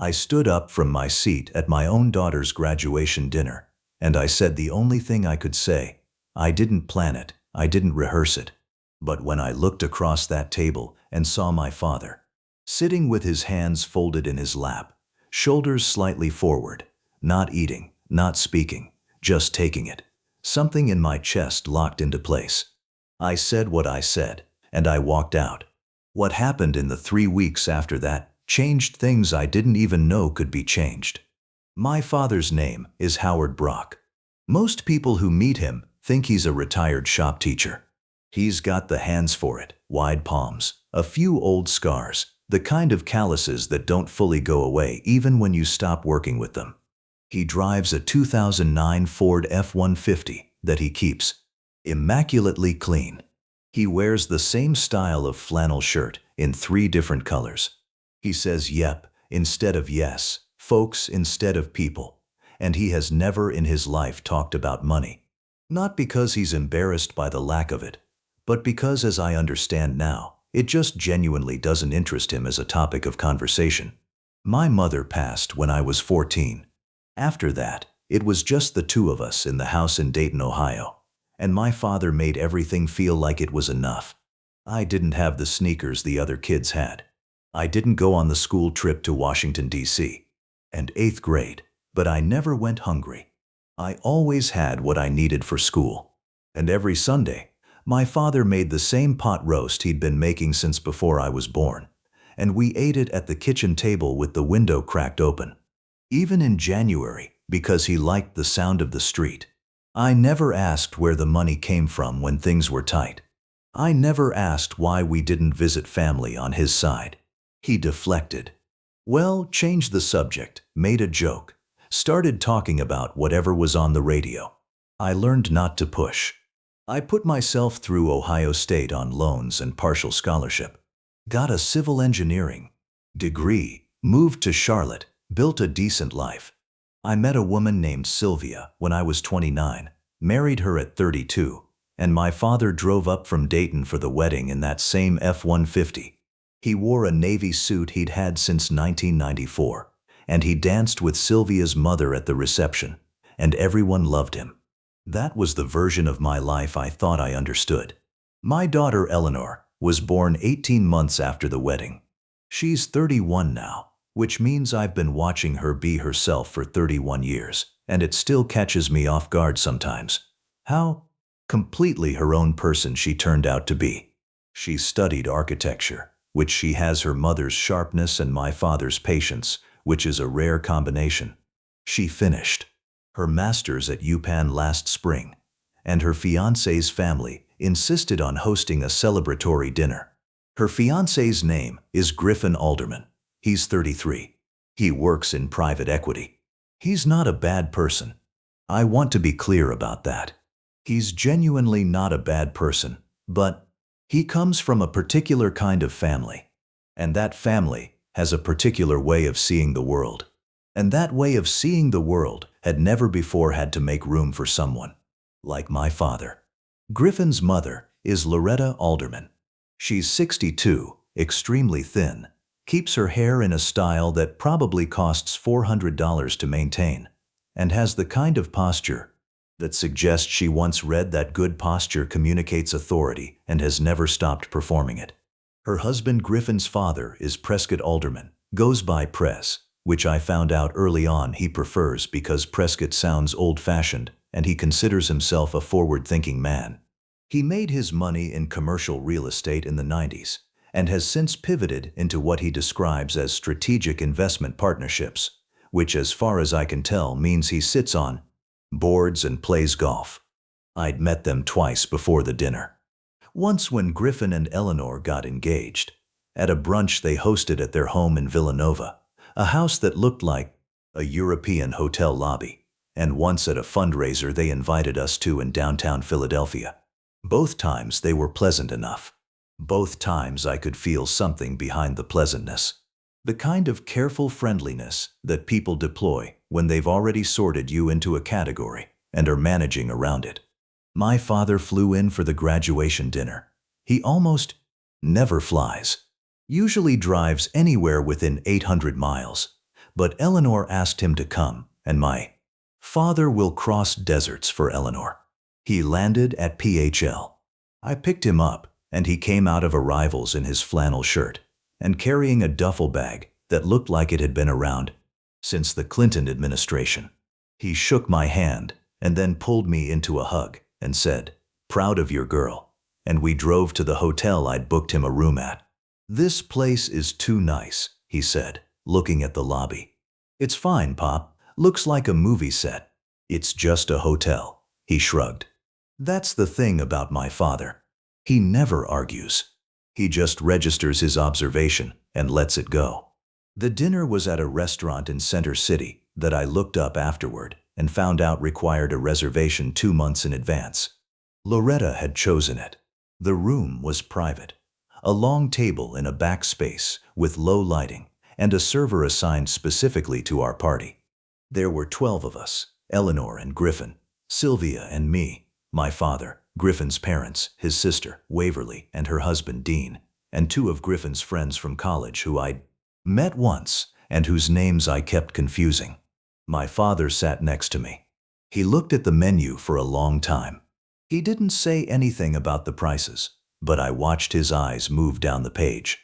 I stood up from my seat at my own daughter's graduation dinner, and I said the only thing I could say. I didn't plan it, I didn't rehearse it. But when I looked across that table and saw my father, sitting with his hands folded in his lap, shoulders slightly forward, not eating, not speaking, just taking it, something in my chest locked into place. I said what I said, and I walked out. What happened in the 3 weeks after that changed things I didn't even know could be changed. My father's name is Howard Brock. Most people who meet him think he's a retired shop teacher. He's got the hands for it, wide palms, a few old scars, the kind of calluses that don't fully go away even when you stop working with them. He drives a 2009 Ford F-150 that he keeps immaculately clean. He wears the same style of flannel shirt in 3 different colors. He says yep instead of yes, folks instead of people, and he has never in his life talked about money. Not because he's embarrassed by the lack of it, but because, as I understand now, it just genuinely doesn't interest him as a topic of conversation. My mother passed when I was 14. After that, it was just the 2 of us in the house in Dayton, Ohio, and my father made everything feel like it was enough. I didn't have the sneakers the other kids had. I didn't go on the school trip to Washington, D.C. and 8th grade, but I never went hungry. I always had what I needed for school. And every Sunday, my father made the same pot roast he'd been making since before I was born, and we ate it at the kitchen table with the window cracked open. Even in January, because he liked the sound of the street. I never asked where the money came from when things were tight. I never asked why we didn't visit family on his side. He deflected. Well, changed the subject, made a joke, started talking about whatever was on the radio. I learned not to push. I put myself through Ohio State on loans and partial scholarship. Got a civil engineering degree, moved to Charlotte, built a decent life. I met a woman named Sylvia when I was 29, married her at 32, and my father drove up from Dayton for the wedding in that same F-150. He wore a Navy suit he'd had since 1994, and he danced with Sylvia's mother at the reception, and everyone loved him. That was the version of my life I thought I understood. My daughter Eleanor was born 18 months after the wedding. She's 31 now, which means I've been watching her be herself for 31 years, and it still catches me off guard sometimes. How completely her own person she turned out to be. She studied architecture, which she has her mother's sharpness and my father's patience, which is a rare combination. She finished her master's at UPenn last spring, and her fiancé's family insisted on hosting a celebratory dinner. Her fiancé's name is Griffin Alderman. He's 33. He works in private equity. He's not a bad person. I want to be clear about that. He's genuinely not a bad person, but he comes from a particular kind of family, and that family has a particular way of seeing the world. And that way of seeing the world had never before had to make room for someone like my father. Griffin's mother is Loretta Alderman. She's 62, extremely thin, keeps her hair in a style that probably costs $400 to maintain, and has the kind of posture that suggests she once read that good posture communicates authority and has never stopped performing it. Her husband Griffin's father is Prescott Alderman, goes by Press, which I found out early on he prefers because Prescott sounds old-fashioned and he considers himself a forward-thinking man. He made his money in commercial real estate in the 90s and has since pivoted into what he describes as strategic investment partnerships, which as far as I can tell means he sits on boards and plays golf. I'd met them twice before the dinner. Once when Griffin and Eleanor got engaged, at a brunch they hosted at their home in Villanova, a house that looked like a European hotel lobby, and once at a fundraiser they invited us to in downtown Philadelphia. Both times they were pleasant enough. Both times I could feel something behind the pleasantness. The kind of careful friendliness that people deploy when they've already sorted you into a category and are managing around it. My father flew in for the graduation dinner. He almost never flies. Usually drives anywhere within 800 miles, but Eleanor asked him to come, and my father will cross deserts for Eleanor. He landed at PHL. I picked him up, and he came out of arrivals in his flannel shirt and carrying a duffel bag that looked like it had been around since the Clinton administration. He shook my hand and then pulled me into a hug and said, "Proud of your girl," and we drove to the hotel I'd booked him a room at. "This place is too nice," he said, looking at the lobby. "It's fine, Pop. Looks like a movie set." "It's just a hotel," he shrugged. That's the thing about my father. He never argues. He just registers his observation and lets it go. The dinner was at a restaurant in Center City that I looked up afterward and found out required a reservation 2 months in advance. Loretta had chosen it. The room was private. A long table in a back space with low lighting and a server assigned specifically to our party. There were 12 of us, Eleanor and Griffin, Sylvia and me, my father, Griffin's parents, his sister, Waverly, and her husband, Dean, and 2 of Griffin's friends from college who I'd met once and whose names I kept confusing. My father sat next to me. He looked at the menu for a long time. He didn't say anything about the prices, but I watched his eyes move down the page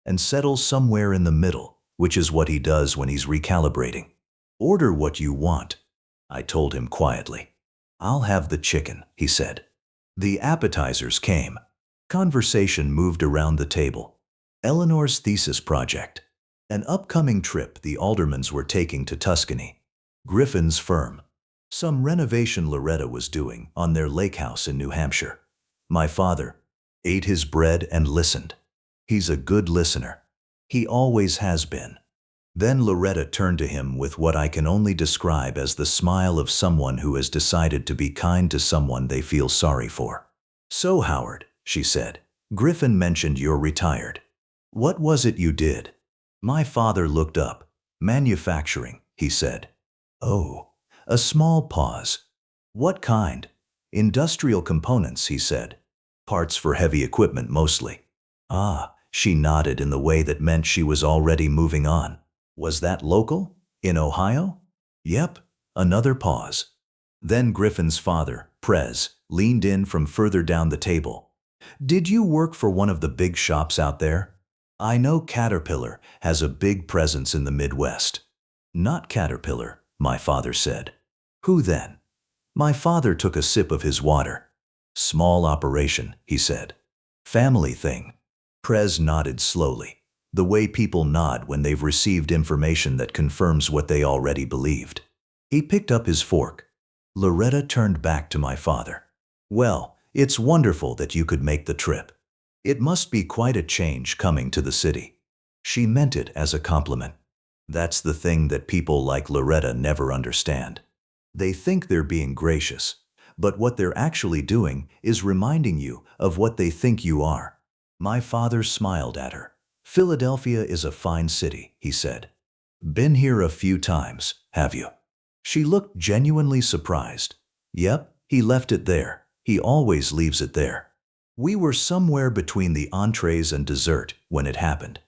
and settle somewhere in the middle, which is what he does when he's recalibrating. "Order what you want," I told him quietly. "I'll have the chicken," he said. The appetizers came. Conversation moved around the table. Eleanor's thesis project. An upcoming trip the Aldermans were taking to Tuscany. Griffin's firm. Some renovation Loretta was doing on their lake house in New Hampshire. My father ate his bread and listened. He's a good listener. He always has been. Then Loretta turned to him with what I can only describe as the smile of someone who has decided to be kind to someone they feel sorry for. "So, Howard," she said, "Griffin mentioned you're retired. What was it you did?" My father looked up. "Manufacturing," he said. "Oh." A small pause. "What kind?" "Industrial components," he said. "Parts for heavy equipment mostly." "Ah," she nodded in the way that meant she was already moving on. "Was that local? In Ohio?" "Yep." Another pause. Then Griffin's father, Prez, leaned in from further down the table. "Did you work for one of the big shops out there? I know Caterpillar has a big presence in the Midwest." "Not Caterpillar," my father said. "Who then?" My father took a sip of his water. "Small operation," he said. "Family thing." Prez nodded slowly, the way people nod when they've received information that confirms what they already believed. He picked up his fork. Loretta turned back to my father. "Well, it's wonderful that you could make the trip. It must be quite a change coming to the city." She meant it as a compliment. That's the thing that people like Loretta never understand. They think they're being gracious, but what they're actually doing is reminding you of what they think you are. My father smiled at her. "Philadelphia is a fine city," he said. "Been here a few times, have you?" She looked genuinely surprised. "Yep," he left it there. He always leaves it there. We were somewhere between the entrees and dessert when it happened.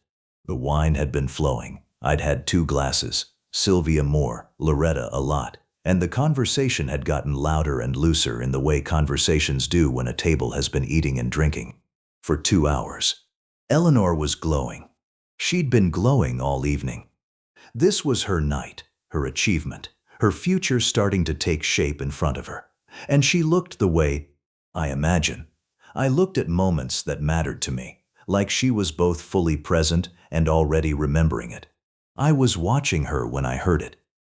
The wine had been flowing. I'd had 2 glasses, Sylvia more, Loretta a lot, and the conversation had gotten louder and looser in the way conversations do when a table has been eating and drinking. For 2 hours. Eleanor was glowing. She'd been glowing all evening. This was her night, her achievement, her future starting to take shape in front of her. And she looked the way, I imagine. I looked at moments that mattered to me, like she was both fully present and already remembering it. I was watching her when I heard it.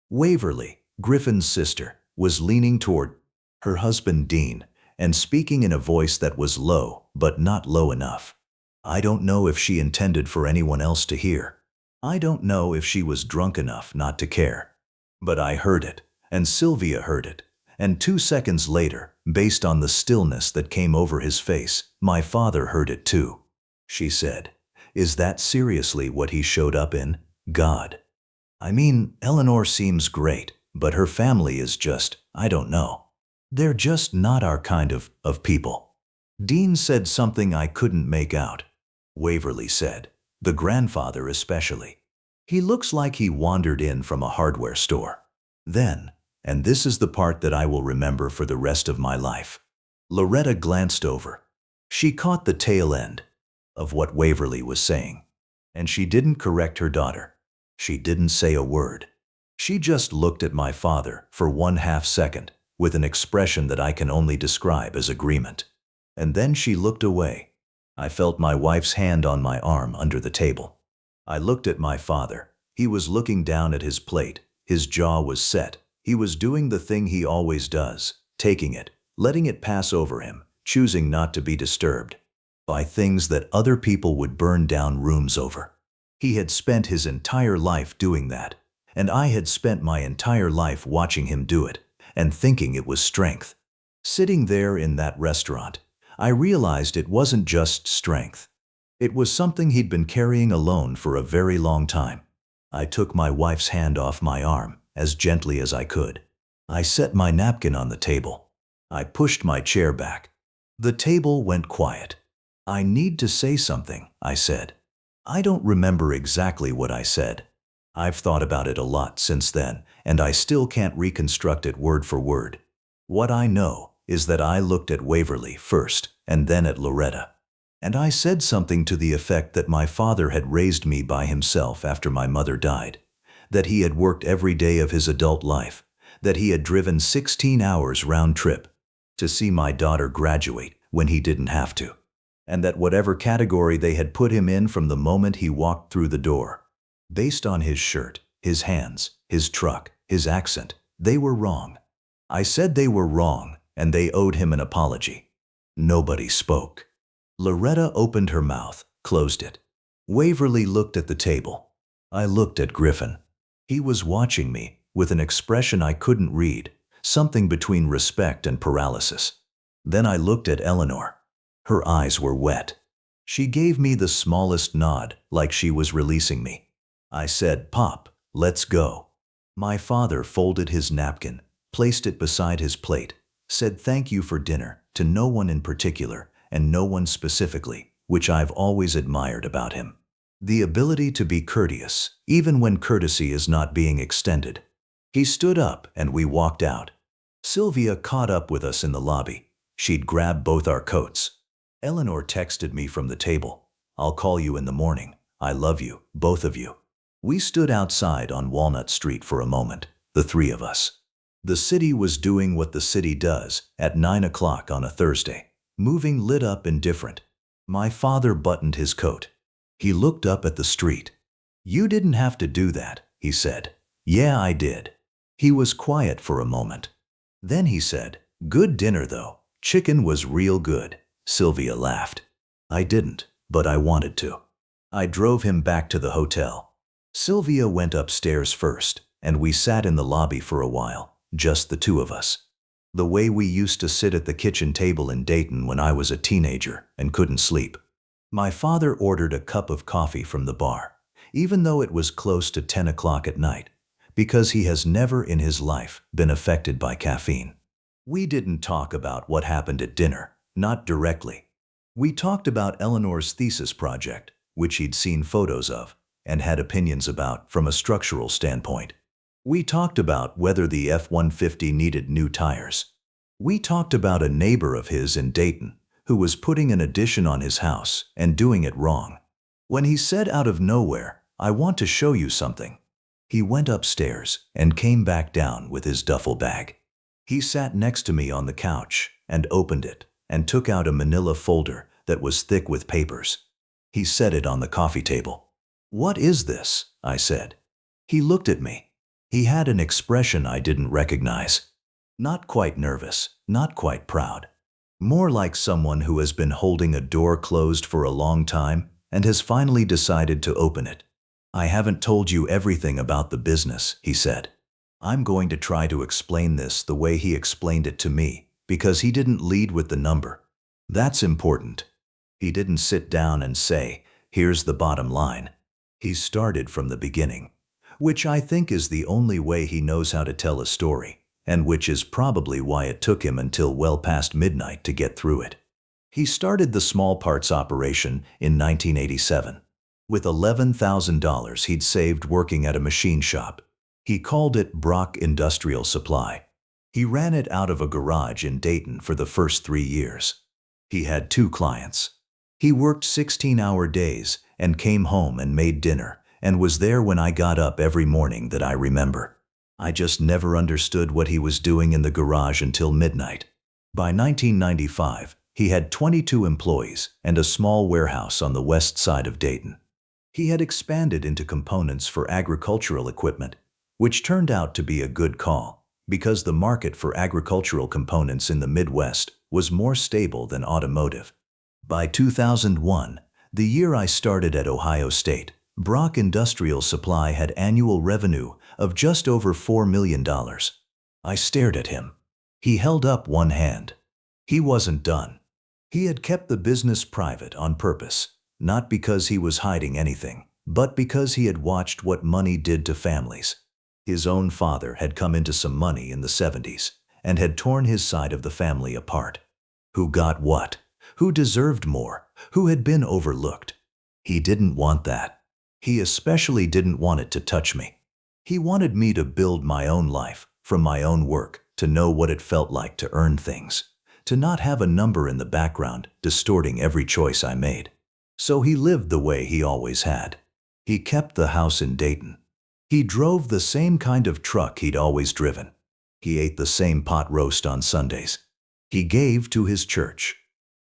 Waverly, Griffin's sister, was leaning toward her husband Dean and speaking in a voice that was low, but not low enough. I don't know if she intended for anyone else to hear. I don't know if she was drunk enough not to care. But I heard it, and Sylvia heard it, and 2 seconds later, based on the stillness that came over his face, my father heard it too. She said, "Is that seriously what he showed up in? God. I mean, Eleanor seems great, but her family is just, I don't know. They're just not our kind of people." Dean said something I couldn't make out. Waverly said, "The grandfather especially." He looks like he wandered in from a hardware store. Then, and this is the part that I will remember for the rest of my life, Loretta glanced over. She caught the tail end of what Waverly was saying. And she didn't correct her daughter. She didn't say a word. She just looked at my father for 1/2 second with an expression that I can only describe as agreement. And then she looked away. I felt my wife's hand on my arm under the table. I looked at my father. He was looking down at his plate. His jaw was set. He was doing the thing he always does, taking it, letting it pass over him, choosing not to be disturbed by things that other people would burn down rooms over. He had spent his entire life doing that, and I had spent my entire life watching him do it and thinking it was strength. Sitting there in that restaurant, I realized it wasn't just strength. It was something he'd been carrying alone for a very long time. I took my wife's hand off my arm as gently as I could. I set my napkin on the table. I pushed my chair back. The table went quiet. "I need to say something," I said. I don't remember exactly what I said. I've thought about it a lot since then, and I still can't reconstruct it word for word. What I know is that I looked at Waverly first and then at Loretta. And I said something to the effect that my father had raised me by himself after my mother died, that he had worked every day of his adult life, that he had driven 16 hours round trip to see my daughter graduate when he didn't have to, and that whatever category they had put him in from the moment he walked through the door, based on his shirt, his hands, his truck, his accent, they were wrong. I said they were wrong, and they owed him an apology. Nobody spoke. Loretta opened her mouth, closed it. Waverly looked at the table. I looked at Griffin. He was watching me with an expression I couldn't read, something between respect and paralysis. Then I looked at Eleanor. Her eyes were wet. She gave me the smallest nod, like she was releasing me. I said, "Pop, let's go." My father folded his napkin, placed it beside his plate, said thank you for dinner to no one in particular and no one specifically, which I've always admired about him. The ability to be courteous, even when courtesy is not being extended. He stood up and we walked out. Sylvia caught up with us in the lobby. She'd grabbed both our coats. Eleanor texted me from the table. "I'll call you in the morning. I love you, both of you." We stood outside on Walnut Street for a moment, the three of us. The city was doing what the city does at 9 o'clock on a Thursday, moving lit up and different. My father buttoned his coat. He looked up at the street. "You didn't have to do that," he said. "Yeah, I did." He was quiet for a moment. Then he said, "Good dinner though. Chicken was real good." Sylvia laughed. I didn't, but I wanted to. I drove him back to the hotel. Sylvia went upstairs first, and we sat in the lobby for a while, just the two of us. The way we used to sit at the kitchen table in Dayton when I was a teenager and couldn't sleep. My father ordered a cup of coffee from the bar, even though it was close to 10 o'clock at night, because he has never in his life been affected by caffeine. We didn't talk about what happened at dinner, not directly. We talked about Eleanor's thesis project, which he'd seen photos of and had opinions about from a structural standpoint. We talked about whether the F-150 needed new tires. We talked about a neighbor of his in Dayton who was putting an addition on his house and doing it wrong. When he said out of nowhere, "I want to show you something," he went upstairs and came back down with his duffel bag. He sat next to me on the couch and opened it and took out a manila folder that was thick with papers. He set it on the coffee table. "What is this?" I said. He looked at me. He had an expression I didn't recognize. Not quite nervous, not quite proud. More like someone who has been holding a door closed for a long time and has finally decided to open it. "I haven't told you everything about the business," he said. I'm going to try to explain this the way he explained it to me, because he didn't lead with the number. That's important. He didn't sit down and say, "Here's the bottom line." He started from the beginning, which I think is the only way he knows how to tell a story, and which is probably why it took him until well past midnight to get through it. He started the small parts operation in 1987. with $11,000 he'd saved working at a machine shop. He called it Brock Industrial Supply. He ran it out of a garage in Dayton for the first 3 years. He had 2 clients. He worked 16-hour days and came home and made dinner and was there when I got up every morning that I remember. I just never understood what he was doing in the garage until midnight. By 1995, he had 22 employees and a small warehouse on the west side of Dayton. He had expanded into components for agricultural equipment, which turned out to be a good call because the market for agricultural components in the Midwest was more stable than automotive. By 2001, the year I started at Ohio State, Brock Industrial Supply had annual revenue of just over $4 million. I stared at him. He held up one hand. He wasn't done. He had kept the business private on purpose, not because he was hiding anything, but because he had watched what money did to families. His own father had come into some money in the 70s and had torn his side of the family apart. Who got what? Who deserved more? Who had been overlooked? He didn't want that. He especially didn't want it to touch me. He wanted me to build my own life from my own work, to know what it felt like to earn things, to not have a number in the background distorting every choice I made. So he lived the way he always had. He kept the house in Dayton. He drove the same kind of truck he'd always driven. He ate the same pot roast on Sundays. He gave to his church.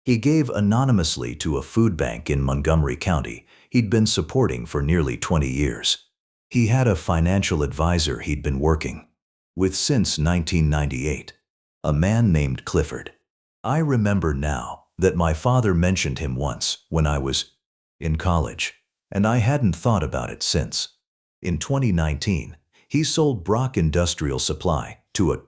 He gave anonymously to a food bank in Montgomery County he'd been supporting for nearly 20 years. He had a financial advisor he'd been working with since 1998, a man named Clifford. I remember now that my father mentioned him once when I was in college, and I hadn't thought about it since. In 2019, he sold Brock Industrial Supply to a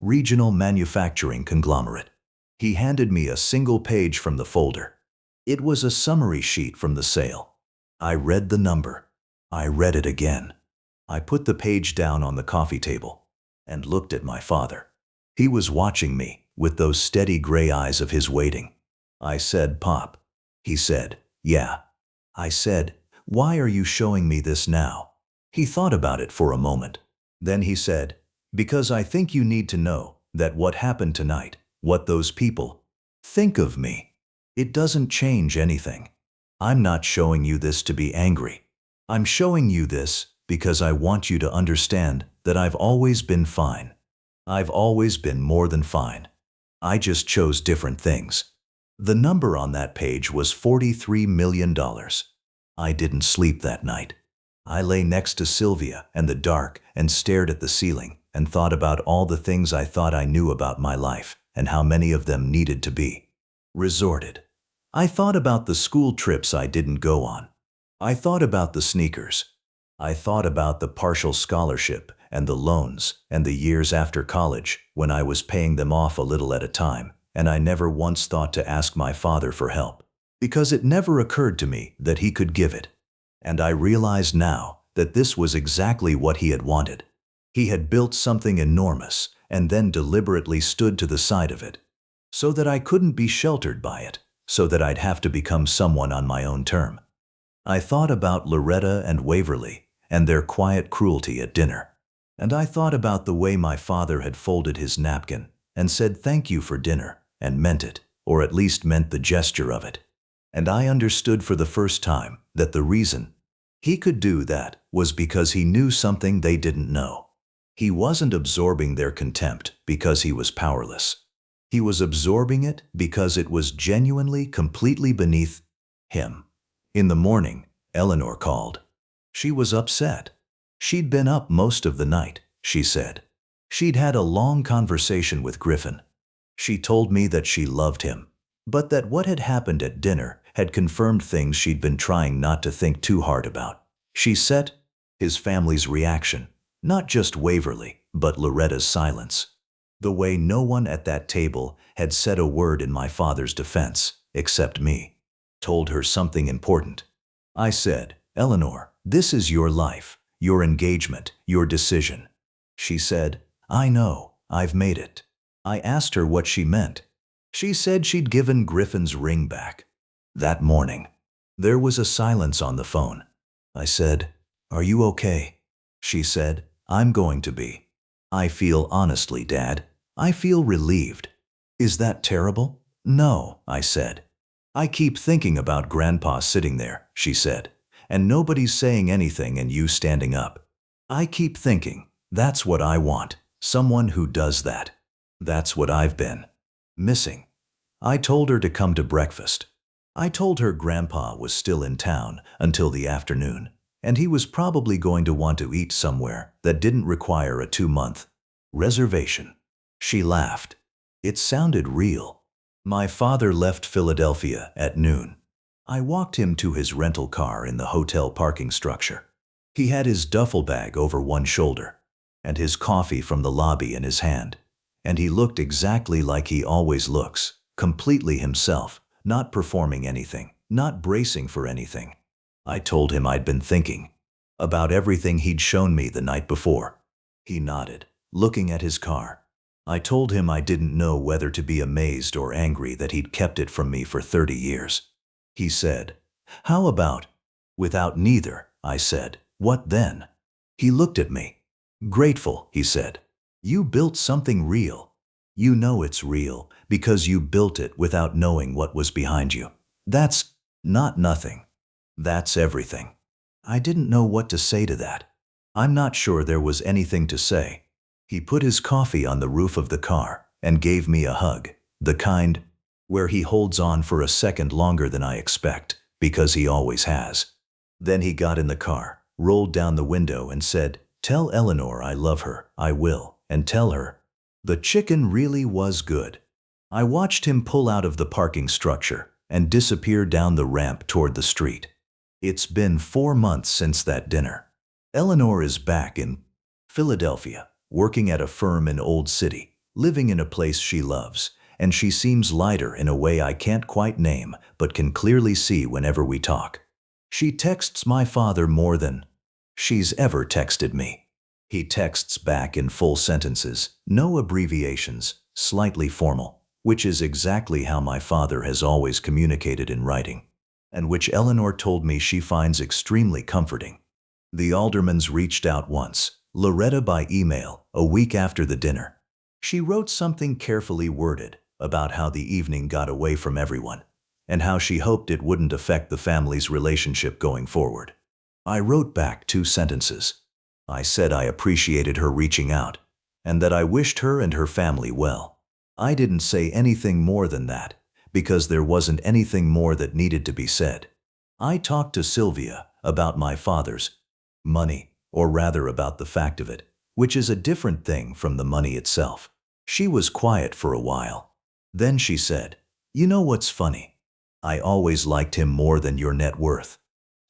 regional manufacturing conglomerate. He handed me a single page from the folder. It was a summary sheet from the sale. I read the number. I read it again. I put the page down on the coffee table and looked at my father. He was watching me with those steady gray eyes of his waiting. I said, "Pop." He said, "Yeah." I said, "Why are you showing me this now?" He thought about it for a moment. Then he said, "Because I think you need to know that what happened tonight, what those people think of me, it doesn't change anything. I'm not showing you this to be angry. I'm showing you this because I want you to understand that I've always been fine. I've always been more than fine. I just chose different things." The number on that page was $43 million. I didn't sleep that night. I lay next to Sylvia in the dark and stared at the ceiling and thought about all the things I thought I knew about my life and how many of them needed to be resorted. I thought about the school trips I didn't go on. I thought about the sneakers. I thought about the partial scholarship and the loans and the years after college when I was paying them off a little at a time, and I never once thought to ask my father for help, because it never occurred to me that he could give it. And I realized now that this was exactly what he had wanted. He had built something enormous and then deliberately stood to the side of it, so that I couldn't be sheltered by it, so that I'd have to become someone on my own term. I thought about Loretta and Waverly and their quiet cruelty at dinner. And I thought about the way my father had folded his napkin and said thank you for dinner and meant it, or at least meant the gesture of it. And I understood for the first time that the reason he could do that was because he knew something they didn't know. He wasn't absorbing their contempt because he was powerless. He was absorbing it because it was genuinely, completely beneath him. In the morning, Eleanor called. She was upset. She'd been up most of the night, she said. She'd had a long conversation with Griffin. She told me that she loved him, but that what had happened at dinner had confirmed things she'd been trying not to think too hard about. She said, his family's reaction, not just Waverly, but Loretta's silence. The way no one at that table had said a word in my father's defense, except me, told her something important. I said, "Eleanor, this is your life, your engagement, your decision." She said, "I know, I've made it." I asked her what she meant. She said she'd given Griffin's ring back that morning. There was a silence on the phone. I said, "Are you okay?" She said, "I'm going to be." "I feel honestly, Dad. I feel relieved." "Is that terrible?" "No," I said. "I keep thinking about Grandpa sitting there," she said, "and nobody's saying anything and you standing up. I keep thinking, that's what I want, someone who does that. That's what I've been missing." I told her to come to breakfast. I told her Grandpa was still in town until the afternoon, and he was probably going to want to eat somewhere that didn't require a 2-month reservation. She laughed. It sounded real. My father left Philadelphia at noon. I walked him to his rental car in the hotel parking structure. He had his duffel bag over one shoulder and his coffee from the lobby in his hand, and he looked exactly like he always looks, completely himself, not performing anything, not bracing for anything. I told him I'd been thinking about everything he'd shown me the night before. He nodded, looking at his car. I told him I didn't know whether to be amazed or angry that he'd kept it from me for 30 years. He said, "How about without neither?" I said, "What then?" He looked at me. "Grateful," he said. "You built something real. You know it's real because you built it without knowing what was behind you. That's not nothing. That's everything." I didn't know what to say to that. I'm not sure there was anything to say. He put his coffee on the roof of the car and gave me a hug, the kind where he holds on for a second longer than I expect, because he always has. Then he got in the car, rolled down the window and said, "Tell Eleanor I love her, I will, and tell her the chicken really was good." I watched him pull out of the parking structure and disappear down the ramp toward the street. It's been 4 months since that dinner. Eleanor is back in Philadelphia, working at a firm in Old City, living in a place she loves, and she seems lighter in a way I can't quite name but can clearly see whenever we talk. She texts my father more than she's ever texted me. He texts back in full sentences, no abbreviations, slightly formal, which is exactly how my father has always communicated in writing, and which Eleanor told me she finds extremely comforting. The Aldermans reached out once, Loretta by email, a week after the dinner. She wrote something carefully worded about how the evening got away from everyone, and how she hoped it wouldn't affect the family's relationship going forward. I wrote back 2 sentences. I said I appreciated her reaching out, and that I wished her and her family well. I didn't say anything more than that, because there wasn't anything more that needed to be said. I talked to Sylvia about my father's money, or rather about the fact of it, which is a different thing from the money itself. She was quiet for a while. Then she said, "You know what's funny? I always liked him more than your net worth."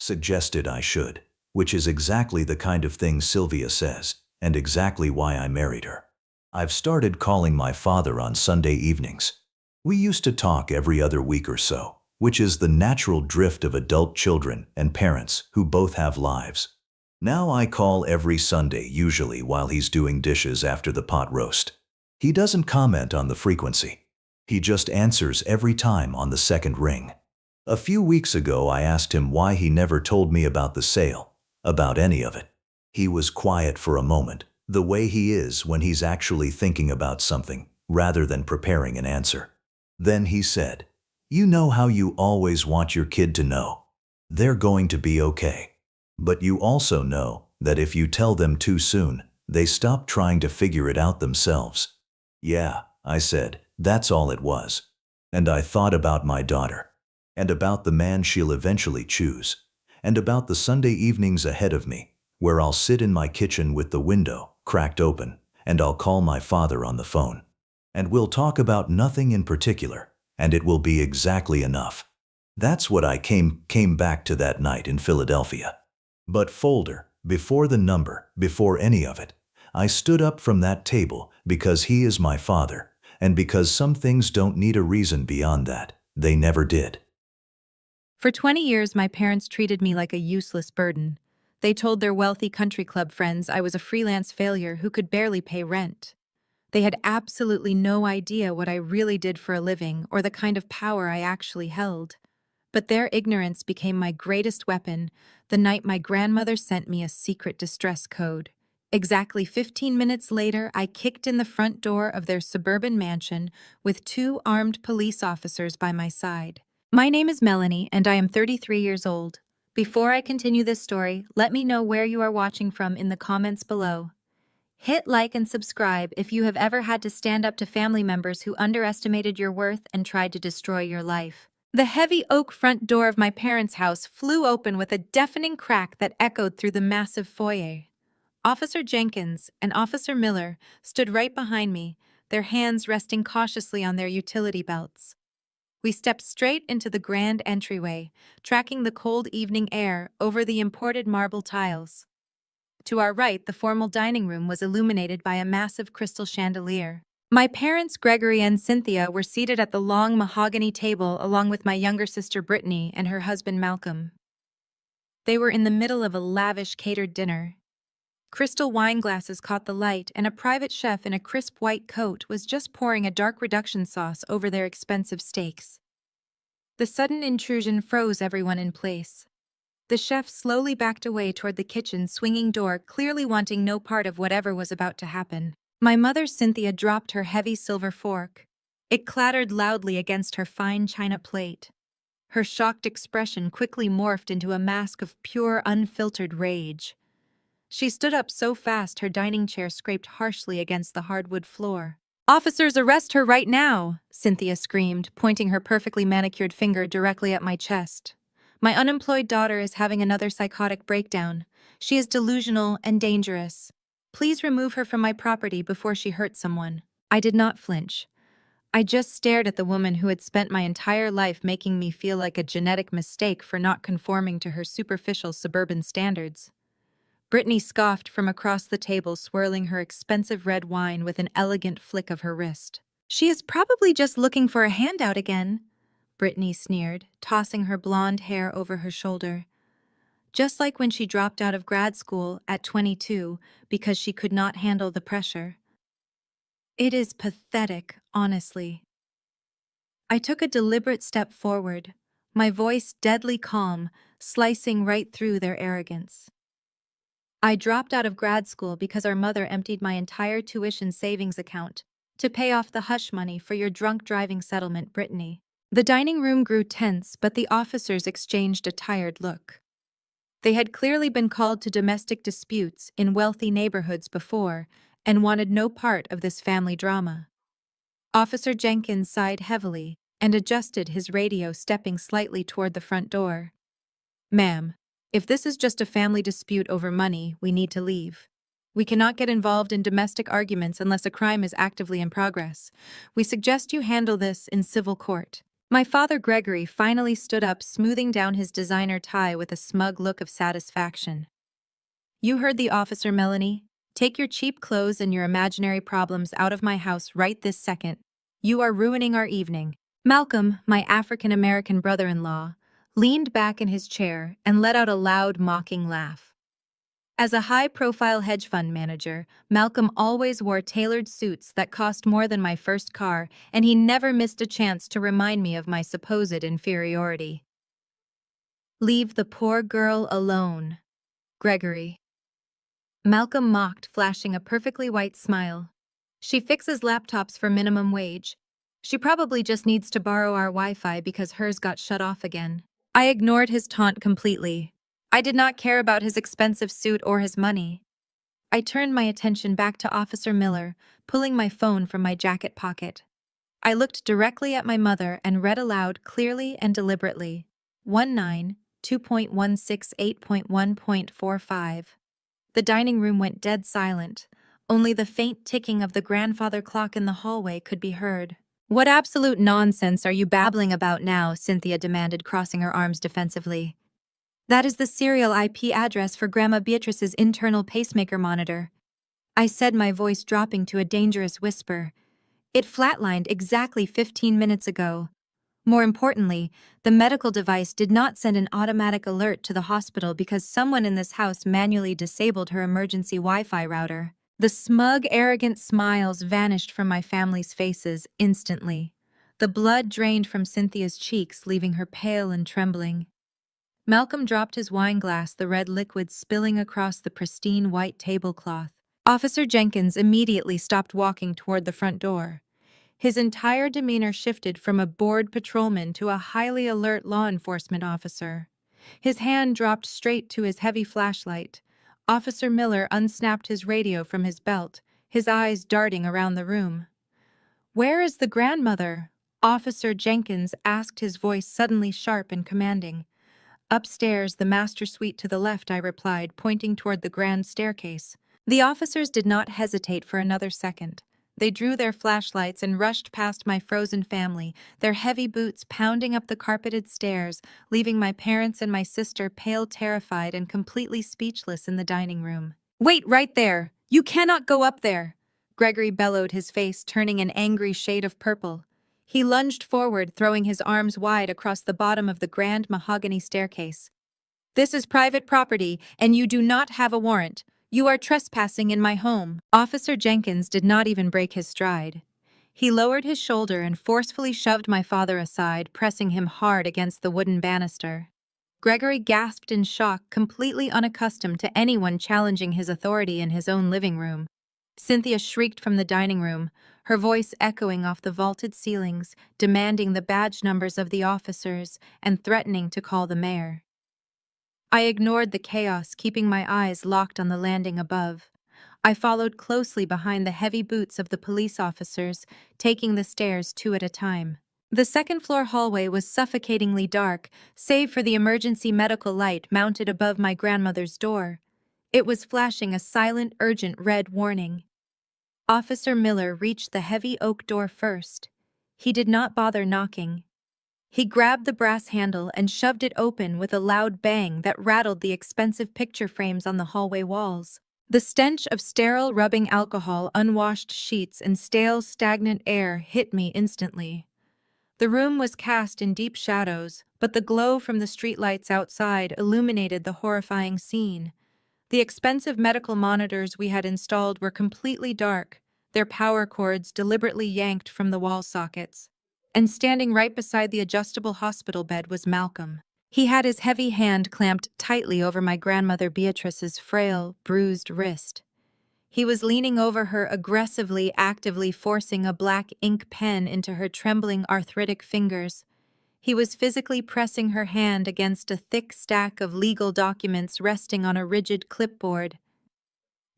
Suggested I should, which is exactly the kind of thing Sylvia says, and exactly why I married her. I've started calling my father on Sunday evenings. We used to talk every other week or so, which is the natural drift of adult children and parents who both have lives. Now I call every Sunday, usually while he's doing dishes after the pot roast. He doesn't comment on the frequency. He just answers every time on the second ring. A few weeks ago I asked him why he never told me about the sale, about any of it. He was quiet for a moment, the way he is when he's actually thinking about something, rather than preparing an answer. Then he said, "You know how you always want your kid to know they're going to be okay. But you also know that if you tell them too soon, they stop trying to figure it out themselves." "Yeah," I said, "that's all it was." And I thought about my daughter, and about the man she'll eventually choose, and about the Sunday evenings ahead of me, where I'll sit in my kitchen with the window cracked open, and I'll call my father on the phone. And we'll talk about nothing in particular, and it will be exactly enough. That's what I came back to that night in Philadelphia. But folder, before the number, before any of it, I stood up from that table because he is my father, and because some things don't need a reason beyond that. They never did. For 20 years, my parents treated me like a useless burden. They told their wealthy country club friends I was a freelance failure who could barely pay rent. They had absolutely no idea what I really did for a living or the kind of power I actually held. But their ignorance became my greatest weapon the night my grandmother sent me a secret distress code. Exactly 15 minutes later, I kicked in the front door of their suburban mansion with 2 armed police officers by my side. My name is Melanie, and I am 33 years old. Before I continue this story, let me know where you are watching from in the comments below. Hit like and subscribe if you have ever had to stand up to family members who underestimated your worth and tried to destroy your life. The heavy oak front door of my parents' house flew open with a deafening crack that echoed through the massive foyer. Officer Jenkins and Officer Miller stood right behind me, their hands resting cautiously on their utility belts. We stepped straight into the grand entryway, tracking the cold evening air over the imported marble tiles. To our right, the formal dining room was illuminated by a massive crystal chandelier. My parents, Gregory and Cynthia, were seated at the long mahogany table along with my younger sister Brittany and her husband Malcolm. They were in the middle of a lavish catered dinner. Crystal wine glasses caught the light, and a private chef in a crisp white coat was just pouring a dark reduction sauce over their expensive steaks. The sudden intrusion froze everyone in place. The chef slowly backed away toward the kitchen swinging door, clearly wanting no part of whatever was about to happen. My mother, Cynthia, dropped her heavy silver fork. It clattered loudly against her fine china plate. Her shocked expression quickly morphed into a mask of pure, unfiltered rage. She stood up so fast her dining chair scraped harshly against the hardwood floor. "Officers, arrest her right now!" Cynthia screamed, pointing her perfectly manicured finger directly at my chest. "My unemployed daughter is having another psychotic breakdown. She is delusional and dangerous. Please remove her from my property before she hurts someone." I did not flinch. I just stared at the woman who had spent my entire life making me feel like a genetic mistake for not conforming to her superficial suburban standards. Brittany scoffed from across the table, swirling her expensive red wine with an elegant flick of her wrist. "She is probably just looking for a handout again," Brittany sneered, tossing her blonde hair over her shoulder. Just like when she dropped out of grad school at 22 because she could not handle the pressure. It is pathetic, honestly. I took a deliberate step forward, my voice deadly calm, slicing right through their arrogance. "I dropped out of grad school because our mother emptied my entire tuition savings account to pay off the hush money for your drunk driving settlement, Brittany." The dining room grew tense, but the officers exchanged a tired look. They had clearly been called to domestic disputes in wealthy neighborhoods before and wanted no part of this family drama. Officer Jenkins sighed heavily and adjusted his radio, stepping slightly toward the front door. "Ma'am, if this is just a family dispute over money, we need to leave. We cannot get involved in domestic arguments unless a crime is actively in progress. We suggest you handle this in civil court." My father, Gregory, finally stood up, smoothing down his designer tie with a smug look of satisfaction. "You heard the officer, Melanie. Take your cheap clothes and your imaginary problems out of my house right this second. You are ruining our evening." Malcolm, my African-American brother-in-law, leaned back in his chair and let out a loud, mocking laugh. As a high-profile hedge fund manager, Malcolm always wore tailored suits that cost more than my first car, and he never missed a chance to remind me of my supposed inferiority. "Leave the poor girl alone, Gregory," Malcolm mocked, flashing a perfectly white smile. "She fixes laptops for minimum wage. She probably just needs to borrow our Wi-Fi because hers got shut off again." I ignored his taunt completely. I did not care about his expensive suit or his money. I turned my attention back to Officer Miller, pulling my phone from my jacket pocket. I looked directly at my mother and read aloud clearly and deliberately. 19, 2.168.1.45. The dining room went dead silent. Only the faint ticking of the grandfather clock in the hallway could be heard. "What absolute nonsense are you babbling about now?" Cynthia demanded, crossing her arms defensively. "That is the serial IP address for Grandma Beatrice's internal pacemaker monitor," I said, my voice dropping to a dangerous whisper. "It flatlined exactly 15 minutes ago. More importantly, the medical device did not send an automatic alert to the hospital because someone in this house manually disabled her emergency Wi-Fi router." The smug, arrogant smiles vanished from my family's faces instantly. The blood drained from Cynthia's cheeks, leaving her pale and trembling. Malcolm dropped his wine glass, the red liquid spilling across the pristine white tablecloth. Officer Jenkins immediately stopped walking toward the front door. His entire demeanor shifted from a bored patrolman to a highly alert law enforcement officer. His hand dropped straight to his heavy flashlight. Officer Miller unsnapped his radio from his belt, his eyes darting around the room. "Where is the grandmother?" Officer Jenkins asked, his voice suddenly sharp and commanding. "Upstairs, the master suite to the left," I replied, pointing toward the grand staircase. The officers did not hesitate for another second. They drew their flashlights and rushed past my frozen family, their heavy boots pounding up the carpeted stairs, leaving my parents and my sister pale, terrified, and completely speechless in the dining room. "Wait right there! You cannot go up there!" Gregory bellowed, his face turning an angry shade of purple. He lunged forward, throwing his arms wide across the bottom of the grand mahogany staircase. "This is private property, and you do not have a warrant. You are trespassing in my home." Officer Jenkins did not even break his stride. He lowered his shoulder and forcefully shoved my father aside, pressing him hard against the wooden banister. Gregory gasped in shock, completely unaccustomed to anyone challenging his authority in his own living room. Cynthia shrieked from the dining room, her voice echoing off the vaulted ceilings, demanding the badge numbers of the officers and threatening to call the mayor. I ignored the chaos, keeping my eyes locked on the landing above. I followed closely behind the heavy boots of the police officers, taking the stairs two at a time. The second-floor hallway was suffocatingly dark, save for the emergency medical light mounted above my grandmother's door. It was flashing a silent, urgent red warning. Officer Miller reached the heavy oak door first. He did not bother knocking. He grabbed the brass handle and shoved it open with a loud bang that rattled the expensive picture frames on the hallway walls. The stench of sterile rubbing alcohol, unwashed sheets, and stale, stagnant air hit me instantly. The room was cast in deep shadows, but the glow from the streetlights outside illuminated the horrifying scene. The expensive medical monitors we had installed were completely dark, their power cords deliberately yanked from the wall sockets. And standing right beside the adjustable hospital bed was Malcolm. He had his heavy hand clamped tightly over my grandmother Beatrice's frail, bruised wrist. He was leaning over her aggressively, actively forcing a black ink pen into her trembling, arthritic fingers. He was physically pressing her hand against a thick stack of legal documents resting on a rigid clipboard.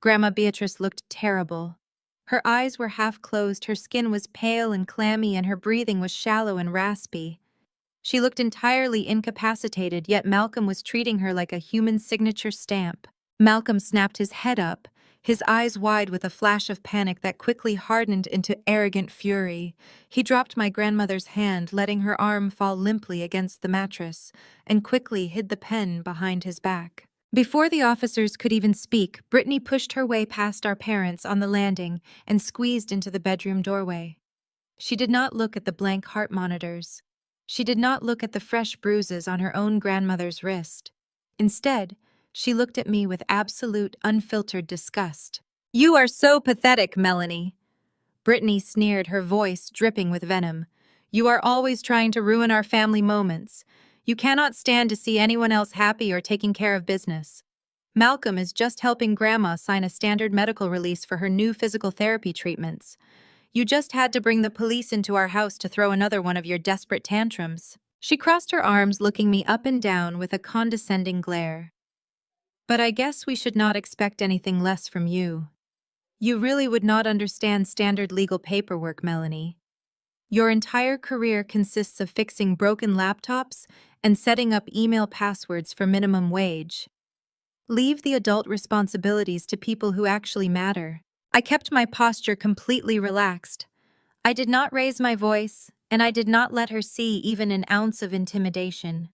Grandma Beatrice looked terrible. Her eyes were half closed, her skin was pale and clammy, and her breathing was shallow and raspy. She looked entirely incapacitated, yet Malcolm was treating her like a human signature stamp. Malcolm snapped his head up, his eyes wide with a flash of panic that quickly hardened into arrogant fury. He dropped my grandmother's hand, letting her arm fall limply against the mattress, and quickly hid the pen behind his back. Before the officers could even speak, Brittany pushed her way past our parents on the landing and squeezed into the bedroom doorway. She did not look at the blank heart monitors. She did not look at the fresh bruises on her own grandmother's wrist. Instead, she looked at me with absolute, unfiltered disgust. "You are so pathetic, Melanie." Brittany sneered, her voice dripping with venom. "You are always trying to ruin our family moments. You cannot stand to see anyone else happy or taking care of business. Malcolm is just helping Grandma sign a standard medical release for her new physical therapy treatments. You just had to bring the police into our house to throw another one of your desperate tantrums." She crossed her arms, looking me up and down with a condescending glare. "But I guess we should not expect anything less from you. You really would not understand standard legal paperwork, Melanie. Your entire career consists of fixing broken laptops and setting up email passwords for minimum wage. Leave the adult responsibilities to people who actually matter." I kept my posture completely relaxed. I did not raise my voice, and I did not let her see even an ounce of intimidation.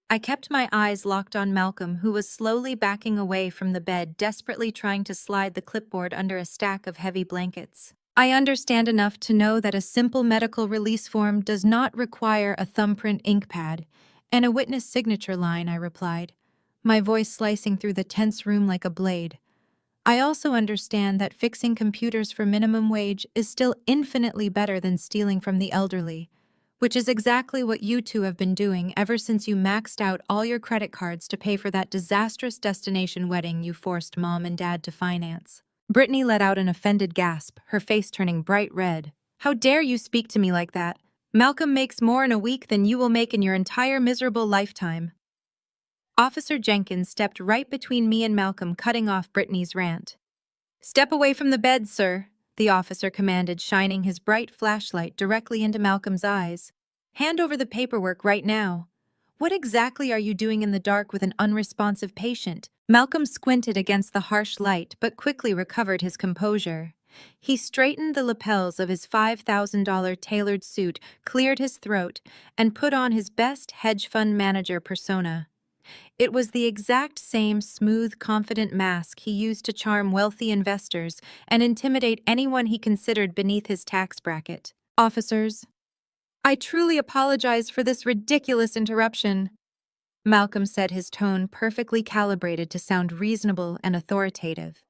I kept my eyes locked on Malcolm, who was slowly backing away from the bed, desperately trying to slide the clipboard under a stack of heavy blankets. "I understand enough to know that a simple medical release form does not require a thumbprint ink pad and a witness signature line," I replied, my voice slicing through the tense room like a blade. "I also understand that fixing computers for minimum wage is still infinitely better than stealing from the elderly. Which is exactly what you two have been doing ever since you maxed out all your credit cards to pay for that disastrous destination wedding you forced Mom and Dad to finance. Brittany let out an offended gasp, her face turning bright red. How dare you speak to me like that? Malcolm makes more in a week than you will make in your entire miserable lifetime. Officer Jenkins stepped right between me and Malcolm, cutting off Brittany's rant. Step away from the bed, sir, the officer commanded, shining his bright flashlight directly into Malcolm's eyes. Hand over the paperwork right now. What exactly are you doing in the dark with an unresponsive patient? Malcolm squinted against the harsh light but quickly recovered his composure. He straightened the lapels of his $5,000 tailored suit, cleared his throat, and put on his best hedge fund manager persona. It was the exact same smooth, confident mask he used to charm wealthy investors and intimidate anyone he considered beneath his tax bracket. Officers, I truly apologize for this ridiculous interruption, Malcolm said, his tone perfectly calibrated to sound reasonable and authoritative.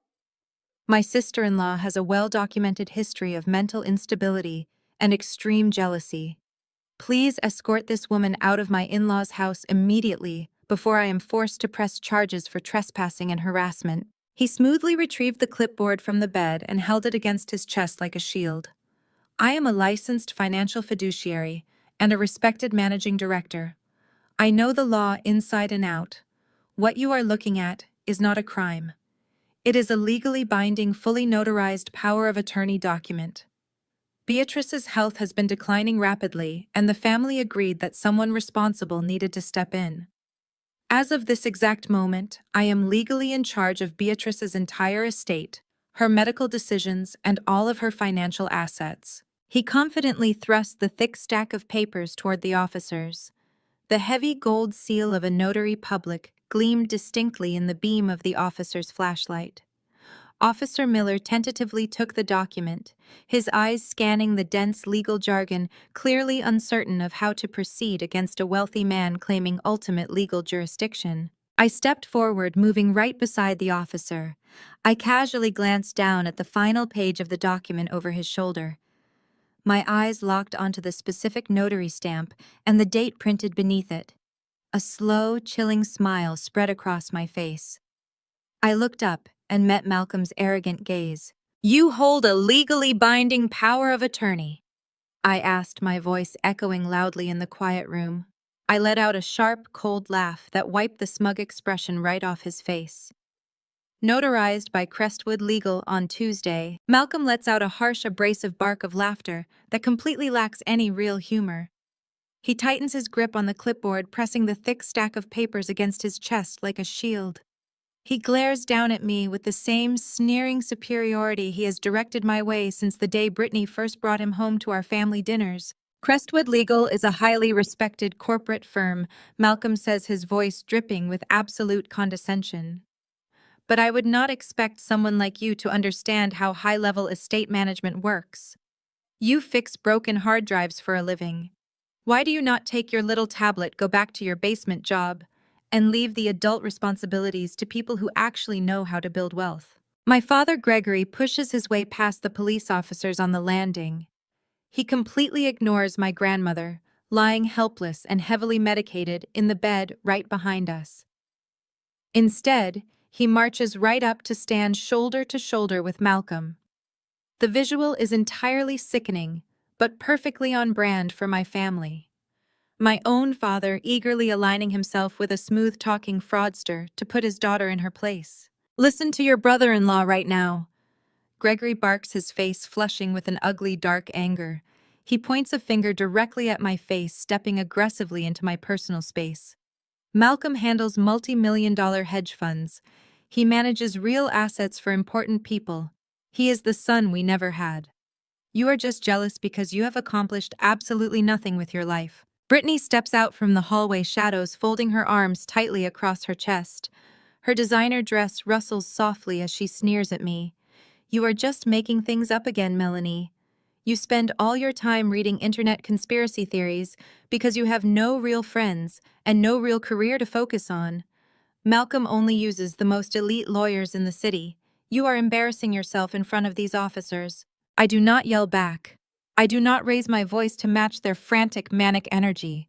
My sister-in-law has a well-documented history of mental instability and extreme jealousy. Please escort this woman out of my in-laws' house immediately before I am forced to press charges for trespassing and harassment. He smoothly retrieved the clipboard from the bed and held it against his chest like a shield. I am a licensed financial fiduciary and a respected managing director. I know the law inside and out. What you are looking at is not a crime. It is a legally binding, fully notarized power of attorney document. Beatrice's health has been declining rapidly, and the family agreed that someone responsible needed to step in. As of this exact moment, I am legally in charge of Beatrice's entire estate, her medical decisions, and all of her financial assets. He confidently thrust the thick stack of papers toward the officers. The heavy gold seal of a notary public gleamed distinctly in the beam of the officer's flashlight. Officer Miller tentatively took the document, his eyes scanning the dense legal jargon, clearly uncertain of how to proceed against a wealthy man claiming ultimate legal jurisdiction. I stepped forward, moving right beside the officer. I casually glanced down at the final page of the document over his shoulder. My eyes locked onto the specific notary stamp and the date printed beneath it. A slow, chilling smile spread across my face. I looked up and met Malcolm's arrogant gaze. You hold a legally binding power of attorney, I asked, my voice echoing loudly in the quiet room. I let out a sharp, cold laugh that wiped the smug expression right off his face. Notarized by Crestwood Legal on Tuesday, Malcolm lets out a harsh, abrasive bark of laughter that completely lacks any real humor. He tightens his grip on the clipboard, pressing the thick stack of papers against his chest like a shield. He glares down at me with the same sneering superiority he has directed my way since the day Brittany first brought him home to our family dinners. Crestwood Legal is a highly respected corporate firm, Malcolm says, his voice dripping with absolute condescension. But I would not expect someone like you to understand how high-level estate management works. You fix broken hard drives for a living. Why do you not take your little tablet, go back to your basement job, and leave the adult responsibilities to people who actually know how to build wealth? My father, Gregory, pushes his way past the police officers on the landing. He completely ignores my grandmother, lying helpless and heavily medicated in the bed right behind us. Instead, he marches right up to stand shoulder to shoulder with Malcolm. The visual is entirely sickening, but perfectly on brand for my family. My own father eagerly aligning himself with a smooth-talking fraudster to put his daughter in her place. Listen to your brother-in-law right now. Gregory barks, his face flushing with an ugly, dark anger. He points a finger directly at my face, stepping aggressively into my personal space. Malcolm handles multi-million-dollar hedge funds. He manages real assets for important people. He is the son we never had. You are just jealous because you have accomplished absolutely nothing with your life. Brittany steps out from the hallway shadows, folding her arms tightly across her chest. Her designer dress rustles softly as she sneers at me. You are just making things up again, Melanie. You spend all your time reading internet conspiracy theories because you have no real friends and no real career to focus on. Malcolm only uses the most elite lawyers in the city. You are embarrassing yourself in front of these officers. I do not yell back. I do not raise my voice to match their frantic, manic energy.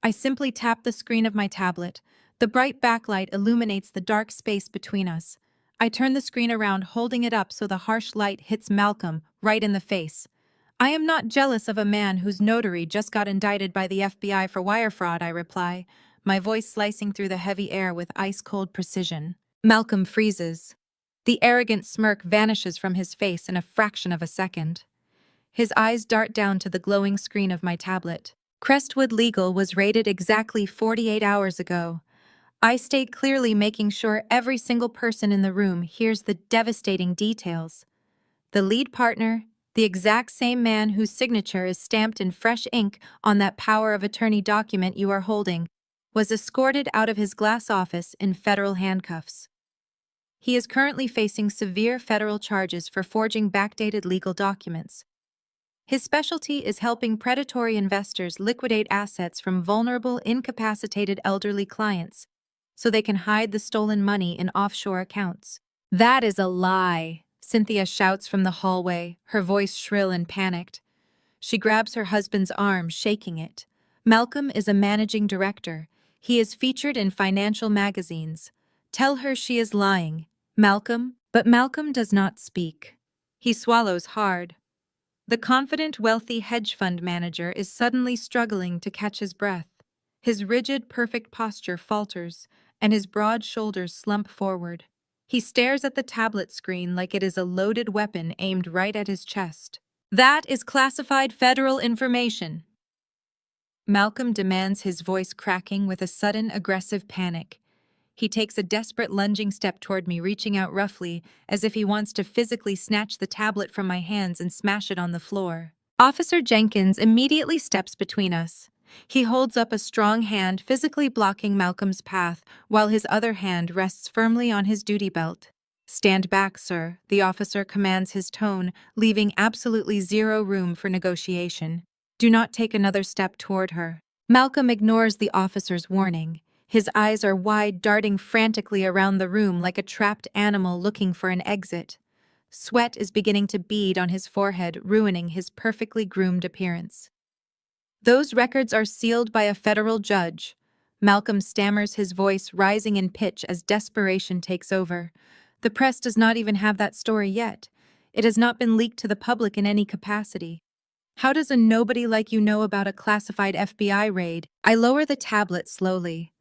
I simply tap the screen of my tablet. The bright backlight illuminates the dark space between us. I turn the screen around, holding it up so the harsh light hits Malcolm right in the face. I am not jealous of a man whose notary just got indicted by the FBI for wire fraud, I reply, my voice slicing through the heavy air with ice-cold precision. Malcolm freezes. The arrogant smirk vanishes from his face in a fraction of a second. His eyes dart down to the glowing screen of my tablet. Crestwood Legal was raided exactly 48 hours ago. I state clearly, making sure every single person in the room hears the devastating details. The lead partner, the exact same man whose signature is stamped in fresh ink on that power of attorney document you are holding, was escorted out of his glass office in federal handcuffs. He is currently facing severe federal charges for forging backdated legal documents. His specialty is helping predatory investors liquidate assets from vulnerable, incapacitated elderly clients so they can hide the stolen money in offshore accounts. That is a lie, Cynthia shouts from the hallway, her voice shrill and panicked. She grabs her husband's arm, shaking it. Malcolm is a managing director. He is featured in financial magazines. Tell her she is lying. Malcolm? But Malcolm does not speak. He swallows hard. The confident, wealthy hedge fund manager is suddenly struggling to catch his breath. His rigid, perfect posture falters, and his broad shoulders slump forward. He stares at the tablet screen like it is a loaded weapon aimed right at his chest. That is classified federal information. Malcolm demands, his voice cracking with a sudden, aggressive panic. He takes a desperate lunging step toward me, reaching out roughly, as if he wants to physically snatch the tablet from my hands and smash it on the floor. Officer Jenkins immediately steps between us. He holds up a strong hand, physically blocking Malcolm's path, while his other hand rests firmly on his duty belt. "Stand back, sir," the officer commands, his tone leaving absolutely zero room for negotiation. "Do not take another step toward her." Malcolm ignores the officer's warning. His eyes are wide, darting frantically around the room like a trapped animal looking for an exit. Sweat is beginning to bead on his forehead, ruining his perfectly groomed appearance. "Those records are sealed by a federal judge." Malcolm stammers, his voice rising in pitch as desperation takes over. "The press does not even have that story yet. It has not been leaked to the public in any capacity. How does a nobody like you know about a classified FBI raid?" I lower the tablet slowly.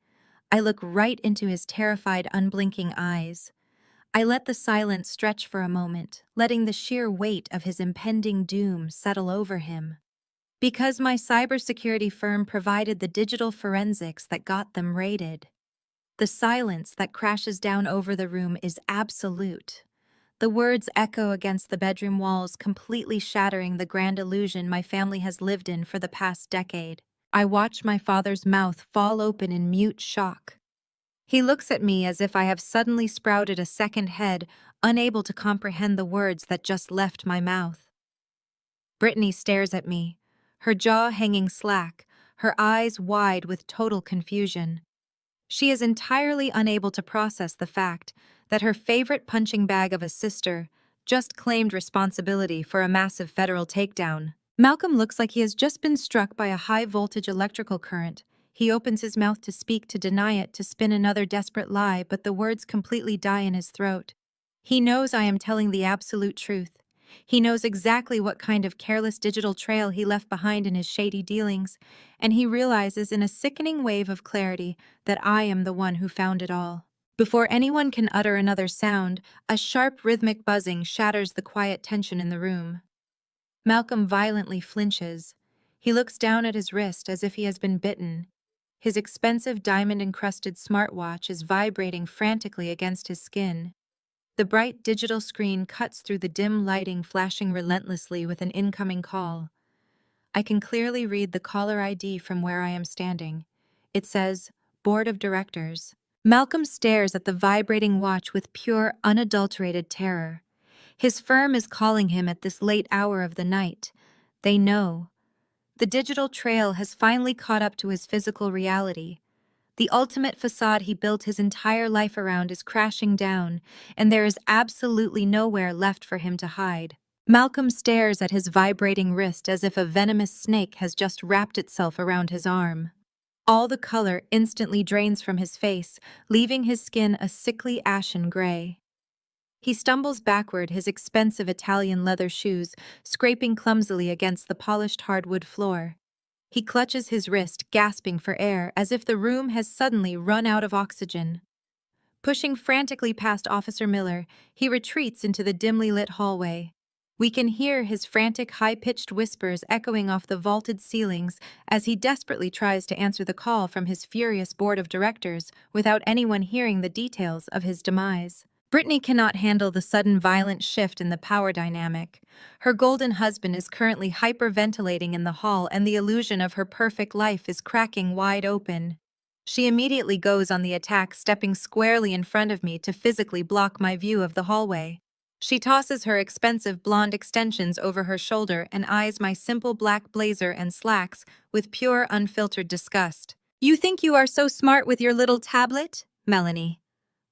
I look right into his terrified, unblinking eyes. I let the silence stretch for a moment, letting the sheer weight of his impending doom settle over him. "Because my cybersecurity firm provided the digital forensics that got them raided." The silence that crashes down over the room is absolute. The words echo against the bedroom walls, completely shattering the grand illusion my family has lived in for the past decade. I watch my father's mouth fall open in mute shock. He looks at me as if I have suddenly sprouted a second head, unable to comprehend the words that just left my mouth. Brittany stares at me, her jaw hanging slack, her eyes wide with total confusion. She is entirely unable to process the fact that her favorite punching bag of a sister just claimed responsibility for a massive federal takedown. Malcolm looks like he has just been struck by a high-voltage electrical current. He opens his mouth to speak, to deny it, to spin another desperate lie, but the words completely die in his throat. He knows I am telling the absolute truth. He knows exactly what kind of careless digital trail he left behind in his shady dealings, and he realizes in a sickening wave of clarity that I am the one who found it all. Before anyone can utter another sound, a sharp rhythmic buzzing shatters the quiet tension in the room. Malcolm violently flinches. He looks down at his wrist as if he has been bitten. His expensive diamond-encrusted smartwatch is vibrating frantically against his skin. The bright digital screen cuts through the dim lighting, flashing relentlessly with an incoming call. I can clearly read the caller ID from where I am standing. It says, "Board of Directors." Malcolm stares at the vibrating watch with pure, unadulterated terror. His firm is calling him at this late hour of the night. They know. The digital trail has finally caught up to his physical reality. The ultimate facade he built his entire life around is crashing down, and there is absolutely nowhere left for him to hide. Malcolm stares at his vibrating wrist as if a venomous snake has just wrapped itself around his arm. All the color instantly drains from his face, leaving his skin a sickly ashen gray. He stumbles backward, his expensive Italian leather shoes scraping clumsily against the polished hardwood floor. He clutches his wrist, gasping for air, as if the room has suddenly run out of oxygen. Pushing frantically past Officer Miller, he retreats into the dimly lit hallway. We can hear his frantic, high-pitched whispers echoing off the vaulted ceilings as he desperately tries to answer the call from his furious board of directors without anyone hearing the details of his demise. Brittany cannot handle the sudden violent shift in the power dynamic. Her golden husband is currently hyperventilating in the hall, and the illusion of her perfect life is cracking wide open. She immediately goes on the attack, stepping squarely in front of me to physically block my view of the hallway. She tosses her expensive blonde extensions over her shoulder and eyes my simple black blazer and slacks with pure, unfiltered disgust. "You think you are so smart with your little tablet, Melanie?"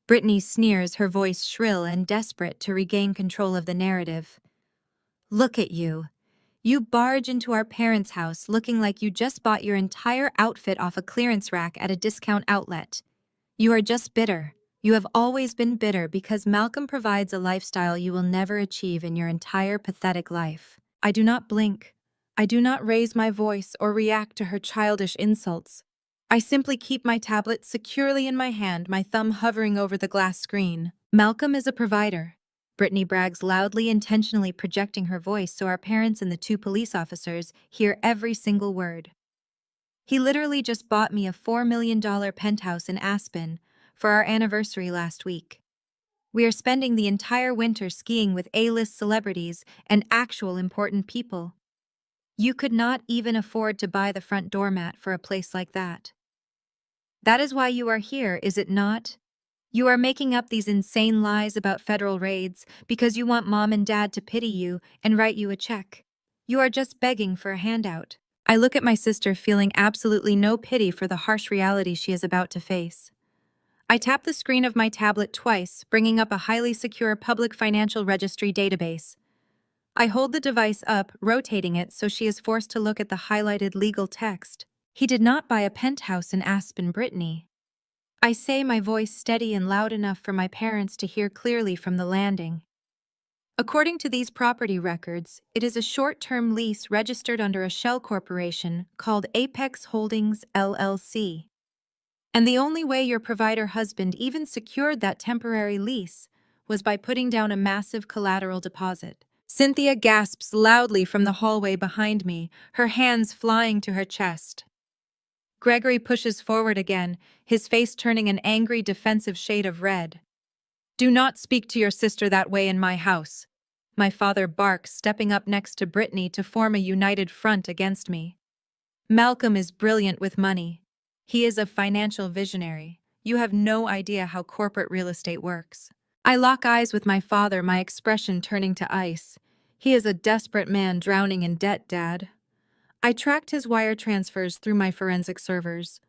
Brittany sneers, her voice shrill and desperate to regain control of the narrative. "Look at you. You barge into our parents' house looking like you just bought your entire outfit off a clearance rack at a discount outlet. You are just bitter. You have always been bitter because Malcolm provides a lifestyle you will never achieve in your entire pathetic life." I do not blink. I do not raise my voice or react to her childish insults. I simply keep my tablet securely in my hand, my thumb hovering over the glass screen. "Malcolm is a provider." Brittany brags loudly, intentionally projecting her voice so our parents and the two police officers hear every single word. "He literally just bought me a $4 million penthouse in Aspen for our anniversary last week. We are spending the entire winter skiing with A-list celebrities and actual important people. You could not even afford to buy the front doormat for a place like that. That is why you are here, is it not? You are making up these insane lies about federal raids because you want mom and dad to pity you and write you a check. You are just begging for a handout." I look at my sister, feeling absolutely no pity for the harsh reality she is about to face. I tap the screen of my tablet twice, bringing up a highly secure public financial registry database. I hold the device up, rotating it so she is forced to look at the highlighted legal text. "He did not buy a penthouse in Aspen, Brittany." I say, my voice steady and loud enough for my parents to hear clearly from the landing. "According to these property records, it is a short-term lease registered under a shell corporation called Apex Holdings, LLC. And the only way your provider husband even secured that temporary lease was by putting down a massive collateral deposit." Cynthia gasps loudly from the hallway behind me, her hands flying to her chest. Gregory pushes forward again, his face turning an angry, defensive shade of red. "Do not speak to your sister that way in my house," my father barks, stepping up next to Brittany to form a united front against me. "Malcolm is brilliant with money. He is a financial visionary. You have no idea how corporate real estate works." I lock eyes with my father, my expression turning to ice. "He is a desperate man drowning in debt, Dad." I tracked his wire transfers through my forensic servers.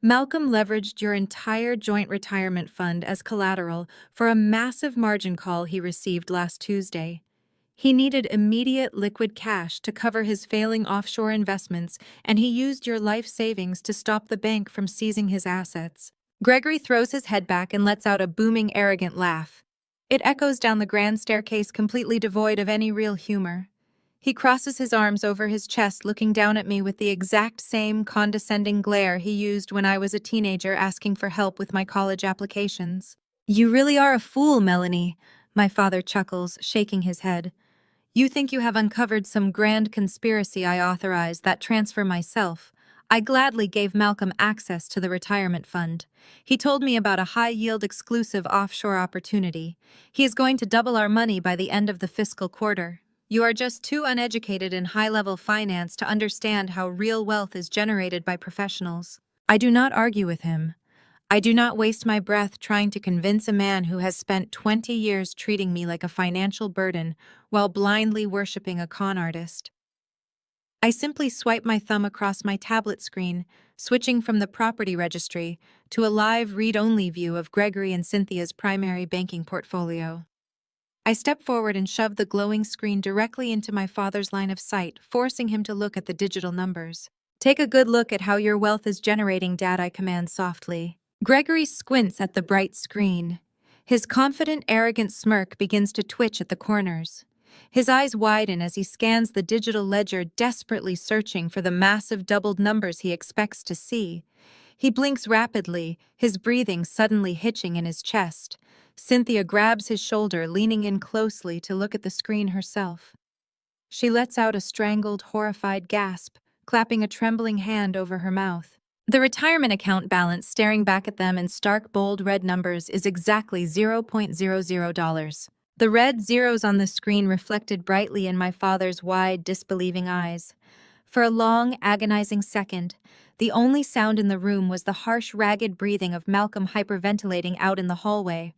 "Malcolm leveraged your entire joint retirement fund as collateral for a massive margin call he received last Tuesday. He needed immediate liquid cash to cover his failing offshore investments, and he used your life savings to stop the bank from seizing his assets." Gregory throws his head back and lets out a booming, arrogant laugh. It echoes down the grand staircase, completely devoid of any real humor. He crosses his arms over his chest, looking down at me with the exact same condescending glare he used when I was a teenager asking for help with my college applications. "You really are a fool, Melanie," my father chuckles, shaking his head. "You think you have uncovered some grand conspiracy I authorized that transfer myself. I gladly gave Malcolm access to the retirement fund. He told me about a high-yield exclusive offshore opportunity. He is going to double our money by the end of the fiscal quarter. You are just too uneducated in high-level finance to understand how real wealth is generated by professionals." I do not argue with him. I do not waste my breath trying to convince a man who has spent 20 years treating me like a financial burden while blindly worshiping a con artist. I simply swipe my thumb across my tablet screen, switching from the property registry to a live read-only view of Gregory and Cynthia's primary banking portfolio. I stepped forward and shoved the glowing screen directly into my father's line of sight, forcing him to look at the digital numbers. Take a good look at how your wealth is generating, Dad, I command softly. Gregory squints at the bright screen. His confident, arrogant smirk begins to twitch at the corners. His eyes widen as he scans the digital ledger, desperately searching for the massive doubled numbers he expects to see. He blinks rapidly, his breathing suddenly hitching in his chest. Cynthia grabs his shoulder, leaning in closely to look at the screen herself. She lets out a strangled, horrified gasp, clapping a trembling hand over her mouth. The retirement account balance staring back at them in stark, bold red numbers is exactly $0.00. The red zeros on the screen reflected brightly in my father's wide, disbelieving eyes. For a long, agonizing second, the only sound in the room was the harsh, ragged breathing of Malcolm hyperventilating out in the hallway.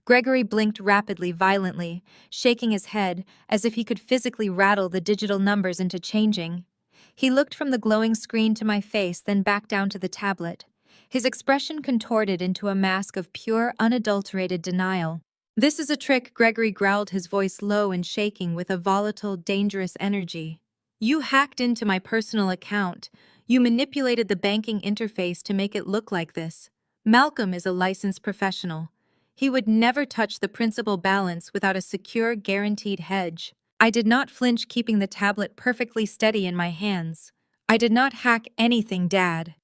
Gregory blinked rapidly, violently, shaking his head as if he could physically rattle the digital numbers into changing. He looked from the glowing screen to my face, then back down to the tablet. His expression contorted into a mask of pure, unadulterated denial. "This is a trick," Gregory growled, his voice low and shaking with a volatile, dangerous energy. "You hacked into my personal account. You manipulated the banking interface to make it look like this. Malcolm is a licensed professional. He would never touch the principal balance without a secure, guaranteed hedge." I did not flinch, keeping the tablet perfectly steady in my hands. "I did not hack anything, Dad.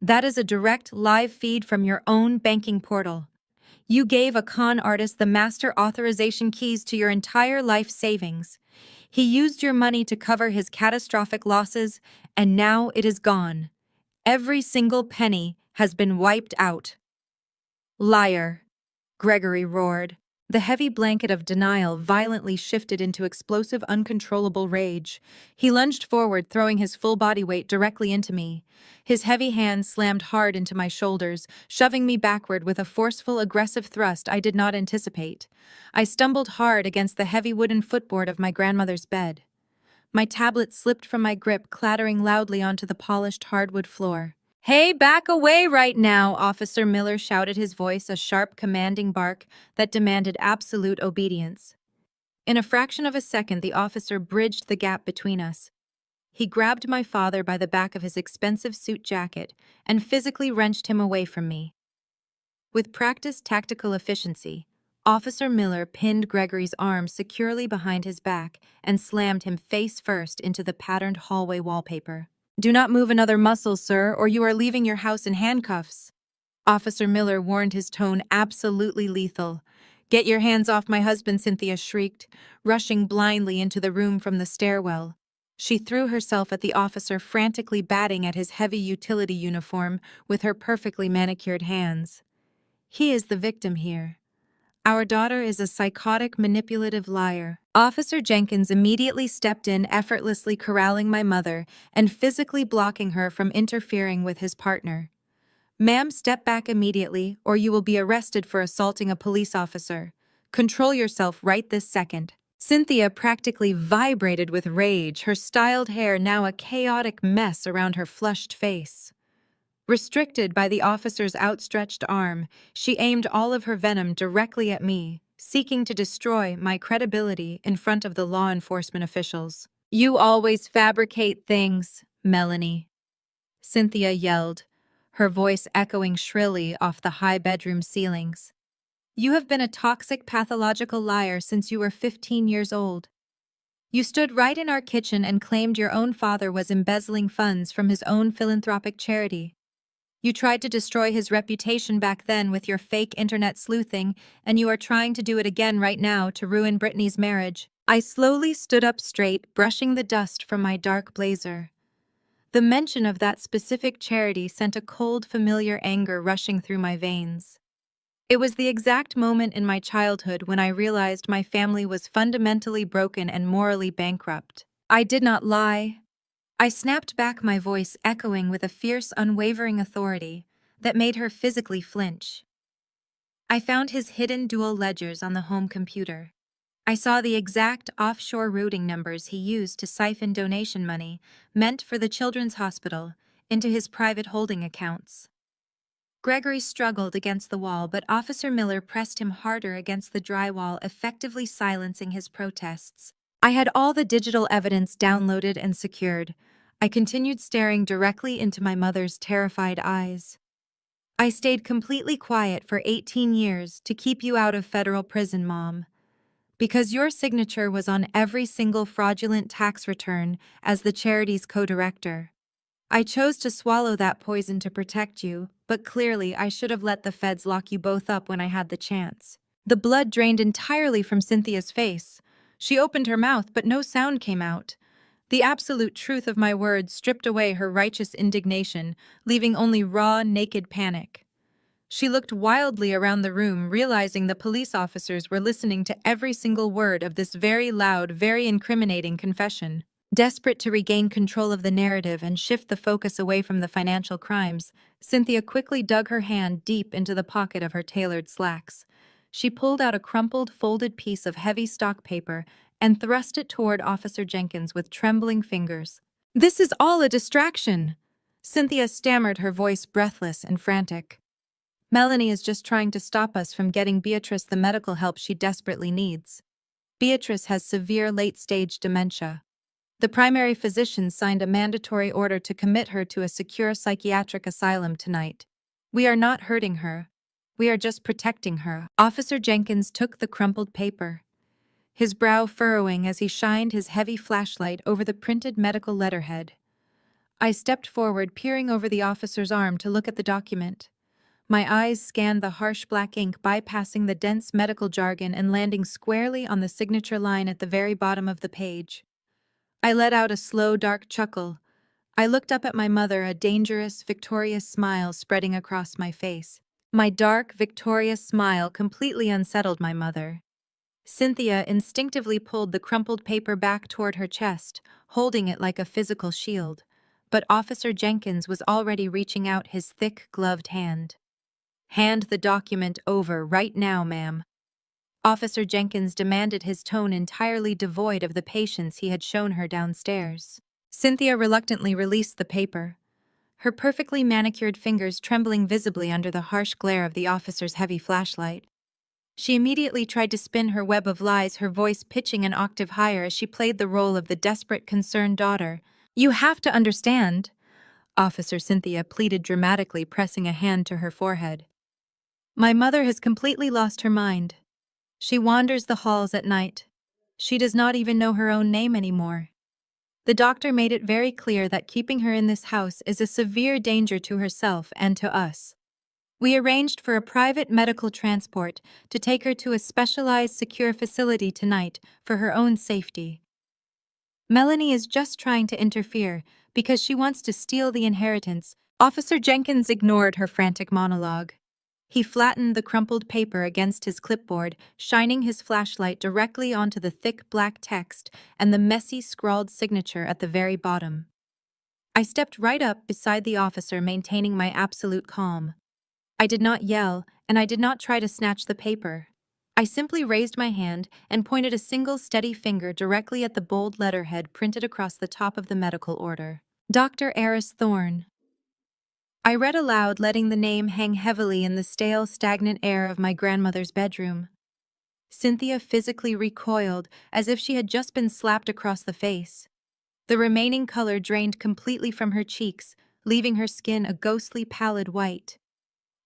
That is a direct, live feed from your own banking portal. You gave a con artist the master authorization keys to your entire life savings. He used your money to cover his catastrophic losses, and now it is gone. Every single penny has been wiped out." "Liar," Gregory roared. The heavy blanket of denial violently shifted into explosive, uncontrollable rage. He lunged forward, throwing his full body weight directly into me. His heavy hands slammed hard into my shoulders, shoving me backward with a forceful, aggressive thrust I did not anticipate. I stumbled hard against the heavy wooden footboard of my grandmother's bed. My tablet slipped from my grip, clattering loudly onto the polished hardwood floor. "Hey, back away right now," Officer Miller shouted, his voice a sharp, commanding bark that demanded absolute obedience. In a fraction of a second, the officer bridged the gap between us. He grabbed my father by the back of his expensive suit jacket and physically wrenched him away from me. With practiced tactical efficiency, Officer Miller pinned Gregory's arms securely behind his back and slammed him face first into the patterned hallway wallpaper. "Do not move another muscle, sir, or you are leaving your house in handcuffs," Officer Miller warned, his tone absolutely lethal. "Get your hands off my husband," Cynthia shrieked, rushing blindly into the room from the stairwell. She threw herself at the officer, frantically batting at his heavy utility uniform with her perfectly manicured hands. "He is the victim here. Our daughter is a psychotic, manipulative liar." Officer Jenkins immediately stepped in, effortlessly corralling my mother and physically blocking her from interfering with his partner. "Ma'am, step back immediately, or you will be arrested for assaulting a police officer. Control yourself right this second." Cynthia practically vibrated with rage, her styled hair now a chaotic mess around her flushed face. Restricted by the officer's outstretched arm, she aimed all of her venom directly at me, seeking to destroy my credibility in front of the law enforcement officials. "You always fabricate things, Melanie," Cynthia yelled, her voice echoing shrilly off the high bedroom ceilings. "You have been a toxic, pathological liar since you were 15 years old. You stood right in our kitchen and claimed your own father was embezzling funds from his own philanthropic charity. You tried to destroy his reputation back then with your fake internet sleuthing, and you are trying to do it again right now to ruin Brittany's marriage." I slowly stood up straight, brushing the dust from my dark blazer. The mention of that specific charity sent a cold, familiar anger rushing through my veins. It was the exact moment in my childhood when I realized my family was fundamentally broken and morally bankrupt. I did not lie. I snapped back, my voice echoing with a fierce, unwavering authority that made her physically flinch. I found his hidden dual ledgers on the home computer. I saw the exact offshore routing numbers he used to siphon donation money meant for the children's hospital into his private holding accounts. Gregory struggled against the wall, but Officer Miller pressed him harder against the drywall, effectively silencing his protests. I had all the digital evidence downloaded and secured. I continued staring directly into my mother's terrified eyes. I stayed completely quiet for 18 years to keep you out of federal prison, Mom. Because your signature was on every single fraudulent tax return as the charity's co-director. I chose to swallow that poison to protect you, but clearly I should have let the feds lock you both up when I had the chance. The blood drained entirely from Cynthia's face. She opened her mouth, but no sound came out. The absolute truth of my words stripped away her righteous indignation, leaving only raw, naked panic. She looked wildly around the room, realizing the police officers were listening to every single word of this very loud, very incriminating confession. Desperate to regain control of the narrative and shift the focus away from the financial crimes, Cynthia quickly dug her hand deep into the pocket of her tailored slacks. She pulled out a crumpled, folded piece of heavy stock paper and thrust it toward Officer Jenkins with trembling fingers. "This is all a distraction!" Cynthia stammered, her voice breathless and frantic. "Melanie is just trying to stop us from getting Beatrice the medical help she desperately needs. Beatrice has severe late-stage dementia. The primary physician signed a mandatory order to commit her to a secure psychiatric asylum tonight. We are not hurting her. We are just protecting her." Officer Jenkins took the crumpled paper, his brow furrowing as he shined his heavy flashlight over the printed medical letterhead. I stepped forward, peering over the officer's arm to look at the document. My eyes scanned the harsh black ink, bypassing the dense medical jargon and landing squarely on the signature line at the very bottom of the page. I let out a slow, dark chuckle. I looked up at my mother, a dangerous, victorious smile spreading across my face. My dark, victorious smile completely unsettled my mother. Cynthia instinctively pulled the crumpled paper back toward her chest, holding it like a physical shield. But Officer Jenkins was already reaching out his thick, gloved hand. "Hand the document over right now, ma'am." Officer Jenkins demanded, his tone entirely devoid of the patience he had shown her downstairs. Cynthia reluctantly released the paper, her perfectly manicured fingers trembling visibly under the harsh glare of the officer's heavy flashlight. She immediately tried to spin her web of lies, her voice pitching an octave higher as she played the role of the desperate, concerned daughter. "You have to understand," Officer Cynthia pleaded dramatically, pressing a hand to her forehead. "My mother has completely lost her mind. She wanders the halls at night. She does not even know her own name anymore. The doctor made it very clear that keeping her in this house is a severe danger to herself and to us. We arranged for a private medical transport to take her to a specialized, secure facility tonight for her own safety. Melanie is just trying to interfere because she wants to steal the inheritance." Officer Jenkins ignored her frantic monologue. He flattened the crumpled paper against his clipboard, shining his flashlight directly onto the thick black text and the messy scrawled signature at the very bottom. I stepped right up beside the officer, maintaining my absolute calm. I did not yell, and I did not try to snatch the paper. I simply raised my hand and pointed a single steady finger directly at the bold letterhead printed across the top of the medical order. "Dr. Eris Thorne." I read aloud, letting the name hang heavily in the stale, stagnant air of my grandmother's bedroom. Cynthia physically recoiled, as if she had just been slapped across the face. The remaining color drained completely from her cheeks, leaving her skin a ghostly pallid white.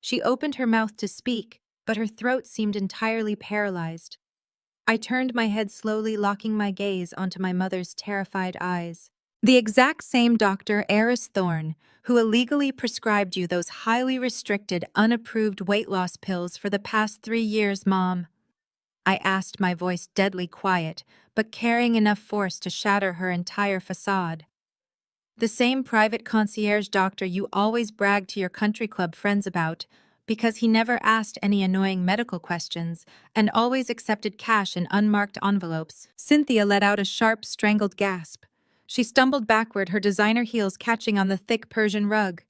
She opened her mouth to speak, but her throat seemed entirely paralyzed. I turned my head slowly, locking my gaze onto my mother's terrified eyes. "The exact same Dr. Eris Thorne who illegally prescribed you those highly restricted, unapproved weight loss pills for the past 3 years, Mom?" I asked, my voice deadly quiet, but carrying enough force to shatter her entire facade. "The same private concierge doctor you always bragged to your country club friends about, because he never asked any annoying medical questions and always accepted cash in unmarked envelopes." Cynthia let out a sharp, strangled gasp. She stumbled backward, her designer heels catching on the thick Persian rug.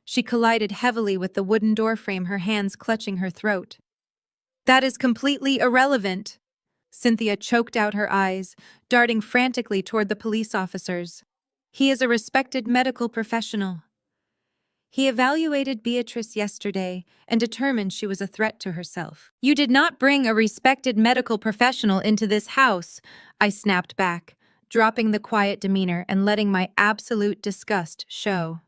She collided heavily with the wooden doorframe, her hands clutching her throat. "That is completely irrelevant." Cynthia choked out her eyes, darting frantically toward the police officers. "He is a respected medical professional. He evaluated Beatrice yesterday and determined she was a threat to herself. You did not bring a respected medical professional into this house, I snapped back, dropping the quiet demeanor and letting my absolute disgust show.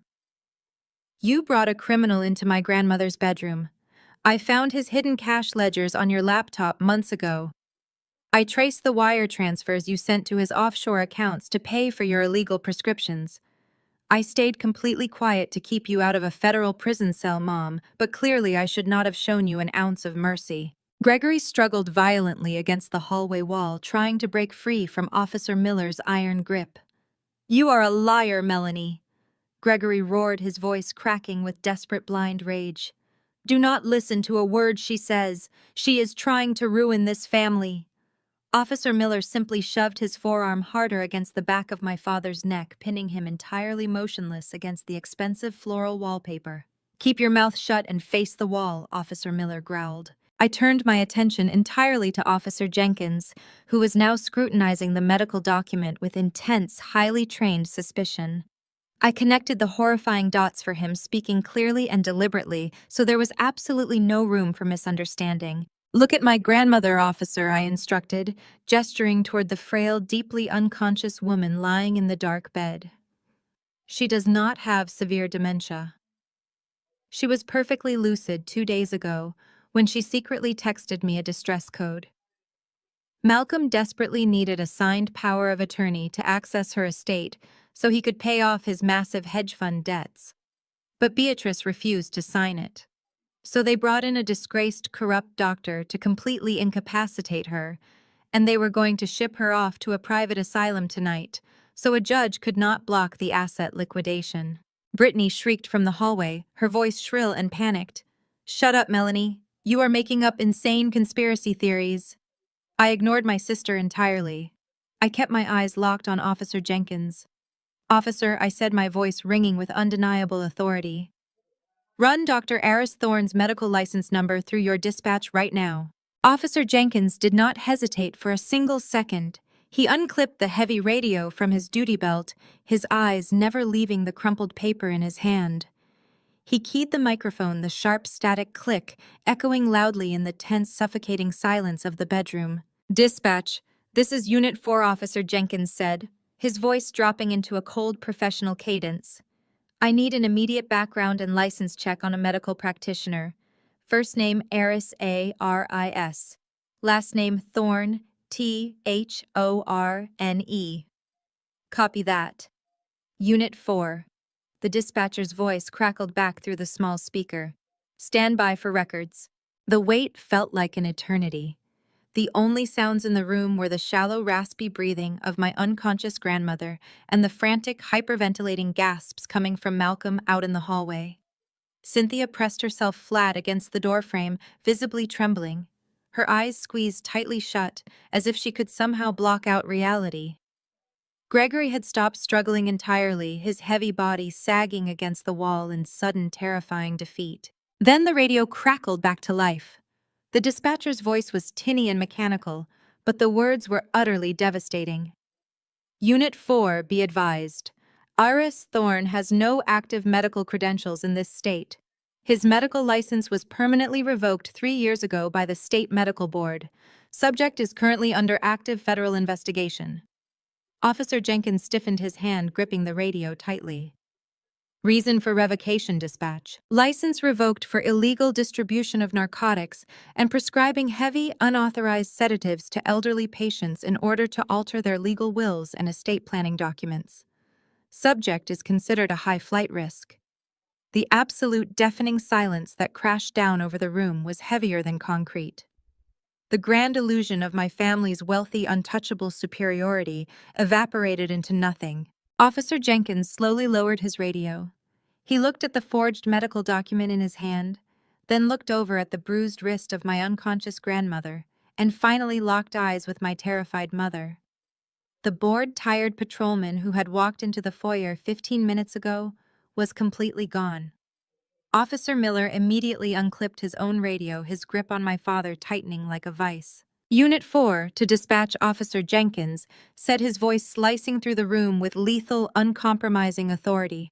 You brought a criminal into my grandmother's bedroom. I found his hidden cash ledgers on your laptop months ago. I traced the wire transfers you sent to his offshore accounts to pay for your illegal prescriptions. I stayed completely quiet to keep you out of a federal prison cell, Mom, but clearly I should not have shown you an ounce of mercy. Gregory struggled violently against the hallway wall, trying to break free from Officer Miller's iron grip. You are a liar, Melanie. Gregory roared, his voice cracking with desperate blind rage. Do not listen to a word she says. She is trying to ruin this family. Officer Miller simply shoved his forearm harder against the back of my father's neck, pinning him entirely motionless against the expensive floral wallpaper. Keep your mouth shut and face the wall, Officer Miller growled. I turned my attention entirely to Officer Jenkins, who was now scrutinizing the medical document with intense, highly trained suspicion. I connected the horrifying dots for him, speaking clearly and deliberately, so there was absolutely no room for misunderstanding. Look at my grandmother, officer, I instructed, gesturing toward the frail, deeply unconscious woman lying in the dark bed. She does not have severe dementia. She was perfectly lucid 2 days ago when she secretly texted me a distress code. Malcolm desperately needed a signed power of attorney to access her estate so he could pay off his massive hedge fund debts. But Beatrice refused to sign it. So they brought in a disgraced, corrupt doctor to completely incapacitate her, and they were going to ship her off to a private asylum tonight, so a judge could not block the asset liquidation. Brittany shrieked from the hallway, her voice shrill and panicked. Shut up, Melanie. You are making up insane conspiracy theories. I ignored my sister entirely. I kept my eyes locked on Officer Jenkins. Officer, I said, my voice ringing with undeniable authority. Run Dr. Aris Thorne's medical license number through your dispatch right now. Officer Jenkins did not hesitate for a single second. He unclipped the heavy radio from his duty belt, his eyes never leaving the crumpled paper in his hand. He keyed the microphone, the sharp static click echoing loudly in the tense, suffocating silence of the bedroom. Dispatch, this is Unit 4, Officer Jenkins said, his voice dropping into a cold, professional cadence. I need an immediate background and license check on a medical practitioner. First name Aris, A-R-I-S. Last name Thorne, T-H-O-R-N-E. Copy that. Unit 4. The dispatcher's voice crackled back through the small speaker. Stand by for records. The wait felt like an eternity. The only sounds in the room were the shallow, raspy breathing of my unconscious grandmother and the frantic, hyperventilating gasps coming from Malcolm out in the hallway. Cynthia pressed herself flat against the doorframe, visibly trembling. Her eyes squeezed tightly shut, as if she could somehow block out reality. Gregory had stopped struggling entirely, his heavy body sagging against the wall in sudden, terrifying defeat. Then the radio crackled back to life. The dispatcher's voice was tinny and mechanical, but the words were utterly devastating. Unit 4, be advised. Aris Thorne has no active medical credentials in this state. His medical license was permanently revoked 3 years ago by the State Medical Board. Subject is currently under active federal investigation. Officer Jenkins stiffened his hand, gripping the radio tightly. Reason for revocation, dispatch. License revoked for illegal distribution of narcotics and prescribing heavy, unauthorized sedatives to elderly patients in order to alter their legal wills and estate planning documents. Subject is considered a high flight risk. The absolute deafening silence that crashed down over the room was heavier than concrete. The grand illusion of my family's wealthy, untouchable superiority evaporated into nothing. Officer Jenkins slowly lowered his radio. He looked at the forged medical document in his hand, then looked over at the bruised wrist of my unconscious grandmother, and finally locked eyes with my terrified mother. The bored, tired patrolman who had walked into the foyer 15 minutes ago was completely gone. Officer Miller immediately unclipped his own radio, his grip on my father tightening like a vice. Unit 4, to dispatch Officer Jenkins, said, his voice slicing through the room with lethal, uncompromising authority.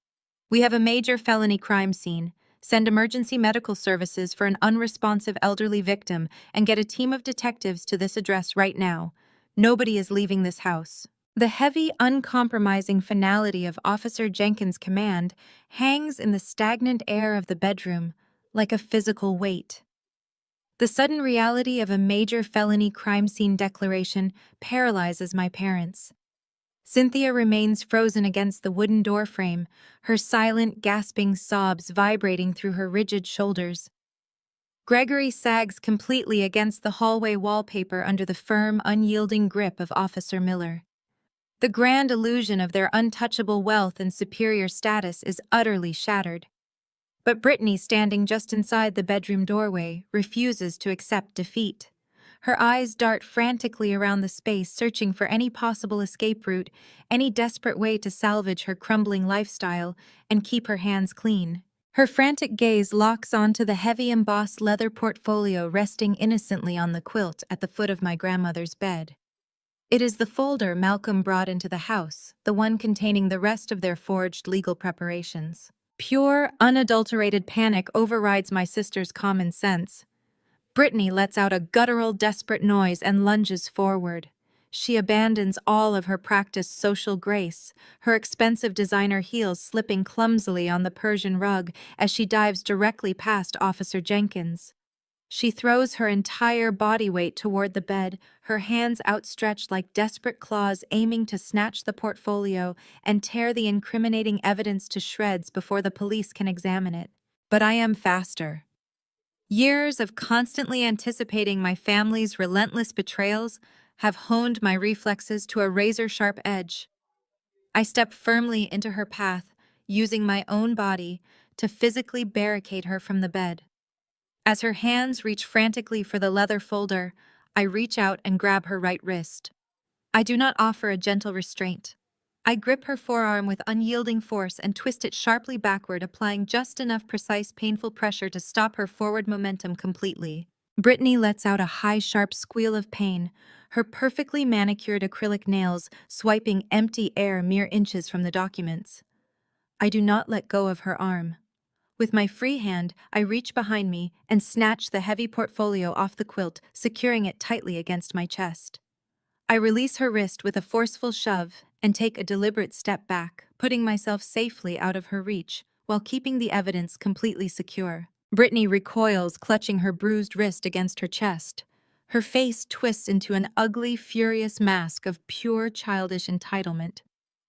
We have a major felony crime scene. Send emergency medical services for an unresponsive elderly victim and get a team of detectives to this address right now. Nobody is leaving this house. The heavy, uncompromising finality of Officer Jenkins' command hangs in the stagnant air of the bedroom like a physical weight. The sudden reality of a major felony crime scene declaration paralyzes my parents. Cynthia remains frozen against the wooden doorframe, her silent, gasping sobs vibrating through her rigid shoulders. Gregory sags completely against the hallway wallpaper under the firm, unyielding grip of Officer Miller. The grand illusion of their untouchable wealth and superior status is utterly shattered. But Brittany, standing just inside the bedroom doorway, refuses to accept defeat. Her eyes dart frantically around the space, searching for any possible escape route, any desperate way to salvage her crumbling lifestyle and keep her hands clean. Her frantic gaze locks onto the heavy embossed leather portfolio resting innocently on the quilt at the foot of my grandmother's bed. It is the folder Malcolm brought into the house, the one containing the rest of their forged legal preparations. Pure, unadulterated panic overrides my sister's common sense. Brittany lets out a guttural, desperate noise and lunges forward. She abandons all of her practiced social grace, her expensive designer heels slipping clumsily on the Persian rug as she dives directly past Officer Jenkins. She throws her entire body weight toward the bed, her hands outstretched like desperate claws aiming to snatch the portfolio and tear the incriminating evidence to shreds before the police can examine it. But I am faster. Years of constantly anticipating my family's relentless betrayals have honed my reflexes to a razor-sharp edge. I step firmly into her path, using my own body to physically barricade her from the bed. As her hands reach frantically for the leather folder, I reach out and grab her right wrist. I do not offer a gentle restraint. I grip her forearm with unyielding force and twist it sharply backward, applying just enough precise, painful pressure to stop her forward momentum completely. Brittany lets out a high, sharp squeal of pain, her perfectly manicured acrylic nails swiping empty air mere inches from the documents. I do not let go of her arm. With my free hand, I reach behind me and snatch the heavy portfolio off the quilt, securing it tightly against my chest. I release her wrist with a forceful shove and take a deliberate step back, putting myself safely out of her reach while keeping the evidence completely secure. Brittany recoils, clutching her bruised wrist against her chest. Her face twists into an ugly, furious mask of pure childish entitlement.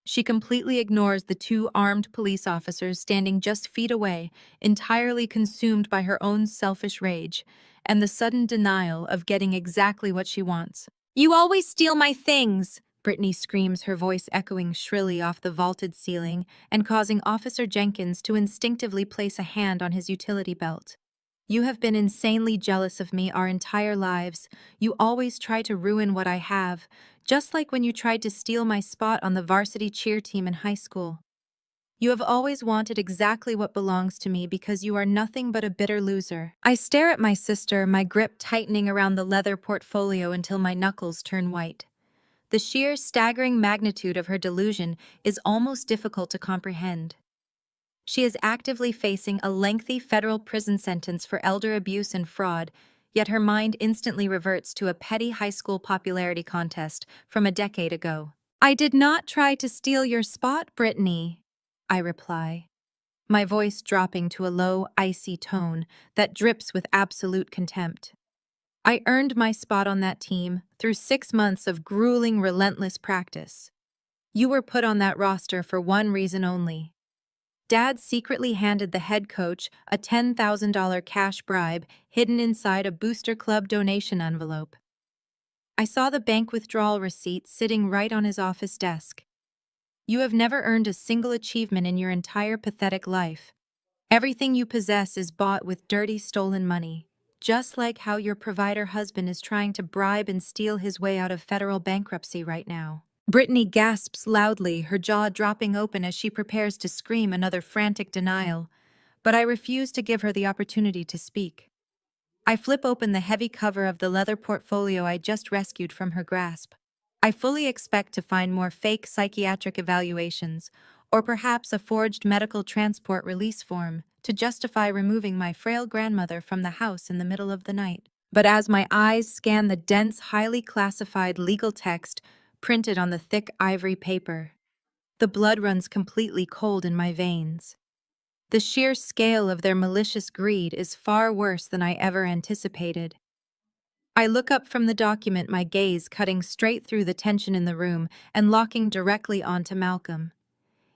She completely ignores the two armed police officers standing just feet away, entirely consumed by her own selfish rage and the sudden denial of getting exactly what she wants. "You always steal my things!" Brittany screams, her voice echoing shrilly off the vaulted ceiling and causing Officer Jenkins to instinctively place a hand on his utility belt. "You have been insanely jealous of me our entire lives. You always try to ruin what I have, just like when you tried to steal my spot on the varsity cheer team in high school. You have always wanted exactly what belongs to me because you are nothing but a bitter loser." I stare at my sister, my grip tightening around the leather portfolio until my knuckles turn white. The sheer, staggering magnitude of her delusion is almost difficult to comprehend. She is actively facing a lengthy federal prison sentence for elder abuse and fraud, yet her mind instantly reverts to a petty high school popularity contest from a decade ago. "I did not try to steal your spot, Brittany," I reply, my voice dropping to a low, icy tone that drips with absolute contempt. "I earned my spot on that team through 6 months of grueling, relentless practice. You were put on that roster for one reason only. Dad secretly handed the head coach a $10,000 cash bribe hidden inside a Booster Club donation envelope. I saw the bank withdrawal receipt sitting right on his office desk. You have never earned a single achievement in your entire pathetic life. Everything you possess is bought with dirty, stolen money, just like how your provider husband is trying to bribe and steal his way out of federal bankruptcy right now." Brittany gasps loudly, her jaw dropping open as she prepares to scream another frantic denial, but I refuse to give her the opportunity to speak. I flip open the heavy cover of the leather portfolio I just rescued from her grasp. I fully expect to find more fake psychiatric evaluations or perhaps a forged medical transport release form to justify removing my frail grandmother from the house in the middle of the night. But as my eyes scan the dense, highly classified legal text printed on the thick ivory paper, the blood runs completely cold in my veins. The sheer scale of their malicious greed is far worse than I ever anticipated. I look up from the document, my gaze cutting straight through the tension in the room and locking directly onto Malcolm.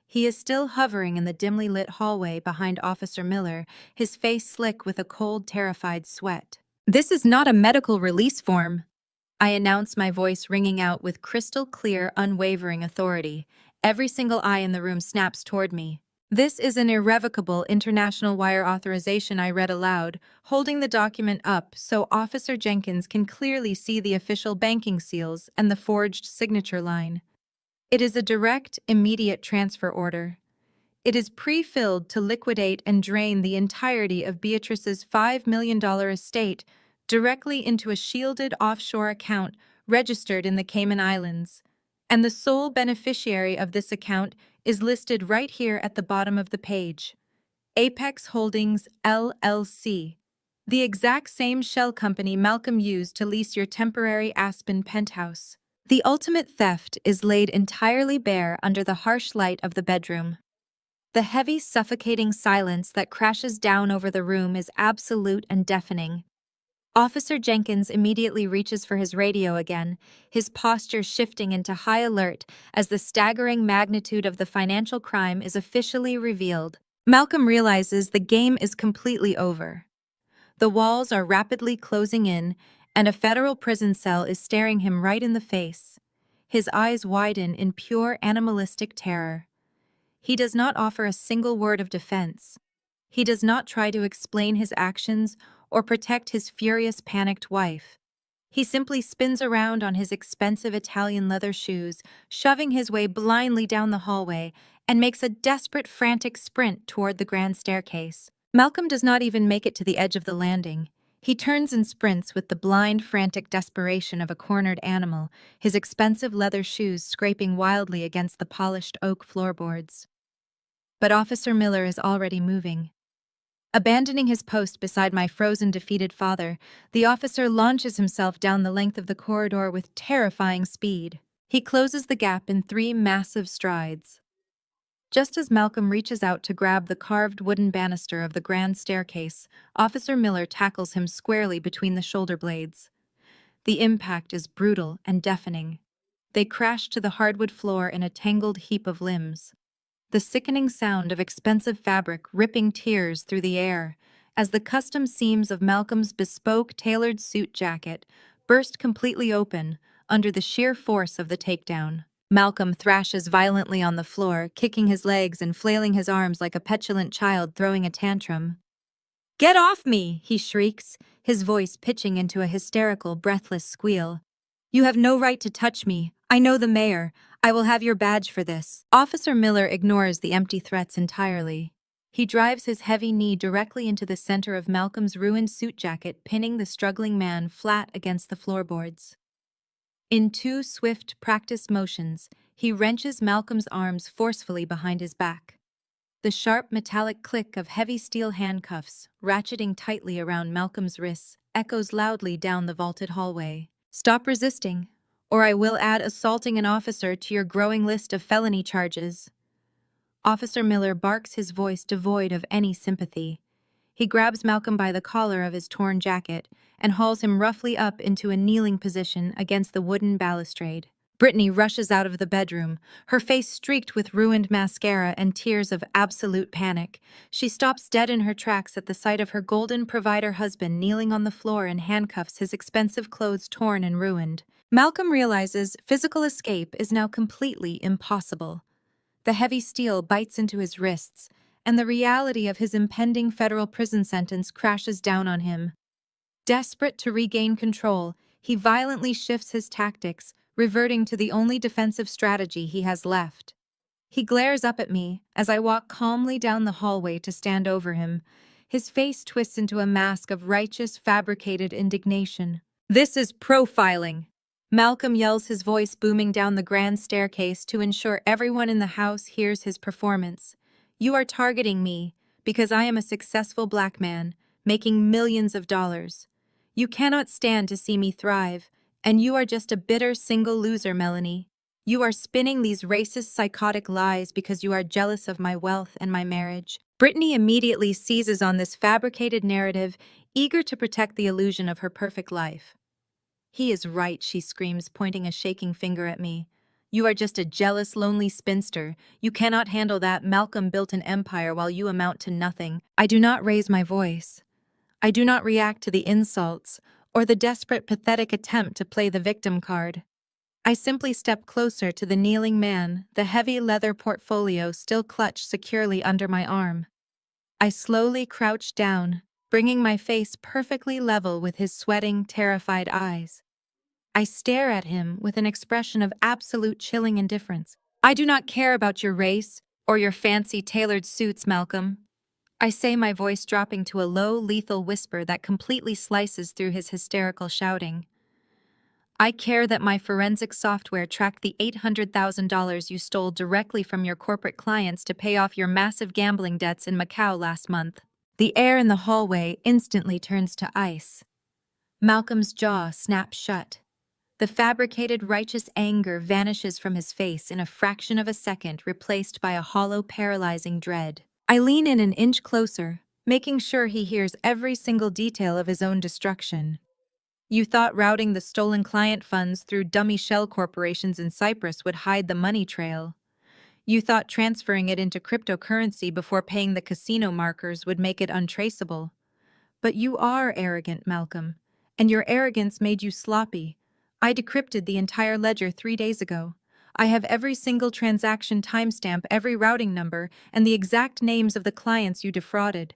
He is still hovering in the dimly lit hallway behind Officer Miller, his face slick with a cold, terrified sweat. "This is not a medical release form," I announce, my voice ringing out with crystal clear, unwavering authority. Every single eye in the room snaps toward me. "This is an irrevocable international wire authorization," I read aloud, holding the document up so Officer Jenkins can clearly see the official banking seals and the forged signature line. It is a direct, immediate transfer order. It is pre-filled to liquidate and drain the entirety of Beatrice's $5 million estate directly into a shielded offshore account registered in the Cayman Islands. And the sole beneficiary of this account is listed right here at the bottom of the page: Apex Holdings, LLC. The exact same shell company Malcolm used to lease your temporary Aspen penthouse. The ultimate theft is laid entirely bare under the harsh light of the bedroom. The heavy, suffocating silence that crashes down over the room is absolute and deafening. Officer Jenkins immediately reaches for his radio again, his posture shifting into high alert as the staggering magnitude of the financial crime is officially revealed. Malcolm realizes the game is completely over. The walls are rapidly closing in, and a federal prison cell is staring him right in the face. His eyes widen in pure animalistic terror. He does not offer a single word of defense. He does not try to explain his actions or protect his furious, panicked wife. He simply spins around on his expensive Italian leather shoes, shoving his way blindly down the hallway, and makes a desperate, frantic sprint toward the grand staircase. Malcolm does not even make it to the edge of the landing. He turns and sprints with the blind, frantic desperation of a cornered animal, his expensive leather shoes scraping wildly against the polished oak floorboards. But Officer Miller is already moving. Abandoning his post beside my frozen, defeated father, the officer launches himself down the length of the corridor with terrifying speed. He closes the gap in 3 massive strides. Just as Malcolm reaches out to grab the carved wooden banister of the grand staircase, Officer Miller tackles him squarely between the shoulder blades. The impact is brutal and deafening. They crash to the hardwood floor in a tangled heap of limbs. The sickening sound of expensive fabric ripping tears through the air as the custom seams of Malcolm's bespoke tailored suit jacket burst completely open under the sheer force of the takedown. Malcolm thrashes violently on the floor, kicking his legs and flailing his arms like a petulant child throwing a tantrum. "Get off me!" he shrieks, his voice pitching into a hysterical, breathless squeal. "You have no right to touch me. I know the mayor. I will have your badge for this." Officer Miller ignores the empty threats entirely. He drives his heavy knee directly into the center of Malcolm's ruined suit jacket, pinning the struggling man flat against the floorboards. In 2 swift, practiced motions, he wrenches Malcolm's arms forcefully behind his back. The sharp, metallic click of heavy steel handcuffs, ratcheting tightly around Malcolm's wrists, echoes loudly down the vaulted hallway. "Stop resisting, or I will add assaulting an officer to your growing list of felony charges." Officer Miller barks, his voice devoid of any sympathy. He grabs Malcolm by the collar of his torn jacket and hauls him roughly up into a kneeling position against the wooden balustrade. Brittany rushes out of the bedroom, her face streaked with ruined mascara and tears of absolute panic. She stops dead in her tracks at the sight of her golden provider husband kneeling on the floor in handcuffs, his expensive clothes torn and ruined. Malcolm realizes physical escape is now completely impossible. The heavy steel bites into his wrists, and the reality of his impending federal prison sentence crashes down on him. Desperate to regain control, he violently shifts his tactics, reverting to the only defensive strategy he has left. He glares up at me as I walk calmly down the hallway to stand over him. His face twists into a mask of righteous, fabricated indignation. "This is profiling," Malcolm yells, his voice booming down the grand staircase to ensure everyone in the house hears his performance. You are targeting me because I am a successful black man, making millions of dollars. You cannot stand to see me thrive, and you are just a bitter single loser, Melanie. You are spinning these racist, psychotic lies because you are jealous of my wealth and my marriage. Brittany immediately seizes on this fabricated narrative, eager to protect the illusion of her perfect life. He is right, she screams, pointing a shaking finger at me. You are just a jealous, lonely spinster. You cannot handle that. Malcolm built an empire while you amount to nothing. I do not raise my voice. I do not react to the insults or the desperate, pathetic attempt to play the victim card. I simply step closer to the kneeling man, the heavy leather portfolio still clutched securely under my arm. I slowly crouch down, bringing my face perfectly level with his sweating, terrified eyes. I stare at him with an expression of absolute chilling indifference. I do not care about your race or your fancy tailored suits, Malcolm. I say, my voice dropping to a low, lethal whisper that completely slices through his hysterical shouting. I care that my forensic software tracked the $800,000 you stole directly from your corporate clients to pay off your massive gambling debts in Macau last month. The air in the hallway instantly turns to ice. Malcolm's jaw snaps shut. The fabricated righteous anger vanishes from his face in a fraction of a second, replaced by a hollow, paralyzing dread. I lean in an inch closer, making sure he hears every single detail of his own destruction. You thought routing the stolen client funds through dummy shell corporations in Cyprus would hide the money trail. You thought transferring it into cryptocurrency before paying the casino markers would make it untraceable. But you are arrogant, Malcolm, and your arrogance made you sloppy. I decrypted the entire ledger 3 days ago. I have every single transaction timestamp, every routing number, and the exact names of the clients you defrauded.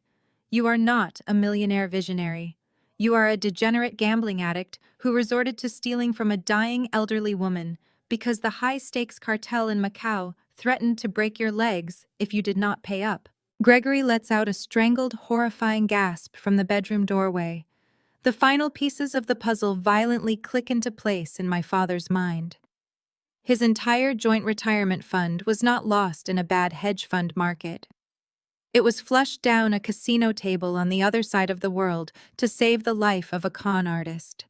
You are not a millionaire visionary. You are a degenerate gambling addict who resorted to stealing from a dying elderly woman because the high-stakes cartel in Macau threatened to break your legs if you did not pay up. Gregory lets out a strangled, horrifying gasp from the bedroom doorway. The final pieces of the puzzle violently click into place in my father's mind. His entire joint retirement fund was not lost in a bad hedge fund market. It was flushed down a casino table on the other side of the world to save the life of a con artist.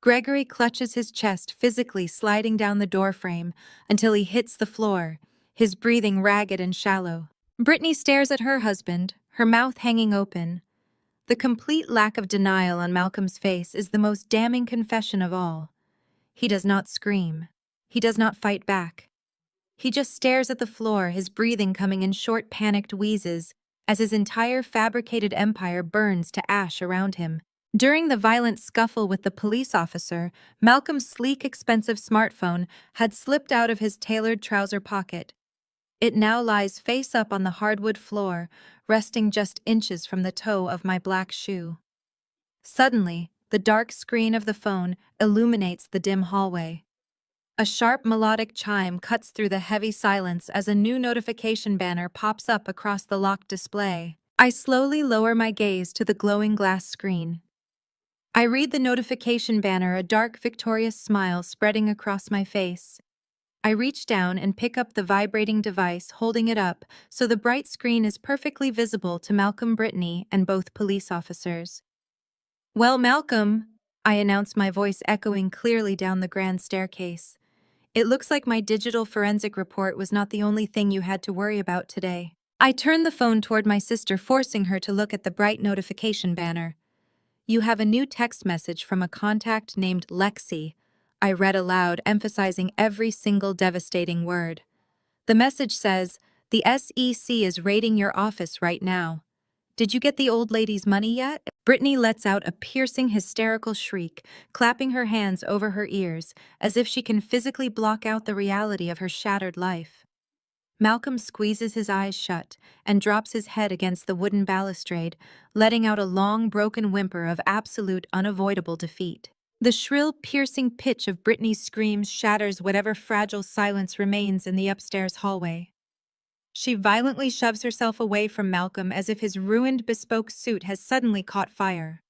Gregory clutches his chest, physically sliding down the doorframe until he hits the floor, his breathing ragged and shallow. Brittany stares at her husband, her mouth hanging open. The complete lack of denial on Malcolm's face is the most damning confession of all. He does not scream. He does not fight back. He just stares at the floor, his breathing coming in short, panicked wheezes as his entire fabricated empire burns to ash around him. During the violent scuffle with the police officer, Malcolm's sleek, expensive smartphone had slipped out of his tailored trouser pocket. It now lies face up on the hardwood floor, resting just inches from the toe of my black shoe. Suddenly, the dark screen of the phone illuminates the dim hallway. A sharp melodic chime cuts through the heavy silence as a new notification banner pops up across the locked display. I slowly lower my gaze to the glowing glass screen. I read the notification banner, a dark, victorious smile spreading across my face. I reach down and pick up the vibrating device, holding it up so the bright screen is perfectly visible to Malcolm, Brittany, and both police officers. "Well, Malcolm," I announce, my voice echoing clearly down the grand staircase. "It looks like my digital forensic report was not the only thing you had to worry about today." I turn the phone toward my sister, forcing her to look at the bright notification banner. "You have a new text message from a contact named Lexi," I read aloud, emphasizing every single devastating word. The message says, "The SEC is raiding your office right now. Did you get the old lady's money yet?" Brittany lets out a piercing, hysterical shriek, clapping her hands over her ears, as if she can physically block out the reality of her shattered life. Malcolm squeezes his eyes shut and drops his head against the wooden balustrade, letting out a long, broken whimper of absolute, unavoidable defeat. The shrill, piercing pitch of Brittany's screams shatters whatever fragile silence remains in the upstairs hallway. She violently shoves herself away from Malcolm as if his ruined, bespoke suit has suddenly caught fire.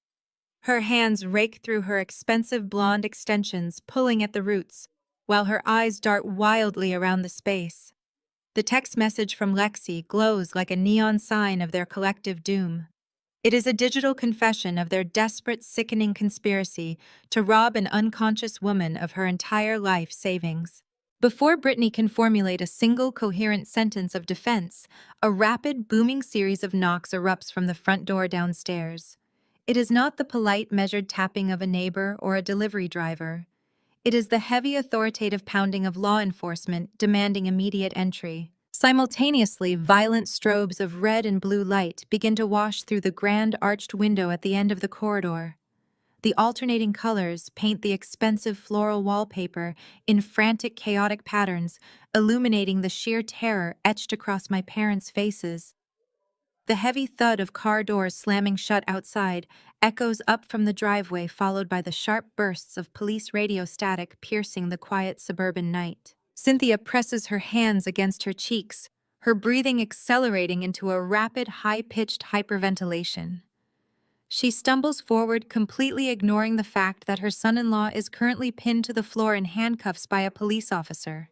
Her hands rake through her expensive blonde extensions, pulling at the roots, while her eyes dart wildly around the space. The text message from Lexi glows like a neon sign of their collective doom. It is a digital confession of their desperate, sickening conspiracy to rob an unconscious woman of her entire life savings. Before Brittany can formulate a single coherent sentence of defense, a rapid, booming series of knocks erupts from the front door downstairs. It is not the polite, measured tapping of a neighbor or a delivery driver. It is the heavy, authoritative pounding of law enforcement demanding immediate entry. Simultaneously, violent strobes of red and blue light begin to wash through the grand arched window at the end of the corridor. The alternating colors paint the expensive floral wallpaper in frantic, chaotic patterns, illuminating the sheer terror etched across my parents' faces. The heavy thud of car doors slamming shut outside echoes up from the driveway, followed by the sharp bursts of police radio static piercing the quiet suburban night. Cynthia presses her hands against her cheeks, her breathing accelerating into a rapid, high-pitched hyperventilation. She stumbles forward, completely ignoring the fact that her son-in-law is currently pinned to the floor in handcuffs by a police officer.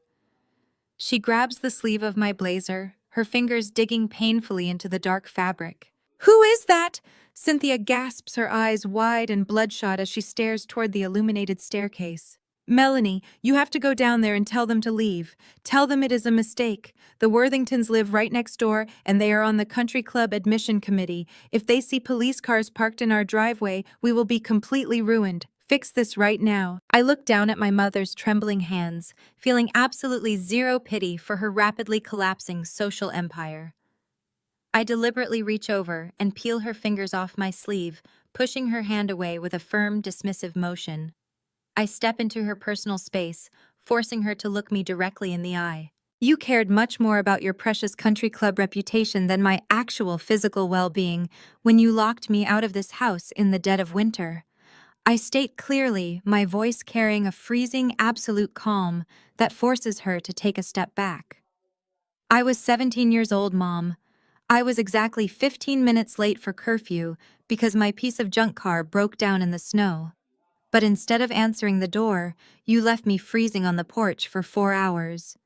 She grabs the sleeve of my blazer, her fingers digging painfully into the dark fabric. "Who is that?" Cynthia gasps, her eyes wide and bloodshot as she stares toward the illuminated staircase. "Melanie, you have to go down there and tell them to leave. Tell them it is a mistake. The Worthingtons live right next door, and they are on the country club admission committee. If they see police cars parked in our driveway, we will be completely ruined. Fix this right now." I look down at my mother's trembling hands, feeling absolutely zero pity for her rapidly collapsing social empire. I deliberately reach over and peel her fingers off my sleeve, pushing her hand away with a firm, dismissive motion. I step into her personal space, forcing her to look me directly in the eye. "You cared much more about your precious country club reputation than my actual physical well-being when you locked me out of this house in the dead of winter." I state clearly, my voice carrying a freezing, absolute calm that forces her to take a step back. "I was 17 years old, Mom. I was exactly 15 minutes late for curfew because my piece of junk car broke down in the snow. But instead of answering the door, you left me freezing on the porch for 4 hours.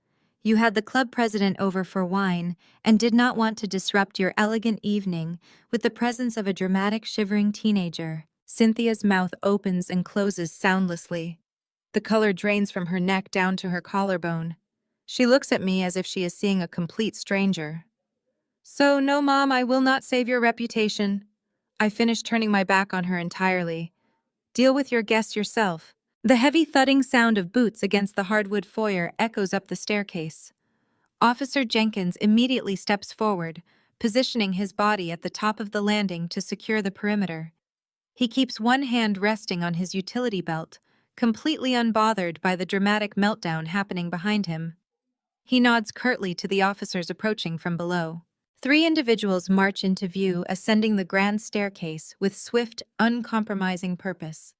You had the club president over for wine and did not want to disrupt your elegant evening with the presence of a dramatic, shivering teenager." Cynthia's mouth opens and closes soundlessly. The color drains from her neck down to her collarbone. She looks at me as if she is seeing a complete stranger. "So, no, Mom, I will not save your reputation." I finish, turning my back on her entirely. "Deal with your guests yourself." The heavy thudding sound of boots against the hardwood foyer echoes up the staircase. Officer Jenkins immediately steps forward, positioning his body at the top of the landing to secure the perimeter. He keeps one hand resting on his utility belt, completely unbothered by the dramatic meltdown happening behind him. He nods curtly to the officers approaching from below. 3 individuals march into view, ascending the grand staircase with swift, uncompromising purpose.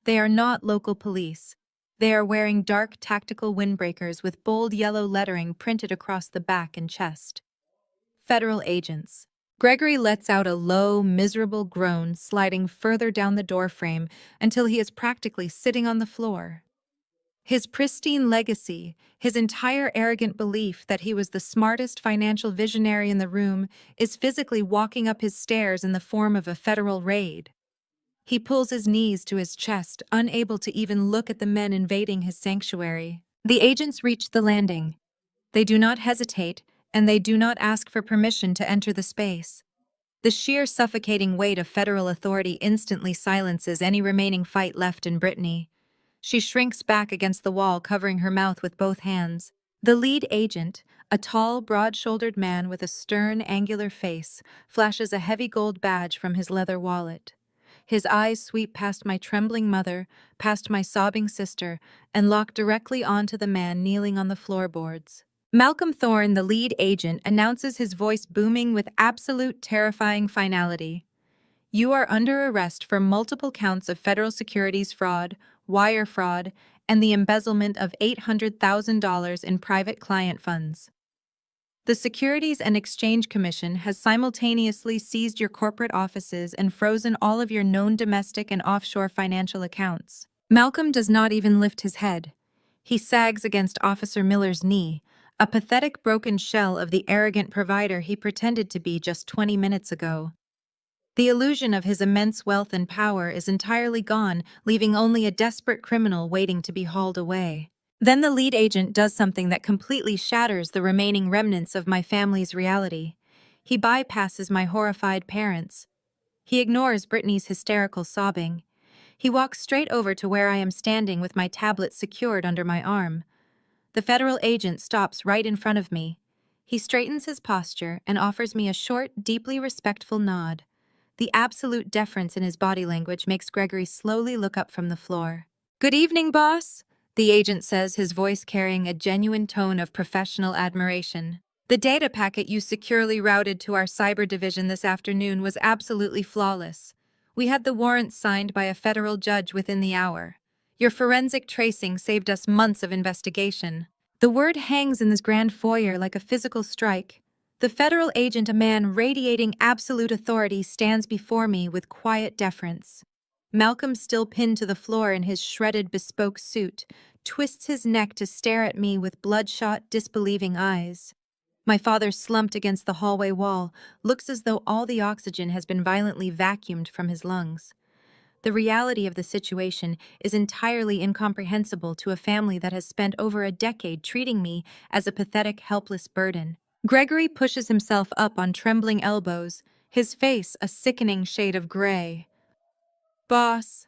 They are not local police. They are wearing dark tactical windbreakers with bold yellow lettering printed across the back and chest. Federal agents. Gregory lets out a low, miserable groan, sliding further down the doorframe until he is practically sitting on the floor. His pristine legacy, his entire arrogant belief that he was the smartest financial visionary in the room, is physically walking up his stairs in the form of a federal raid. He pulls his knees to his chest, unable to even look at the men invading his sanctuary. The agents reach the landing. They do not hesitate, and they do not ask for permission to enter the space. The sheer suffocating weight of federal authority instantly silences any remaining fight left in Brittany. She shrinks back against the wall, covering her mouth with both hands. The lead agent, a tall, broad-shouldered man with a stern, angular face, flashes a heavy gold badge from his leather wallet. His eyes sweep past my trembling mother, past my sobbing sister, and lock directly onto the man kneeling on the floorboards. Malcolm Thorne, the lead agent, announces, his voice booming with absolute terrifying finality. "You are under arrest for multiple counts of federal securities fraud, wire fraud, and the embezzlement of $800,000 in private client funds." The Securities and Exchange Commission has simultaneously seized your corporate offices and frozen all of your known domestic and offshore financial accounts. Malcolm does not even lift his head. He sags against Officer Miller's knee, a pathetic broken shell of the arrogant provider he pretended to be just 20 minutes ago. The illusion of his immense wealth and power is entirely gone, leaving only a desperate criminal waiting to be hauled away. Then the lead agent does something that completely shatters the remaining remnants of my family's reality. He bypasses my horrified parents. He ignores Brittany's hysterical sobbing. He walks straight over to where I am standing with my tablet secured under my arm. The federal agent stops right in front of me. He straightens his posture and offers me a short, deeply respectful nod. The absolute deference in his body language makes Gregory slowly look up from the floor. "Good evening, boss," the agent says, his voice carrying a genuine tone of professional admiration. "The data packet you securely routed to our cyber division this afternoon was absolutely flawless. We had the warrants signed by a federal judge within the hour. Your forensic tracing saved us months of investigation." The word hangs in this grand foyer like a physical strike. The federal agent, a man radiating absolute authority, stands before me with quiet deference. Malcolm, still pinned to the floor in his shredded bespoke suit, twists his neck to stare at me with bloodshot, disbelieving eyes. My father, slumped against the hallway wall, looks as though all the oxygen has been violently vacuumed from his lungs. The reality of the situation is entirely incomprehensible to a family that has spent over a decade treating me as a pathetic, helpless burden. Gregory pushes himself up on trembling elbows, his face a sickening shade of gray. "Boss,"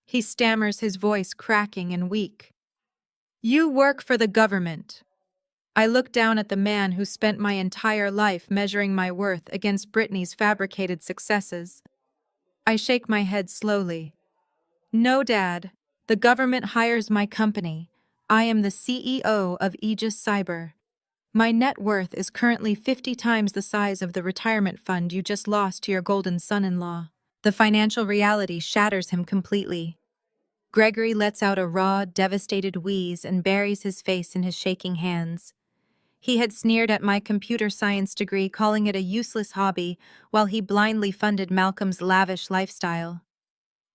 he stammers, his voice cracking and weak. "You work for the government." I look down at the man who spent my entire life measuring my worth against Brittany's fabricated successes. I shake my head slowly. "No, Dad. The government hires my company. I am the CEO of Aegis Cyber. My net worth is currently 50 times the size of the retirement fund you just lost to your golden son-in-law." The financial reality shatters him completely. Gregory lets out a raw, devastated wheeze and buries his face in his shaking hands. He had sneered at my computer science degree, calling it a useless hobby, while he blindly funded Malcolm's lavish lifestyle.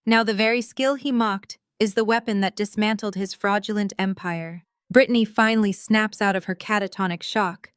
Now the very skill he mocked is the weapon that dismantled his fraudulent empire. Brittany finally snaps out of her catatonic shock.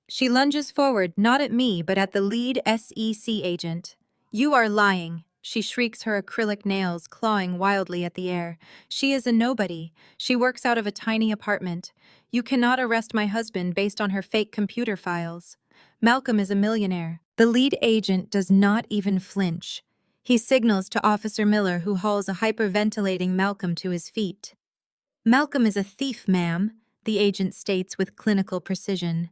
She lunges forward, not at me, but at the lead SEC agent. "You are lying," she shrieks, her acrylic nails clawing wildly at the air. "She is a nobody. She works out of a tiny apartment. You cannot arrest my husband based on her fake computer files. Malcolm is a millionaire." The lead agent does not even flinch. He signals to Officer Miller, who hauls a hyperventilating Malcolm to his feet. "Malcolm is a thief, ma'am," the agent states with clinical precision.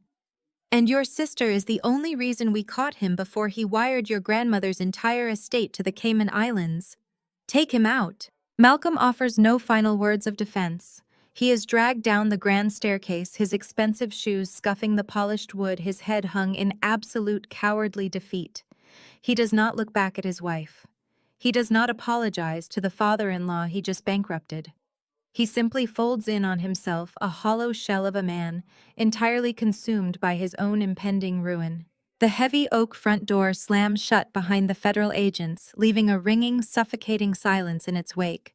"And your sister is the only reason we caught him before he wired your grandmother's entire estate to the Cayman Islands. Take him out." Malcolm offers no final words of defense. He is dragged down the grand staircase, his expensive shoes scuffing the polished wood, his head hung in absolute cowardly defeat. He does not look back at his wife. He does not apologize to the father-in-law he just bankrupted. He simply folds in on himself, a hollow shell of a man, entirely consumed by his own impending ruin. The heavy oak front door slams shut behind the federal agents, leaving a ringing, suffocating silence in its wake.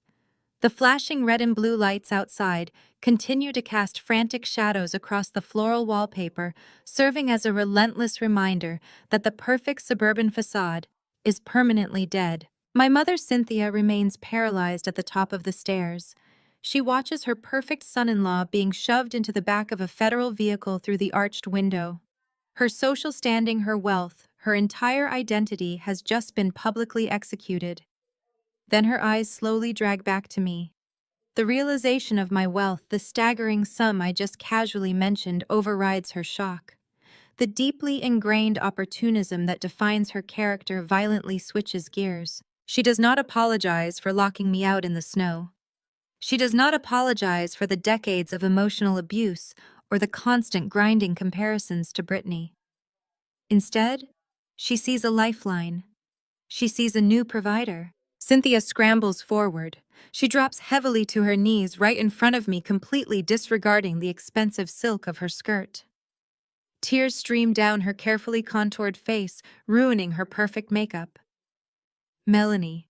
The flashing red and blue lights outside continue to cast frantic shadows across the floral wallpaper, serving as a relentless reminder that the perfect suburban facade is permanently dead. My mother, Cynthia, remains paralyzed at the top of the stairs. She watches her perfect son-in-law being shoved into the back of a federal vehicle through the arched window. Her social standing, her wealth, her entire identity has just been publicly executed. Then her eyes slowly drag back to me. The realization of my wealth, the staggering sum I just casually mentioned, overrides her shock. The deeply ingrained opportunism that defines her character violently switches gears. She does not apologize for locking me out in the snow. She does not apologize for the decades of emotional abuse or the constant grinding comparisons to Brittany. Instead, she sees a lifeline. She sees a new provider. Cynthia scrambles forward. She drops heavily to her knees right in front of me, completely disregarding the expensive silk of her skirt. Tears stream down her carefully contoured face, ruining her perfect makeup. Melanie.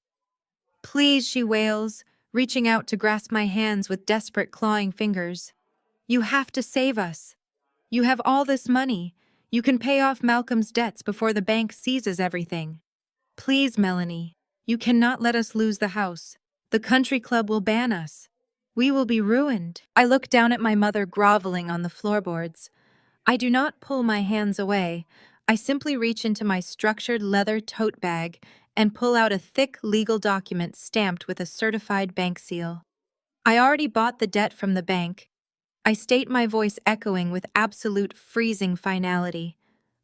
Please, she wails, reaching out to grasp my hands with desperate clawing fingers. You have to save us. You have all this money. You can pay off Malcolm's debts before the bank seizes everything. Please, Melanie. You cannot let us lose the house. The country club will ban us. We will be ruined. I look down at my mother groveling on the floorboards. I do not pull my hands away. I simply reach into my structured leather tote bag and pull out a thick legal document stamped with a certified bank seal. I already bought the debt from the bank. I state, my voice echoing with absolute freezing finality.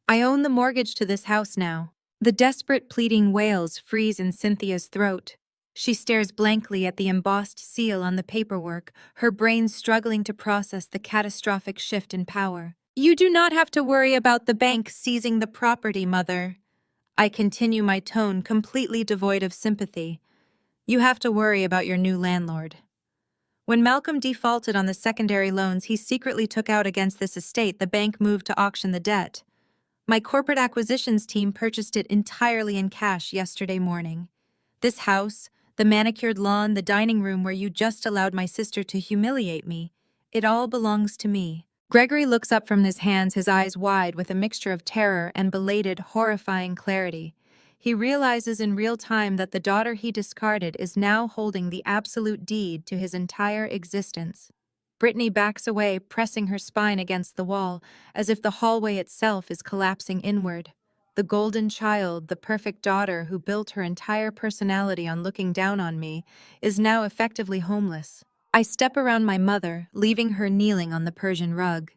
I own the mortgage to this house now. The desperate pleading wails freeze in Cynthia's throat. She stares blankly at the embossed seal on the paperwork, her brain struggling to process the catastrophic shift in power. You do not have to worry about the bank seizing the property, Mother. I continue, my tone completely devoid of sympathy. You have to worry about your new landlord. When Malcolm defaulted on the secondary loans he secretly took out against this estate, the bank moved to auction the debt. My corporate acquisitions team purchased it entirely in cash yesterday morning. This house, the manicured lawn, the dining room where you just allowed my sister to humiliate me, it all belongs to me. Gregory looks up from his hands, his eyes wide with a mixture of terror and belated, horrifying clarity. He realizes in real time that the daughter he discarded is now holding the absolute deed to his entire existence. Brittany backs away, pressing her spine against the wall, as if the hallway itself is collapsing inward. The golden child, the perfect daughter who built her entire personality on looking down on me, is now effectively homeless. I step around my mother, leaving her kneeling on the Persian rug.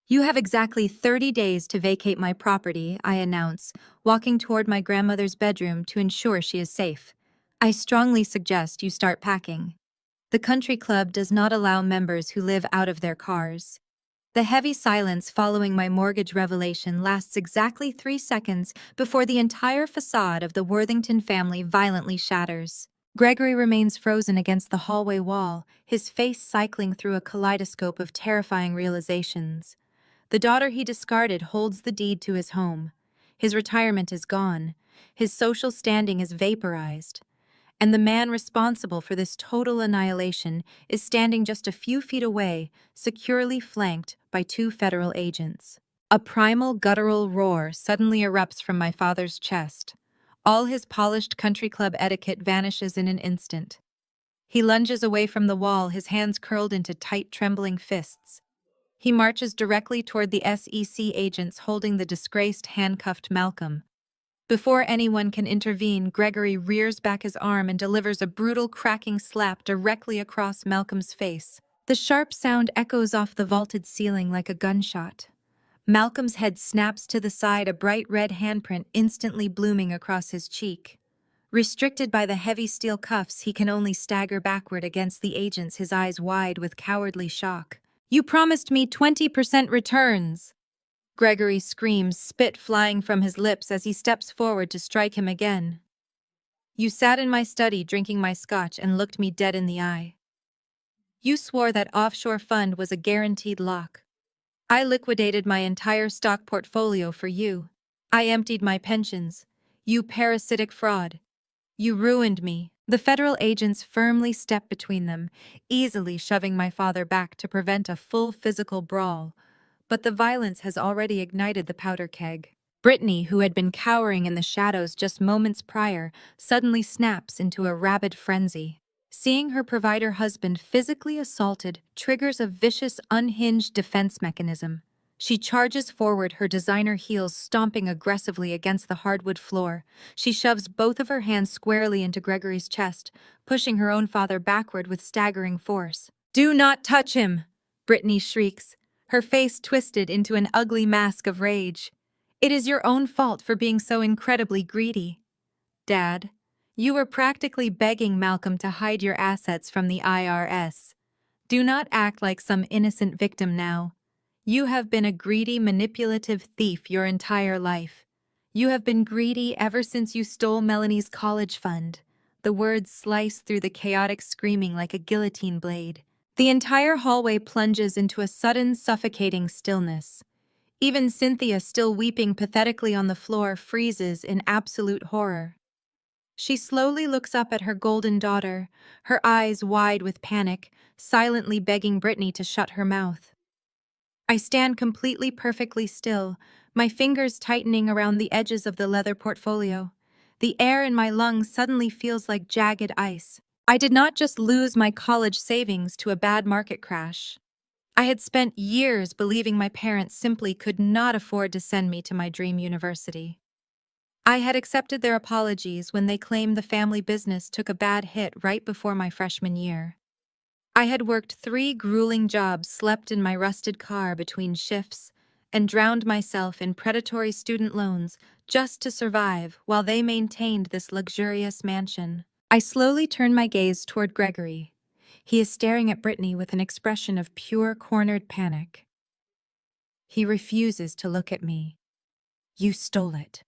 You have exactly 30 days to vacate my property, I announce, walking toward my grandmother's bedroom to ensure she is safe. I strongly suggest you start packing. The country club does not allow members who live out of their cars. The heavy silence following my mortgage revelation lasts exactly 3 seconds before the entire facade of the Worthington family violently shatters. Gregory remains frozen against the hallway wall, his face cycling through a kaleidoscope of terrifying realizations. The daughter he discarded holds the deed to his home. His retirement is gone. His social standing is vaporized. And the man responsible for this total annihilation is standing just a few feet away, securely flanked by 2 federal agents. A primal guttural roar suddenly erupts from my father's chest. All his polished country club etiquette vanishes in an instant. He lunges away from the wall, his hands curled into tight, trembling fists. He marches directly toward the SEC agents holding the disgraced, handcuffed Malcolm. Before anyone can intervene, Gregory rears back his arm and delivers a brutal, cracking slap directly across Malcolm's face. The sharp sound echoes off the vaulted ceiling like a gunshot. Malcolm's head snaps to the side, a bright red handprint instantly blooming across his cheek. Restricted by the heavy steel cuffs, he can only stagger backward against the agents, his eyes wide with cowardly shock. You promised me 20% returns! Gregory screams, spit flying from his lips as he steps forward to strike him again. You sat in my study drinking my scotch and looked me dead in the eye. You swore that offshore fund was a guaranteed lock. I liquidated my entire stock portfolio for you. I emptied my pensions. You parasitic fraud. You ruined me. The federal agents firmly step between them, easily shoving my father back to prevent a full physical brawl. But the violence has already ignited the powder keg. Brittany, who had been cowering in the shadows just moments prior, suddenly snaps into a rabid frenzy. Seeing her provider husband physically assaulted triggers a vicious, unhinged defense mechanism. She charges forward, her designer heels stomping aggressively against the hardwood floor. She shoves both of her hands squarely into Gregory's chest, pushing her own father backward with staggering force. Do not touch him! Brittany shrieks, her face twisted into an ugly mask of rage. It is your own fault for being so incredibly greedy. Dad, you were practically begging Malcolm to hide your assets from the IRS. Do not act like some innocent victim now. You have been a greedy, manipulative thief your entire life. You have been greedy ever since you stole Melanie's college fund. The words slice through the chaotic screaming like a guillotine blade. The entire hallway plunges into a sudden, suffocating stillness. Even Cynthia, still weeping pathetically on the floor, freezes in absolute horror. She slowly looks up at her golden daughter, her eyes wide with panic, silently begging Brittany to shut her mouth. I stand completely perfectly still, my fingers tightening around the edges of the leather portfolio. The air in my lungs suddenly feels like jagged ice. I did not just lose my college savings to a bad market crash. I had spent years believing my parents simply could not afford to send me to my dream university. I had accepted their apologies when they claimed the family business took a bad hit right before my freshman year. I had worked 3 grueling jobs, slept in my rusted car between shifts, and drowned myself in predatory student loans just to survive while they maintained this luxurious mansion. I slowly turn my gaze toward Gregory. He is staring at Brittany with an expression of pure cornered panic. He refuses to look at me. "You stole it."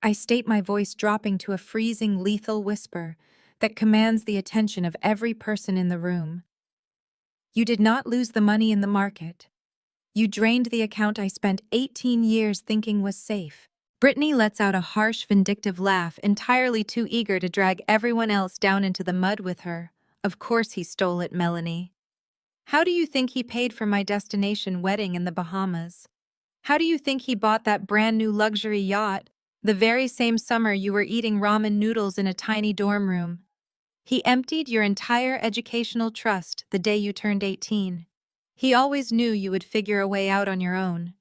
I state, my voice dropping to a freezing, lethal whisper that commands the attention of every person in the room. "You did not lose the money in the market. You drained the account I spent 18 years thinking was safe." Brittany lets out a harsh, vindictive laugh, entirely too eager to drag everyone else down into the mud with her. "Of course he stole it, Melanie. How do you think he paid for my destination wedding in the Bahamas? How do you think he bought that brand new luxury yacht the very same summer you were eating ramen noodles in a tiny dorm room? He emptied your entire educational trust the day you turned 18. He always knew you would figure a way out on your own.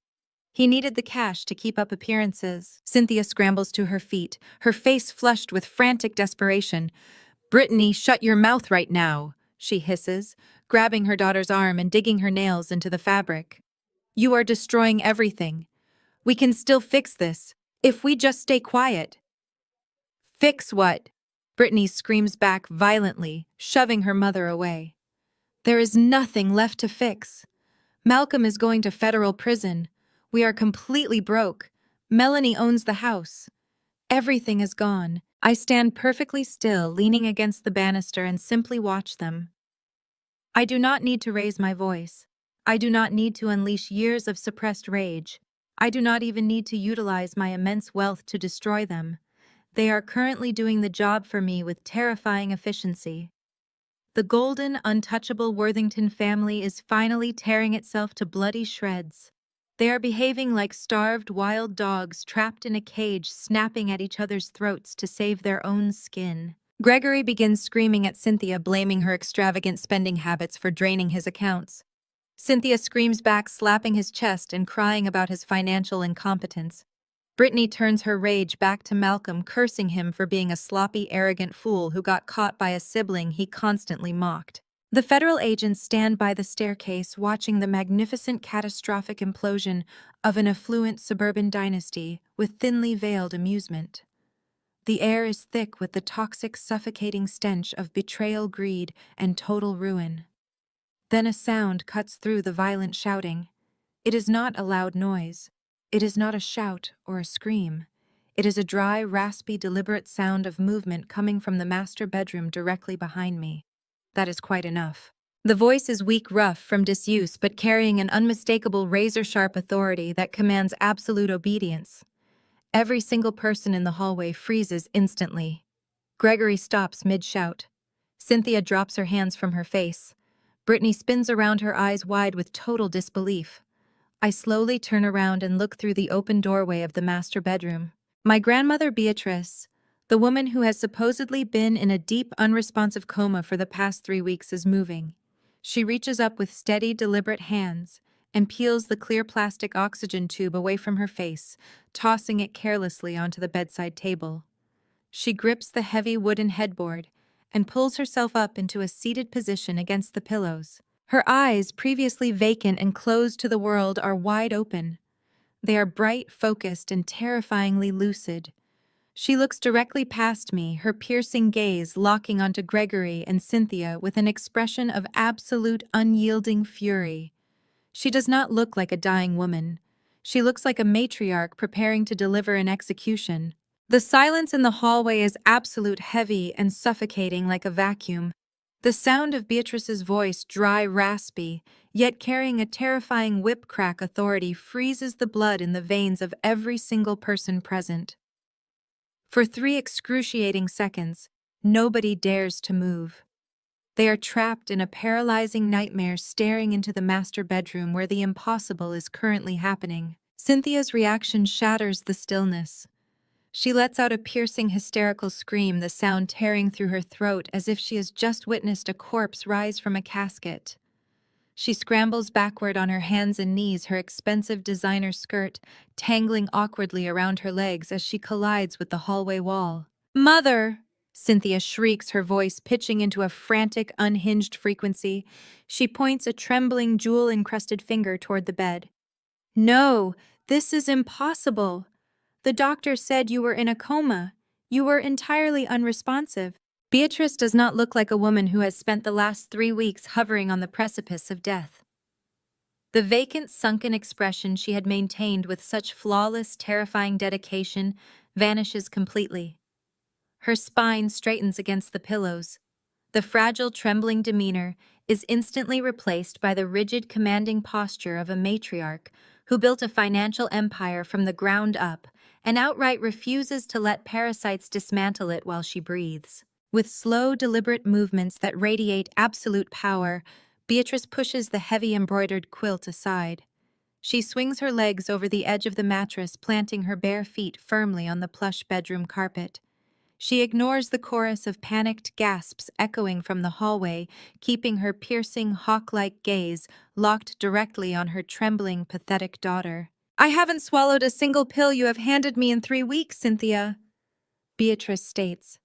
He needed the cash to keep up appearances." Cynthia scrambles to her feet, her face flushed with frantic desperation. "Brittany, shut your mouth right now," she hisses, grabbing her daughter's arm and digging her nails into the fabric. "You are destroying everything. We can still fix this, if we just stay quiet." "Fix what?" Brittany screams back violently, shoving her mother away. "There is nothing left to fix. Malcolm is going to federal prison. We are completely broke. Melanie owns the house. Everything is gone." I stand perfectly still, leaning against the banister, and simply watch them. I do not need to raise my voice. I do not need to unleash years of suppressed rage. I do not even need to utilize my immense wealth to destroy them. They are currently doing the job for me with terrifying efficiency. The golden, untouchable Worthington family is finally tearing itself to bloody shreds. They are behaving like starved wild dogs trapped in a cage, snapping at each other's throats to save their own skin. Gregory begins screaming at Cynthia, blaming her extravagant spending habits for draining his accounts. Cynthia screams back, slapping his chest and crying about his financial incompetence. Brittany turns her rage back to Malcolm, cursing him for being a sloppy, arrogant fool who got caught by a sibling he constantly mocked. The federal agents stand by the staircase, watching the magnificent, catastrophic implosion of an affluent suburban dynasty with thinly veiled amusement. The air is thick with the toxic, suffocating stench of betrayal, greed, and total ruin. Then a sound cuts through the violent shouting. It is not a loud noise. It is not a shout or a scream. It is a dry, raspy, deliberate sound of movement coming from the master bedroom directly behind me. That is quite enough. The voice is weak, rough from disuse, but carrying an unmistakable, razor-sharp authority that commands absolute obedience. Every single person in the hallway freezes instantly. Gregory stops mid-shout. Cynthia drops her hands from her face. Brittany spins around, her eyes wide with total disbelief. I slowly turn around and look through the open doorway of the master bedroom. My grandmother Beatrice, the woman who has supposedly been in a deep, unresponsive coma for the past 3 weeks, is moving. She reaches up with steady, deliberate hands and peels the clear plastic oxygen tube away from her face, tossing it carelessly onto the bedside table. She grips the heavy wooden headboard and pulls herself up into a seated position against the pillows. Her eyes, previously vacant and closed to the world, are wide open. They are bright, focused, and terrifyingly lucid. She looks directly past me, her piercing gaze locking onto Gregory and Cynthia with an expression of absolute, unyielding fury. She does not look like a dying woman. She looks like a matriarch preparing to deliver an execution. The silence in the hallway is absolute, heavy, and suffocating like a vacuum. The sound of Beatrice's voice, dry, raspy, yet carrying a terrifying whip-crack authority, freezes the blood in the veins of every single person present. For 3 excruciating seconds, nobody dares to move. They are trapped in a paralyzing nightmare, staring into the master bedroom where the impossible is currently happening. Cynthia's reaction shatters the stillness. She lets out a piercing, hysterical scream, the sound tearing through her throat as if she has just witnessed a corpse rise from a casket. She scrambles backward on her hands and knees, her expensive designer skirt tangling awkwardly around her legs as she collides with the hallway wall. "Mother!" Cynthia shrieks, her voice pitching into a frantic, unhinged frequency. She points a trembling, jewel-encrusted finger toward the bed. "No, this is impossible. The doctor said you were in a coma. You were entirely unresponsive." Beatrice does not look like a woman who has spent the last 3 weeks hovering on the precipice of death. The vacant, sunken expression she had maintained with such flawless, terrifying dedication vanishes completely. Her spine straightens against the pillows. The fragile, trembling demeanor is instantly replaced by the rigid, commanding posture of a matriarch who built a financial empire from the ground up and outright refuses to let parasites dismantle it while she breathes. With slow, deliberate movements that radiate absolute power, Beatrice pushes the heavy embroidered quilt aside. She swings her legs over the edge of the mattress, planting her bare feet firmly on the plush bedroom carpet. She ignores the chorus of panicked gasps echoing from the hallway, keeping her piercing, hawk-like gaze locked directly on her trembling, pathetic daughter. "I haven't swallowed a single pill you have handed me in 3 weeks, Cynthia," Beatrice states,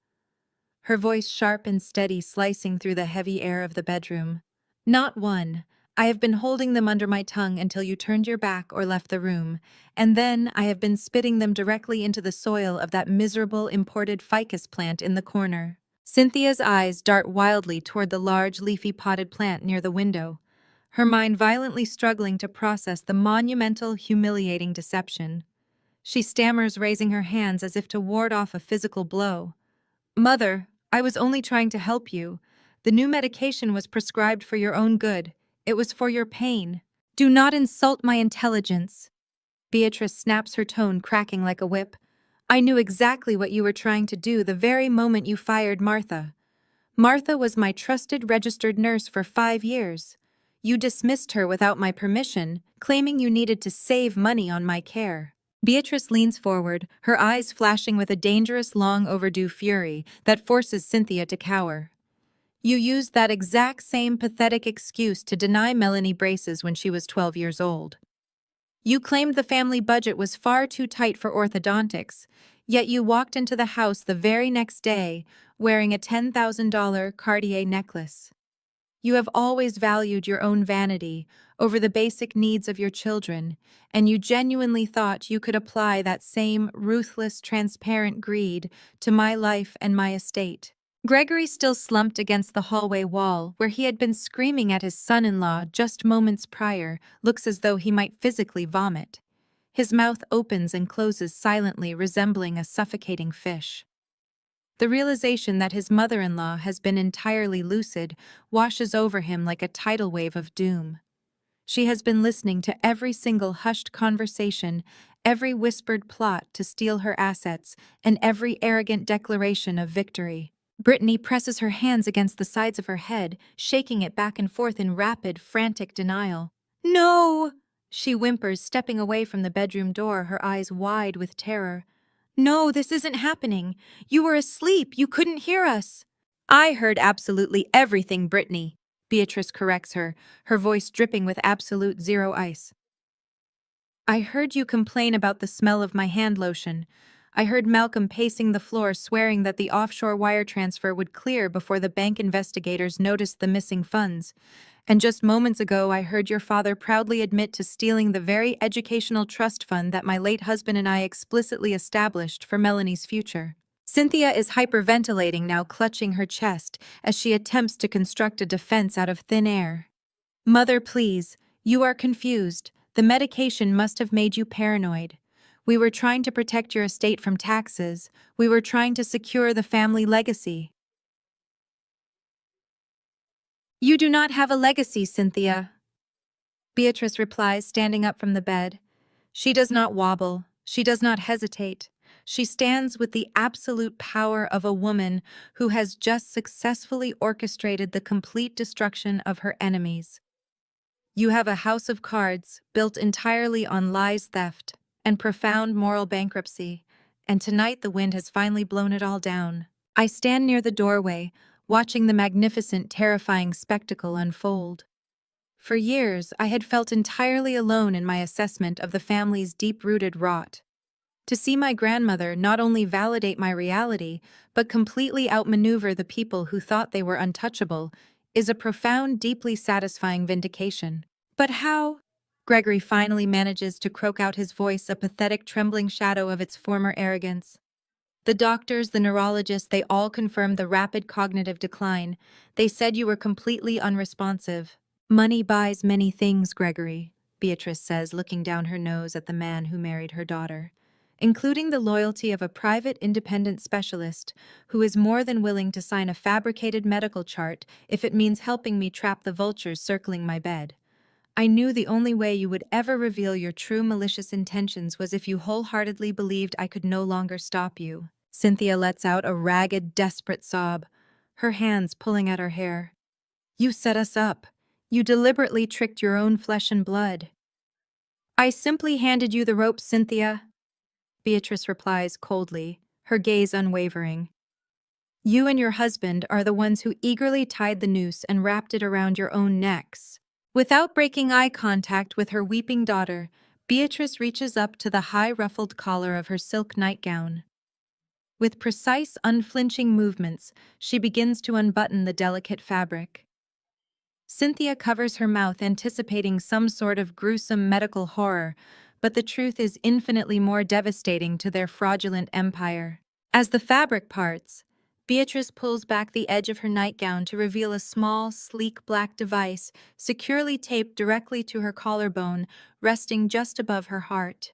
her voice sharp and steady, slicing through the heavy air of the bedroom. "Not one. I have been holding them under my tongue until you turned your back or left the room, and then I have been spitting them directly into the soil of that miserable imported ficus plant in the corner." Cynthia's eyes dart wildly toward the large, leafy potted plant near the window, her mind violently struggling to process the monumental, humiliating deception. She stammers, raising her hands as if to ward off a physical blow. "Mother, I was only trying to help you. The new medication was prescribed for your own good. It was for your pain. Do not insult my intelligence." Beatrice snaps, her tone cracking like a whip. "I knew exactly what you were trying to do the very moment you fired Martha. Martha was my trusted registered nurse for 5 years. You dismissed her without my permission, claiming you needed to save money on my care." Beatrice leans forward, her eyes flashing with a dangerous, long-overdue fury that forces Cynthia to cower. "You used that exact same pathetic excuse to deny Melanie braces when she was 12 years old. You claimed the family budget was far too tight for orthodontics, yet you walked into the house the very next day wearing a $10,000 Cartier necklace. You have always valued your own vanity over the basic needs of your children, and you genuinely thought you could apply that same ruthless, transparent greed to my life and my estate." Gregory still slumped against the hallway wall, where he had been screaming at his son-in-law just moments prior, looks as though he might physically vomit. His mouth opens and closes silently, resembling a suffocating fish. The realization that his mother-in-law has been entirely lucid washes over him like a tidal wave of doom. She has been listening to every single hushed conversation, every whispered plot to steal her assets, and every arrogant declaration of victory. Brittany presses her hands against the sides of her head, shaking it back and forth in rapid, frantic denial. "No!" she whimpers, stepping away from the bedroom door, her eyes wide with terror. "No, this isn't happening. You were asleep. You couldn't hear us." "I heard absolutely everything, Brittany," Beatrice corrects her, her voice dripping with absolute zero ice. "I heard you complain about the smell of my hand lotion. I heard Malcolm pacing the floor, swearing that the offshore wire transfer would clear before the bank investigators noticed the missing funds. And just moments ago, I heard your father proudly admit to stealing the very educational trust fund that my late husband and I explicitly established for Melanie's future." Cynthia is hyperventilating now, clutching her chest as she attempts to construct a defense out of thin air. "Mother, please, you are confused. The medication must have made you paranoid. We were trying to protect your estate from taxes. We were trying to secure the family legacy." You do not have a legacy, Cynthia, Beatrice replies, standing up from the bed. She does not wobble. She does not hesitate. She stands with the absolute power of a woman who has just successfully orchestrated the complete destruction of her enemies. You have a house of cards built entirely on lies, theft, and profound moral bankruptcy, and tonight the wind has finally blown it all down. I stand near the doorway, watching the magnificent, terrifying spectacle unfold. For years, I had felt entirely alone in my assessment of the family's deep-rooted rot. To see my grandmother not only validate my reality, but completely outmaneuver the people who thought they were untouchable, is a profound, deeply satisfying vindication. But how? Gregory finally manages to croak out, his voice a pathetic, trembling shadow of its former arrogance. The doctors, the neurologists, they all confirmed the rapid cognitive decline. They said you were completely unresponsive. Money buys many things, Gregory, Beatrice says, looking down her nose at the man who married her daughter, including the loyalty of a private independent specialist who is more than willing to sign a fabricated medical chart if it means helping me trap the vultures circling my bed. I knew the only way you would ever reveal your true malicious intentions was if you wholeheartedly believed I could no longer stop you. Cynthia lets out a ragged, desperate sob, her hands pulling at her hair. You set us up. You deliberately tricked your own flesh and blood. I simply handed you the rope, Cynthia, Beatrice replies coldly, her gaze unwavering. You and your husband are the ones who eagerly tied the noose and wrapped it around your own necks. Without breaking eye contact with her weeping daughter, Beatrice reaches up to the high ruffled collar of her silk nightgown. With precise, unflinching movements, she begins to unbutton the delicate fabric. Cynthia covers her mouth, anticipating some sort of gruesome medical horror, but the truth is infinitely more devastating to their fraudulent empire. As the fabric parts, Beatrice pulls back the edge of her nightgown to reveal a small, sleek black device securely taped directly to her collarbone, resting just above her heart.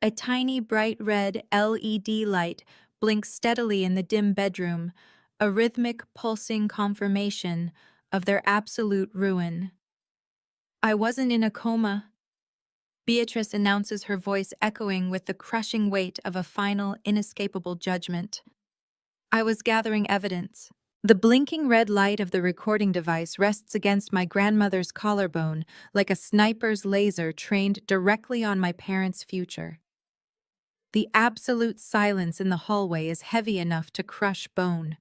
A tiny, bright red LED light blinks steadily in the dim bedroom, a rhythmic, pulsing confirmation of their absolute ruin. I wasn't in a coma, Beatrice announces, her voice echoing with the crushing weight of a final, inescapable judgment. I was gathering evidence. The blinking red light of the recording device rests against my grandmother's collarbone like a sniper's laser trained directly on my parents' future. The absolute silence in the hallway is heavy enough to crush bone.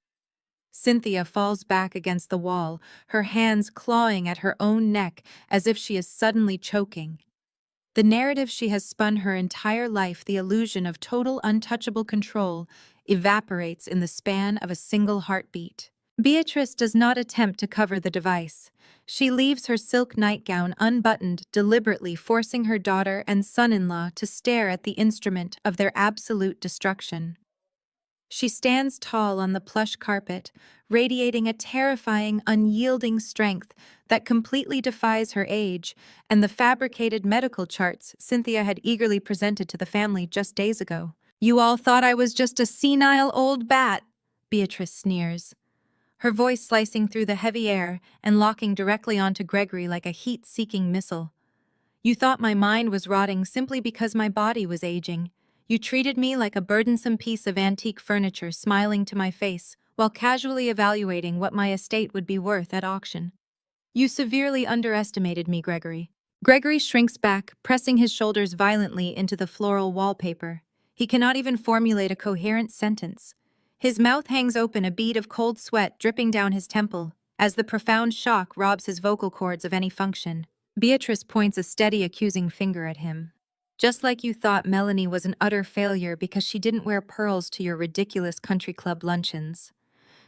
Cynthia falls back against the wall, her hands clawing at her own neck as if she is suddenly choking. The narrative she has spun her entire life, the illusion of total untouchable control, evaporates in the span of a single heartbeat. Beatrice does not attempt to cover the device. She leaves her silk nightgown unbuttoned, deliberately forcing her daughter and son-in-law to stare at the instrument of their absolute destruction. She stands tall on the plush carpet, radiating a terrifying, unyielding strength that completely defies her age and the fabricated medical charts Cynthia had eagerly presented to the family just days ago. You all thought I was just a senile old bat, Beatrice sneers, her voice slicing through the heavy air and locking directly onto Gregory like a heat-seeking missile. You thought my mind was rotting simply because my body was aging. You treated me like a burdensome piece of antique furniture, smiling to my face, while casually evaluating what my estate would be worth at auction. You severely underestimated me, Gregory. Gregory shrinks back, pressing his shoulders violently into the floral wallpaper. He cannot even formulate a coherent sentence. His mouth hangs open, a bead of cold sweat dripping down his temple, as the profound shock robs his vocal cords of any function. Beatrice points a steady, accusing finger at him. Just like you thought Melanie was an utter failure because she didn't wear pearls to your ridiculous country club luncheons.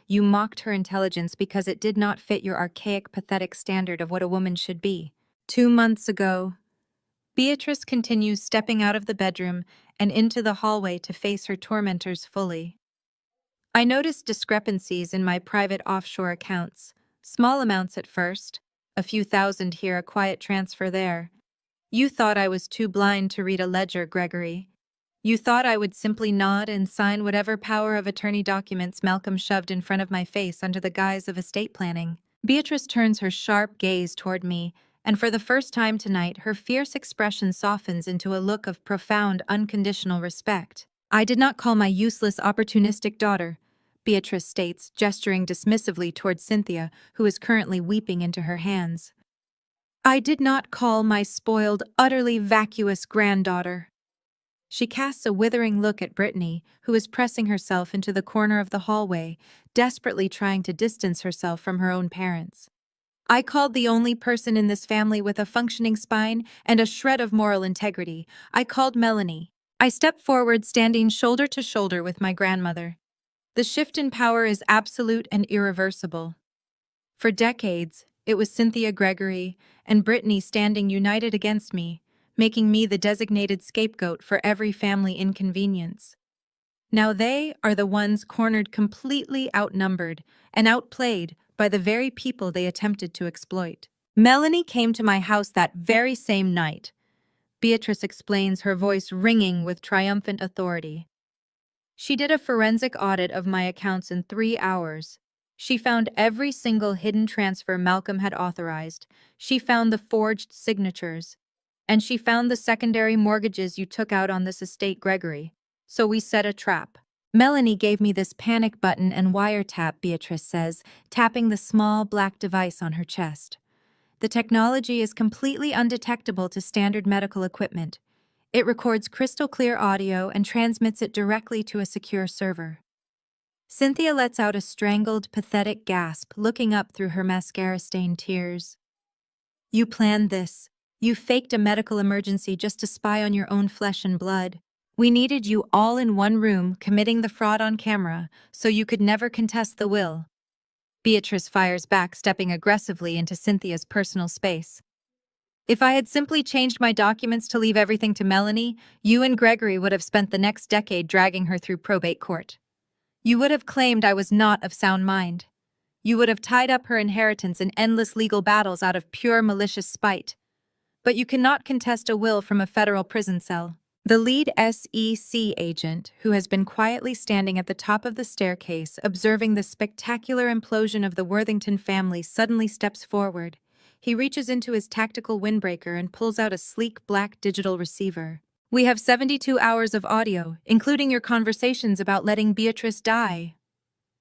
You mocked her intelligence because it did not fit your archaic, pathetic standard of what a woman should be. 2 months ago, Beatrice continues, stepping out of the bedroom and into the hallway to face her tormentors fully. I noticed discrepancies in my private offshore accounts. Small amounts at first, a few thousand here, a quiet transfer there. You thought I was too blind to read a ledger, Gregory. You thought I would simply nod and sign whatever power of attorney documents Malcolm shoved in front of my face under the guise of estate planning. Beatrice turns her sharp gaze toward me, and for the first time tonight, her fierce expression softens into a look of profound, unconditional respect. "I did not call my useless, opportunistic daughter," Beatrice states, gesturing dismissively toward Cynthia, who is currently weeping into her hands. "I did not call my spoiled, utterly vacuous granddaughter." She casts a withering look at Brittany, who is pressing herself into the corner of the hallway, desperately trying to distance herself from her own parents. "I called the only person in this family with a functioning spine and a shred of moral integrity. I called Melanie." I step forward, standing shoulder to shoulder with my grandmother. The shift in power is absolute and irreversible. For decades, it was Cynthia Gregory and Brittany standing united against me, making me the designated scapegoat for every family inconvenience. Now they are the ones cornered, completely outnumbered and outplayed by the very people they attempted to exploit. "Melanie came to my house that very same night," Beatrice explains, her voice ringing with triumphant authority. "She did a forensic audit of my accounts in 3 hours. She found every single hidden transfer Malcolm had authorized. She found the forged signatures. And she found the secondary mortgages you took out on this estate, Gregory. So we set a trap." "Melanie gave me this panic button and wiretap," Beatrice says, tapping the small black device on her chest. "The technology is completely undetectable to standard medical equipment. It records crystal clear audio and transmits it directly to a secure server." Cynthia lets out a strangled, pathetic gasp, looking up through her mascara-stained tears. "You planned this. You faked a medical emergency just to spy on your own flesh and blood. We needed you all in one room, committing the fraud on camera, so you could never contest the will." Beatrice fires back, stepping aggressively into Cynthia's personal space. "If I had simply changed my documents to leave everything to Melanie, you and Gregory would have spent the next decade dragging her through probate court. You would have claimed I was not of sound mind. You would have tied up her inheritance in endless legal battles out of pure malicious spite. But you cannot contest a will from a federal prison cell." The lead SEC agent, who has been quietly standing at the top of the staircase observing the spectacular implosion of the Worthington family, suddenly steps forward. He reaches into his tactical windbreaker and pulls out a sleek black digital receiver. "We have 72 hours of audio, including your conversations about letting Beatrice die."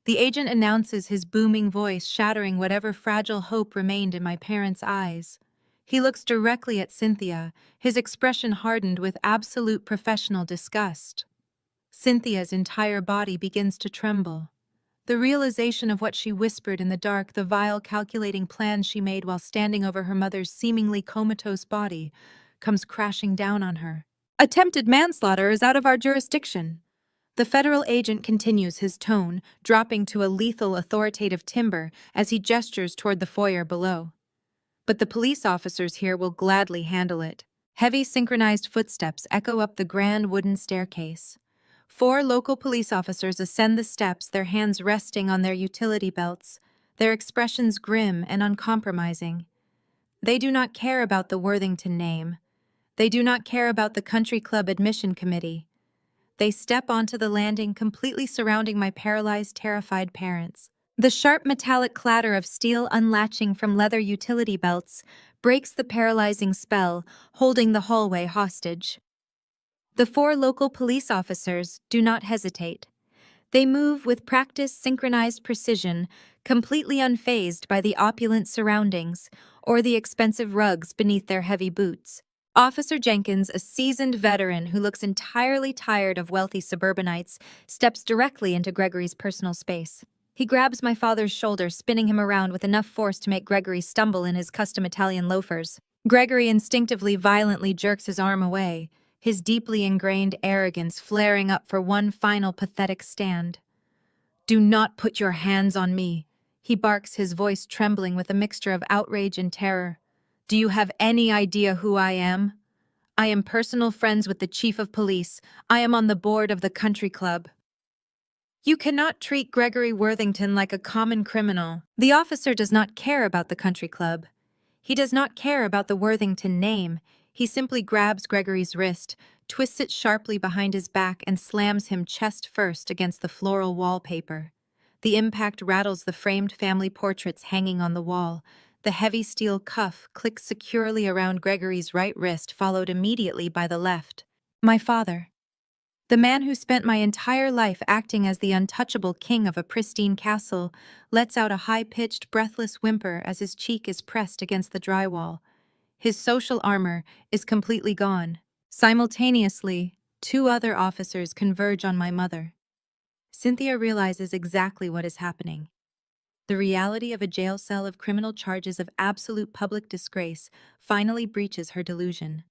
The agent announces, his booming voice shattering whatever fragile hope remained in my parents' eyes. He looks directly at Cynthia, his expression hardened with absolute professional disgust. Cynthia's entire body begins to tremble. The realization of what she whispered in the dark, the vile, calculating plans she made while standing over her mother's seemingly comatose body, comes crashing down on her. "Attempted manslaughter is out of our jurisdiction." The federal agent continues, his tone dropping to a lethal, authoritative timbre as he gestures toward the foyer below. "But the police officers here will gladly handle it." Heavy synchronized footsteps echo up the grand wooden staircase. 4 local police officers ascend the steps, their hands resting on their utility belts, their expressions grim and uncompromising. They do not care about the Worthington name. They do not care about the country club admission committee. They step onto the landing, completely surrounding my paralyzed, terrified parents. The sharp metallic clatter of steel unlatching from leather utility belts breaks the paralyzing spell, holding the hallway hostage. The 4 local police officers do not hesitate. They move with practiced, synchronized precision, completely unfazed by the opulent surroundings or the expensive rugs beneath their heavy boots. Officer Jenkins, a seasoned veteran who looks entirely tired of wealthy suburbanites, steps directly into Gregory's personal space. He grabs my father's shoulder, spinning him around with enough force to make Gregory stumble in his custom Italian loafers. Gregory instinctively, violently jerks his arm away, his deeply ingrained arrogance flaring up for one final pathetic stand. "Do not put your hands on me," he barks, his voice trembling with a mixture of outrage and terror. "Do you have any idea who I am? I am personal friends with the chief of police. I am on the board of the country club." "You cannot treat Gregory Worthington like a common criminal." The officer does not care about the country club. He does not care about the Worthington name. He simply grabs Gregory's wrist, twists it sharply behind his back, and slams him chest first against the floral wallpaper. The impact rattles the framed family portraits hanging on the wall. The heavy steel cuff clicks securely around Gregory's right wrist, followed immediately by the left. My father. The man who spent my entire life acting as the untouchable king of a pristine castle lets out a high-pitched, breathless whimper as his cheek is pressed against the drywall. His social armor is completely gone. Simultaneously, two other officers converge on my mother. Cynthia realizes exactly what is happening. The reality of a jail cell of criminal charges of absolute public disgrace finally breaches her delusion.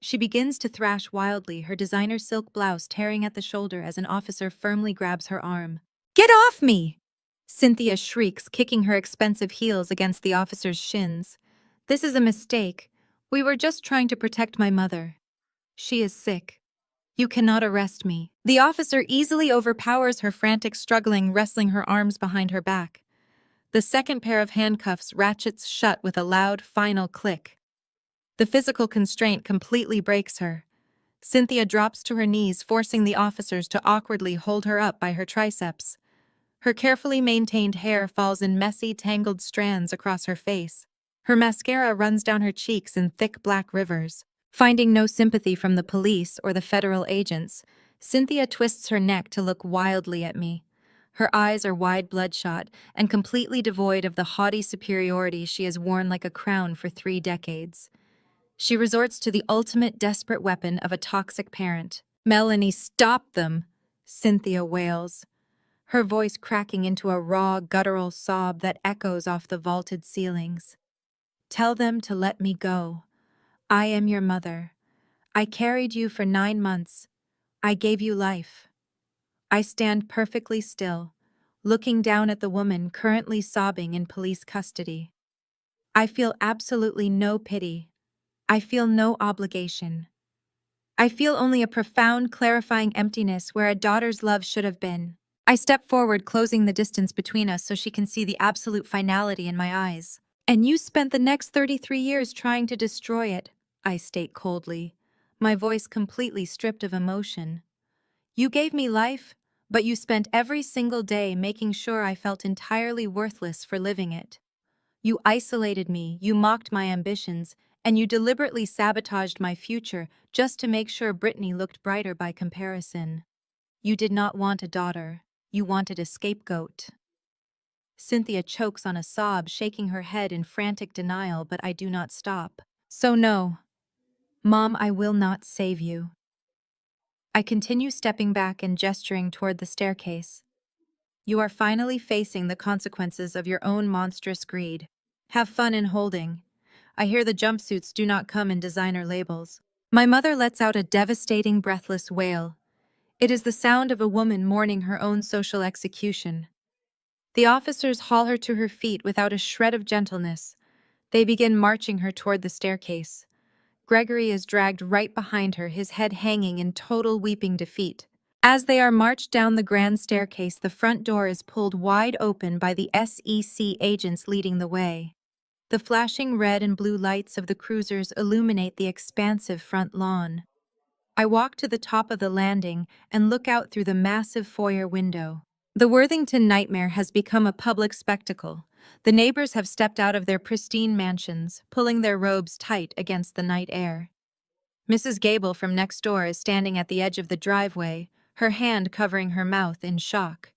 She begins to thrash wildly, her designer silk blouse tearing at the shoulder as an officer firmly grabs her arm. "Get off me!" Cynthia shrieks, kicking her expensive heels against the officer's shins. "This is a mistake. We were just trying to protect my mother. She is sick. You cannot arrest me." The officer easily overpowers her frantic struggling, wrestling her arms behind her back. The second pair of handcuffs ratchets shut with a loud, final click. The physical constraint completely breaks her. Cynthia drops to her knees, forcing the officers to awkwardly hold her up by her triceps. Her carefully maintained hair falls in messy, tangled strands across her face. Her mascara runs down her cheeks in thick black rivers. Finding no sympathy from the police or the federal agents, Cynthia twists her neck to look wildly at me. Her eyes are wide, bloodshot, and completely devoid of the haughty superiority she has worn like a crown for 3 decades. She resorts to the ultimate desperate weapon of a toxic parent. "Melanie, stop them!" Cynthia wails, her voice cracking into a raw, guttural sob that echoes off the vaulted ceilings. "Tell them to let me go. I am your mother. I carried you for 9 months. I gave you life." I stand perfectly still, looking down at the woman currently sobbing in police custody. I feel absolutely no pity. I feel no obligation. I feel only a profound, clarifying emptiness where a daughter's love should have been. I step forward, closing the distance between us so she can see the absolute finality in my eyes. "And you spent the next 33 years trying to destroy it," I state coldly, my voice completely stripped of emotion. "You gave me life, but you spent every single day making sure I felt entirely worthless for living it. You isolated me, you mocked my ambitions, and you deliberately sabotaged my future just to make sure Brittany looked brighter by comparison. You did not want a daughter. You wanted a scapegoat." Cynthia chokes on a sob, shaking her head in frantic denial, but I do not stop. "So no, Mom, I will not save you." I continue stepping back and gesturing toward the staircase. "You are finally facing the consequences of your own monstrous greed. Have fun in holding. I hear the jumpsuits do not come in designer labels." My mother lets out a devastating, breathless wail. It is the sound of a woman mourning her own social execution. The officers haul her to her feet without a shred of gentleness. They begin marching her toward the staircase. Gregory is dragged right behind her, his head hanging in total weeping defeat. As they are marched down the grand staircase, the front door is pulled wide open by the SEC agents leading the way. The flashing red and blue lights of the cruisers illuminate the expansive front lawn. I walk to the top of the landing and look out through the massive foyer window. The Worthington nightmare has become a public spectacle. The neighbors have stepped out of their pristine mansions, pulling their robes tight against the night air. Mrs. Gable from next door is standing at the edge of the driveway, her hand covering her mouth in shock.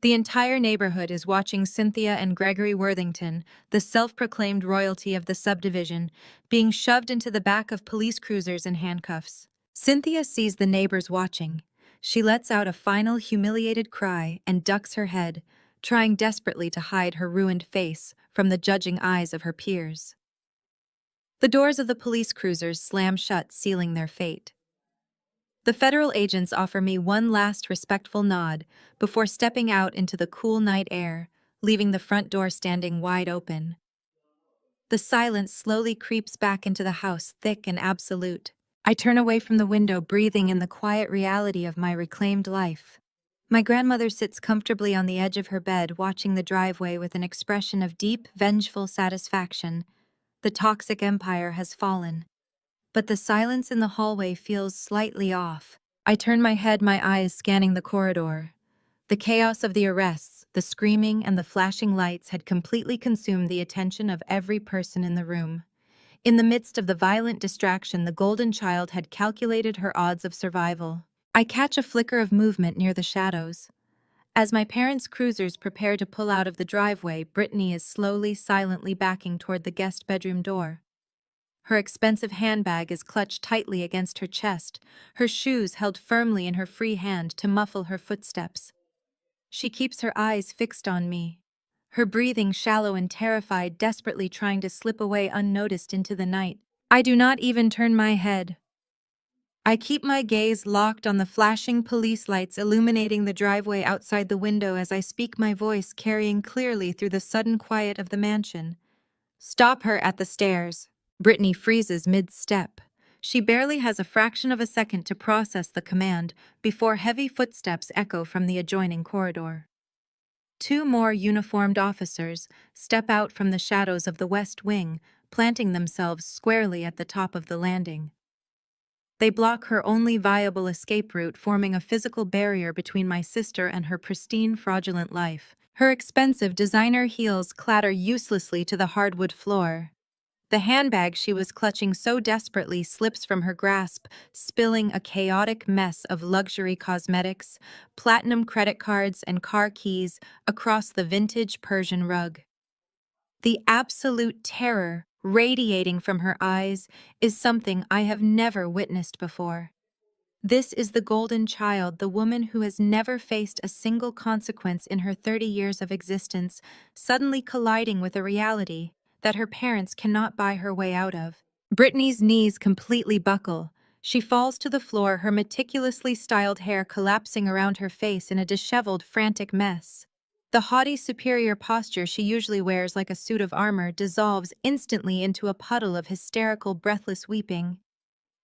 The entire neighborhood is watching Cynthia and Gregory Worthington, the self-proclaimed royalty of the subdivision, being shoved into the back of police cruisers in handcuffs. Cynthia sees the neighbors watching. She lets out a final humiliated cry and ducks her head, trying desperately to hide her ruined face from the judging eyes of her peers. The doors of the police cruisers slam shut, sealing their fate. The federal agents offer me one last respectful nod before stepping out into the cool night air, leaving the front door standing wide open. The silence slowly creeps back into the house, thick and absolute. I turn away from the window, breathing in the quiet reality of my reclaimed life. My grandmother sits comfortably on the edge of her bed, watching the driveway with an expression of deep, vengeful satisfaction. The toxic empire has fallen. But the silence in the hallway feels slightly off. I turn my head, my eyes scanning the corridor. The chaos of the arrests, the screaming, and the flashing lights had completely consumed the attention of every person in the room. In the midst of the violent distraction, the golden child had calculated her odds of survival. I catch a flicker of movement near the shadows. As my parents' cruisers prepare to pull out of the driveway, Brittany is slowly, silently backing toward the guest bedroom door. Her expensive handbag is clutched tightly against her chest, her shoes held firmly in her free hand to muffle her footsteps. She keeps her eyes fixed on me, her breathing shallow and terrified, desperately trying to slip away unnoticed into the night. I do not even turn my head. I keep my gaze locked on the flashing police lights illuminating the driveway outside the window as I speak, my voice carrying clearly through the sudden quiet of the mansion. Stop her at the stairs. Brittany freezes mid-step. She barely has a fraction of a second to process the command before heavy footsteps echo from the adjoining corridor. Two more uniformed officers step out from the shadows of the west wing, planting themselves squarely at the top of the landing. They block her only viable escape route, forming a physical barrier between my sister and her pristine, fraudulent life. Her expensive designer heels clatter uselessly to the hardwood floor. The handbag she was clutching so desperately slips from her grasp, spilling a chaotic mess of luxury cosmetics, platinum credit cards, and car keys across the vintage Persian rug. The absolute terror radiating from her eyes is something I have never witnessed before. This is the golden child, the woman who has never faced a single consequence in her 30 years of existence, suddenly colliding with a reality that her parents cannot buy her way out of. Brittany's knees completely buckle. She falls to the floor, her meticulously styled hair collapsing around her face in a disheveled, frantic mess. The haughty, superior posture she usually wears like a suit of armor dissolves instantly into a puddle of hysterical, breathless weeping.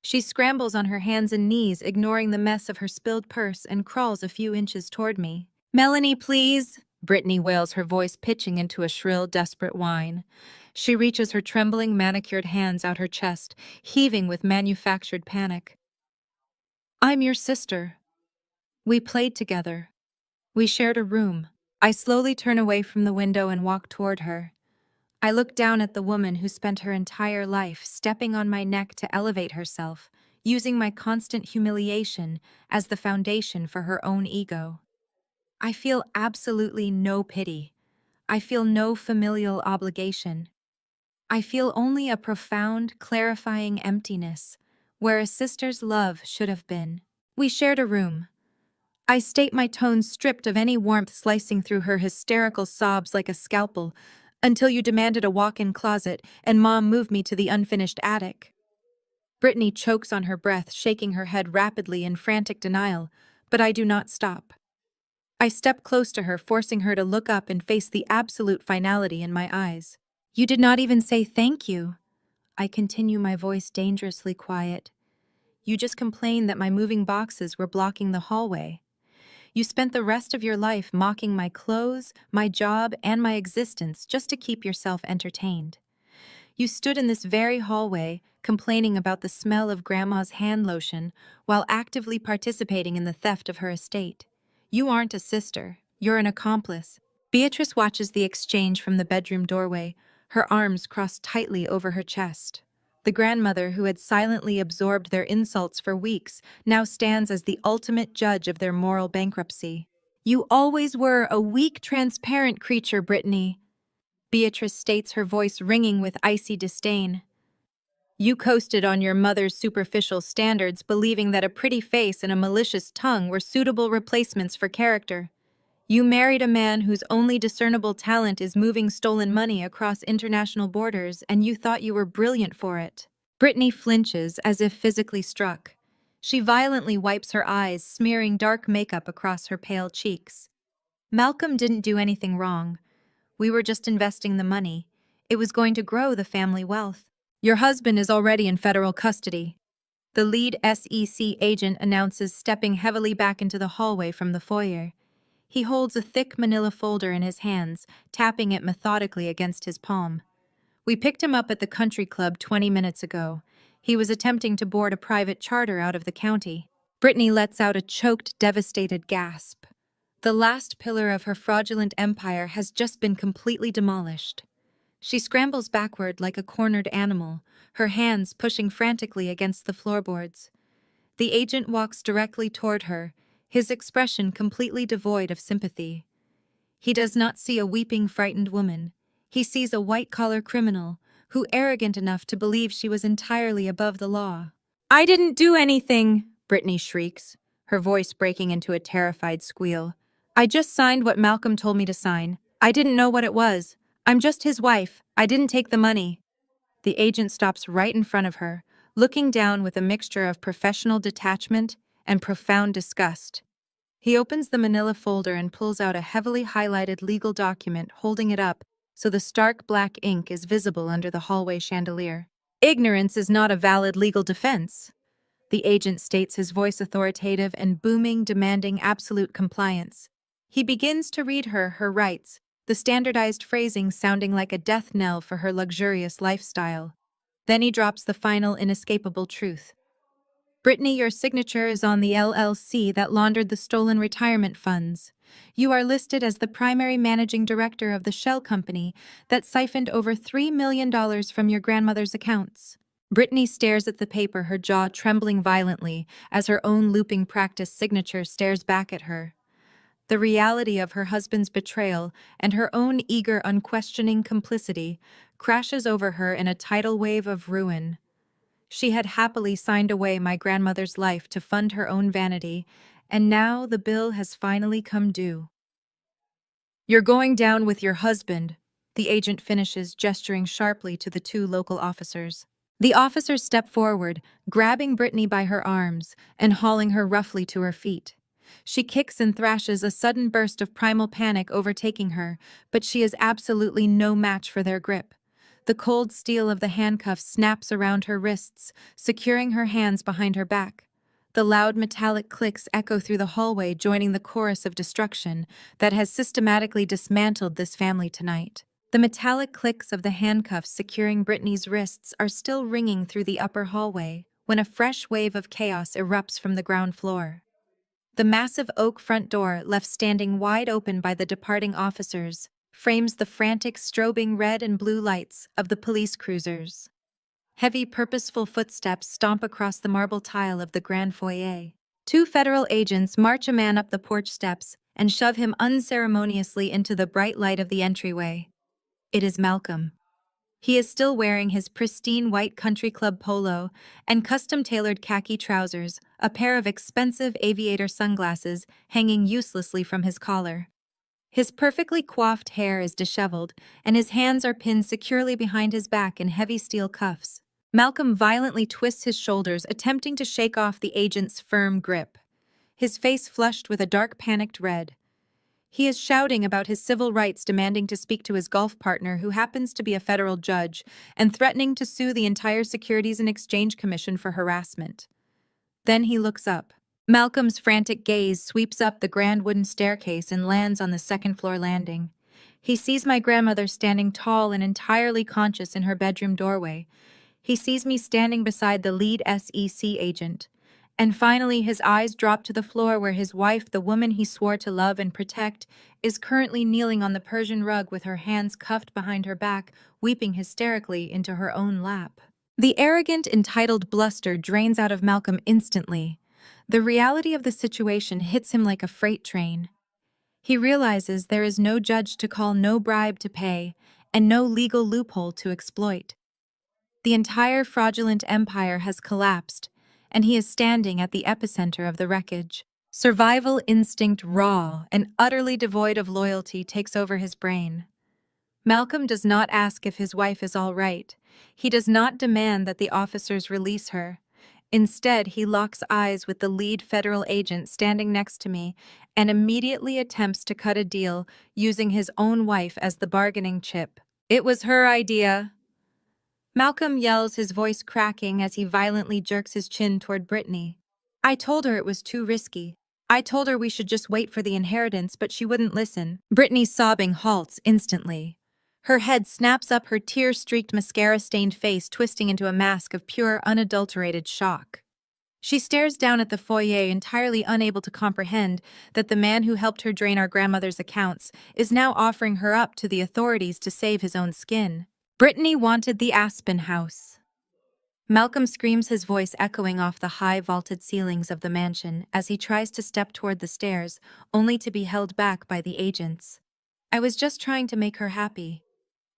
She scrambles on her hands and knees, ignoring the mess of her spilled purse, and crawls a few inches toward me. "Melanie, please!" Brittany wails, her voice pitching into a shrill, desperate whine. She reaches her trembling, manicured hands out her chest, heaving with manufactured panic. "I'm your sister. We played together. We shared a room." I slowly turn away from the window and walk toward her. I look down at the woman who spent her entire life stepping on my neck to elevate herself, using my constant humiliation as the foundation for her own ego. I feel absolutely no pity. I feel no familial obligation. I feel only a profound, clarifying emptiness, where a sister's love should have been. We shared a room. I state, my tone stripped of any warmth, slicing through her hysterical sobs like a scalpel, until you demanded a walk-in closet and Mom moved me to the unfinished attic. Brittany chokes on her breath, shaking her head rapidly in frantic denial, but I do not stop. I step close to her, forcing her to look up and face the absolute finality in my eyes. "You did not even say thank you." I continue, my voice dangerously quiet. "You just complained that my moving boxes were blocking the hallway. You spent the rest of your life mocking my clothes, my job, and my existence just to keep yourself entertained. You stood in this very hallway, complaining about the smell of Grandma's hand lotion while actively participating in the theft of her estate. You aren't a sister, you're an accomplice." Beatrice watches the exchange from the bedroom doorway, her arms crossed tightly over her chest. The grandmother, who had silently absorbed their insults for weeks, now stands as the ultimate judge of their moral bankruptcy. "You always were a weak, transparent creature, Brittany," Beatrice states, her voice ringing with icy disdain. "You coasted on your mother's superficial standards, believing that a pretty face and a malicious tongue were suitable replacements for character. You married a man whose only discernible talent is moving stolen money across international borders, and you thought you were brilliant for it." Brittany flinches as if physically struck. She violently wipes her eyes, smearing dark makeup across her pale cheeks. "Malcolm didn't do anything wrong. We were just investing the money. It was going to grow the family wealth. Your husband is already in federal custody," the lead SEC agent announces, stepping heavily back into the hallway from the foyer. He holds a thick manila folder in his hands, tapping it methodically against his palm. "We picked him up at the country club 20 minutes ago. He was attempting to board a private charter out of the county." Brittany lets out a choked, devastated gasp. The last pillar of her fraudulent empire has just been completely demolished. She scrambles backward like a cornered animal, her hands pushing frantically against the floorboards. The agent walks directly toward her, his expression completely devoid of sympathy. He does not see a weeping, frightened woman. He sees a white-collar criminal who arrogant enough to believe she was entirely above the law. "I didn't do anything," Brittany shrieks, her voice breaking into a terrified squeal. "I just signed what Malcolm told me to sign. I didn't know what it was. I'm just his wife. I didn't take the money." The agent stops right in front of her, looking down with a mixture of professional detachment and profound disgust. He opens the manila folder and pulls out a heavily highlighted legal document, holding it up so the stark black ink is visible under the hallway chandelier. "Ignorance is not a valid legal defense," the agent states, his voice authoritative and booming, demanding absolute compliance. He begins to read her rights, the standardized phrasing sounding like a death knell for her luxurious lifestyle. Then he drops the final inescapable truth. "Brittany, your signature is on the LLC that laundered the stolen retirement funds. You are listed as the primary managing director of the shell company that siphoned over $3 million from your grandmother's accounts." Brittany stares at the paper, her jaw trembling violently as her own looping practice signature stares back at her. The reality of her husband's betrayal and her own eager, unquestioning complicity crashes over her in a tidal wave of ruin. She had happily signed away my grandmother's life to fund her own vanity, and now the bill has finally come due. "You're going down with your husband," the agent finishes, gesturing sharply to the two local officers. The officers step forward, grabbing Brittany by her arms and hauling her roughly to her feet. She kicks and thrashes, a sudden burst of primal panic overtaking her, but she is absolutely no match for their grip. The cold steel of the handcuffs snaps around her wrists, securing her hands behind her back. The loud metallic clicks echo through the hallway, joining the chorus of destruction that has systematically dismantled this family tonight. The metallic clicks of the handcuffs securing Brittany's wrists are still ringing through the upper hallway when a fresh wave of chaos erupts from the ground floor. The massive oak front door, left standing wide open by the departing officers, frames the frantic, strobing red and blue lights of the police cruisers. Heavy, purposeful footsteps stomp across the marble tile of the grand foyer. Two federal agents march a man up the porch steps and shove him unceremoniously into the bright light of the entryway. It is Malcolm. He is still wearing his pristine white country club polo and custom-tailored khaki trousers, a pair of expensive aviator sunglasses hanging uselessly from his collar. His perfectly coiffed hair is disheveled, and his hands are pinned securely behind his back in heavy steel cuffs. Malcolm violently twists his shoulders, attempting to shake off the agent's firm grip. His face flushed with a dark, panicked red. He is shouting about his civil rights, demanding to speak to his golf partner, who happens to be a federal judge, and threatening to sue the entire Securities and Exchange Commission for harassment. Then he looks up. Malcolm's frantic gaze sweeps up the grand wooden staircase and lands on the second-floor landing. He sees my grandmother standing tall and entirely conscious in her bedroom doorway. He sees me standing beside the lead SEC agent. And finally, his eyes drop to the floor where his wife, the woman he swore to love and protect, is currently kneeling on the Persian rug with her hands cuffed behind her back, weeping hysterically into her own lap. The arrogant, entitled bluster drains out of Malcolm instantly. The reality of the situation hits him like a freight train. He realizes there is no judge to call, no bribe to pay, and no legal loophole to exploit. The entire fraudulent empire has collapsed, and he is standing at the epicenter of the wreckage. Survival instinct, raw and utterly devoid of loyalty, takes over his brain. Malcolm does not ask if his wife is all right. He does not demand that the officers release her. Instead, he locks eyes with the lead federal agent standing next to me and immediately attempts to cut a deal using his own wife as the bargaining chip. "It was her idea," Malcolm yells, his voice cracking as he violently jerks his chin toward Brittany. "I told her it was too risky. I told her we should just wait for the inheritance, but she wouldn't listen." Brittany's sobbing halts instantly. Her head snaps up, her tear-streaked, mascara-stained face twisting into a mask of pure, unadulterated shock. She stares down at the foyer, entirely unable to comprehend that the man who helped her drain our grandmother's accounts is now offering her up to the authorities to save his own skin. Brittany wanted the Aspen house. Malcolm screams, his voice echoing off the high vaulted ceilings of the mansion as he tries to step toward the stairs, only to be held back by the agents. I was just trying to make her happy.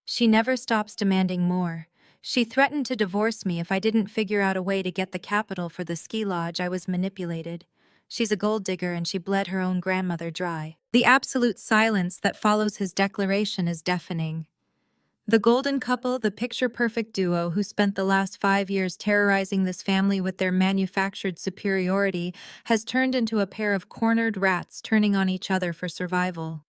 She never stops demanding more. She threatened to divorce me if I didn't figure out a way to get the capital for the ski lodge. I was manipulated. She's a gold digger and she bled her own grandmother dry. The absolute silence that follows his declaration is deafening. The golden couple, the picture-perfect duo who spent the last 5 years terrorizing this family with their manufactured superiority, has turned into a pair of cornered rats turning on each other for survival.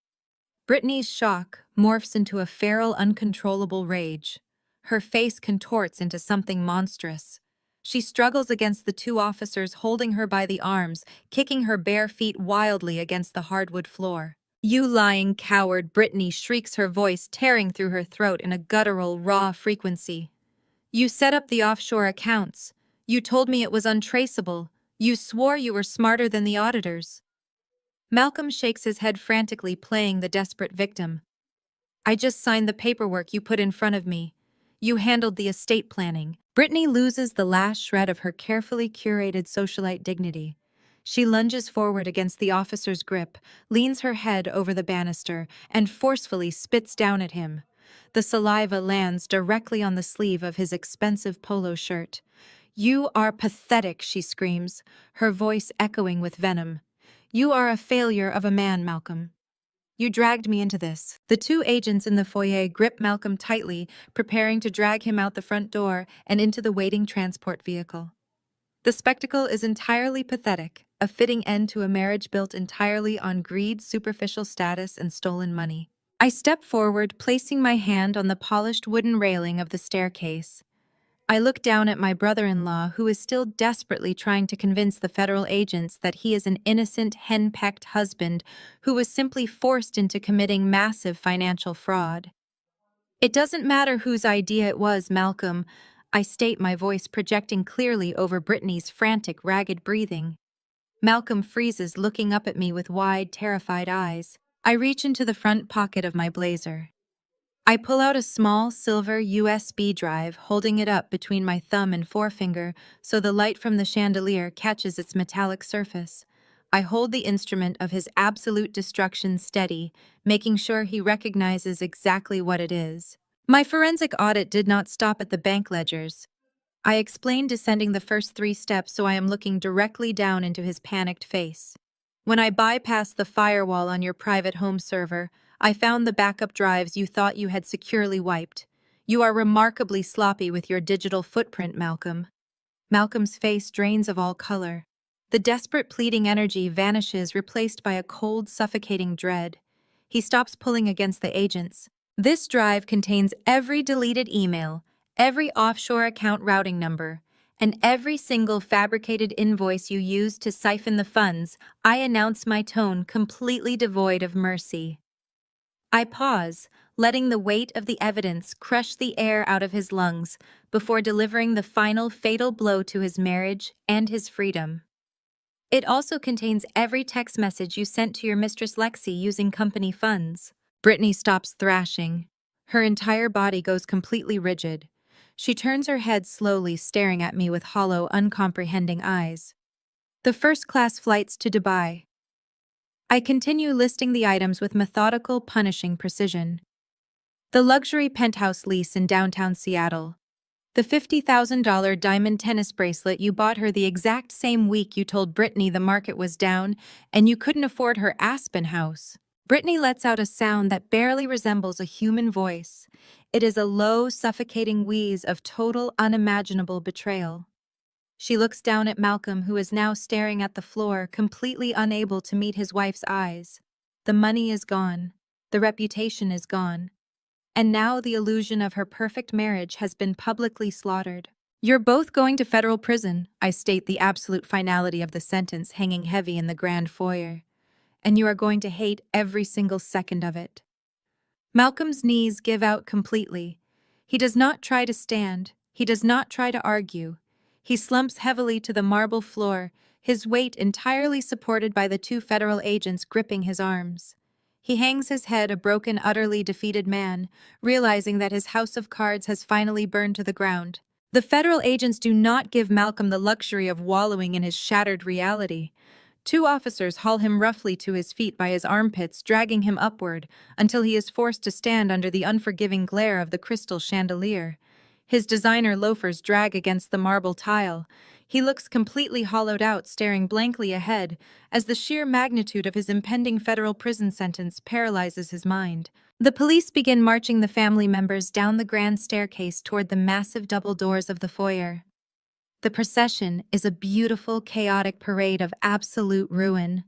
Brittany's shock morphs into a feral, uncontrollable rage. Her face contorts into something monstrous. She struggles against the two officers holding her by the arms, kicking her bare feet wildly against the hardwood floor. "You lying coward," Brittany shrieks, her voice tearing through her throat in a guttural, raw frequency. "You set up the offshore accounts. You told me it was untraceable. You swore you were smarter than the auditors." Malcolm shakes his head frantically, playing the desperate victim. "I just signed the paperwork you put in front of me. You handled the estate planning." Brittany loses the last shred of her carefully curated socialite dignity. She lunges forward against the officer's grip, leans her head over the banister, and forcefully spits down at him. The saliva lands directly on the sleeve of his expensive polo shirt. "You are pathetic," she screams, her voice echoing with venom. "You are a failure of a man, Malcolm. You dragged me into this." The two agents in the foyer grip Malcolm tightly, preparing to drag him out the front door and into the waiting transport vehicle. The spectacle is entirely pathetic, a fitting end to a marriage built entirely on greed, superficial status, and stolen money. I step forward, placing my hand on the polished wooden railing of the staircase. I look down at my brother-in-law, who is still desperately trying to convince the federal agents that he is an innocent, henpecked husband who was simply forced into committing massive financial fraud. "It doesn't matter whose idea it was, Malcolm," I state, my voice projecting clearly over Brittany's frantic, ragged breathing. Malcolm freezes, looking up at me with wide, terrified eyes. I reach into the front pocket of my blazer. I pull out a small silver USB drive, holding it up between my thumb and forefinger so the light from the chandelier catches its metallic surface. I hold the instrument of his absolute destruction steady, making sure he recognizes exactly what it is. My forensic audit did not stop at the bank ledgers. I explained, descending the first 3 steps so I am looking directly down into his panicked face. "When I bypassed the firewall on your private home server, I found the backup drives you thought you had securely wiped. You are remarkably sloppy with your digital footprint, Malcolm." Malcolm's face drains of all color. The desperate pleading energy vanishes, replaced by a cold, suffocating dread. He stops pulling against the agents. "This drive contains every deleted email, every offshore account routing number, and every single fabricated invoice you used to siphon the funds." I announce, my tone completely devoid of mercy. I pause, letting the weight of the evidence crush the air out of his lungs before delivering the final fatal blow to his marriage and his freedom. "It also contains every text message you sent to your mistress Lexi using company funds." Brittany stops thrashing. Her entire body goes completely rigid. She turns her head slowly, staring at me with hollow, uncomprehending eyes. "The first-class flights to Dubai." I continue listing the items with methodical, punishing precision. "The luxury penthouse lease in downtown Seattle. The $50,000 diamond tennis bracelet you bought her the exact same week you told Brittany the market was down and you couldn't afford her Aspen house." Brittany lets out a sound that barely resembles a human voice. It is a low, suffocating wheeze of total, unimaginable betrayal. She looks down at Malcolm, who is now staring at the floor, completely unable to meet his wife's eyes. The money is gone. The reputation is gone. And now the illusion of her perfect marriage has been publicly slaughtered. "You're both going to federal prison," I state, the absolute finality of the sentence hanging heavy in the grand foyer. "And you are going to hate every single second of it." Malcolm's knees give out completely. He does not try to stand. He does not try to argue. He slumps heavily to the marble floor, his weight entirely supported by the two federal agents gripping his arms. He hangs his head, a broken, utterly defeated man, realizing that his house of cards has finally burned to the ground. The federal agents do not give Malcolm the luxury of wallowing in his shattered reality. Two officers haul him roughly to his feet by his armpits, dragging him upward until he is forced to stand under the unforgiving glare of the crystal chandelier. His designer loafers drag against the marble tile. He looks completely hollowed out, staring blankly ahead, as the sheer magnitude of his impending federal prison sentence paralyzes his mind. The police begin marching the family members down the grand staircase toward the massive double doors of the foyer. The procession is a beautiful, chaotic parade of absolute ruin.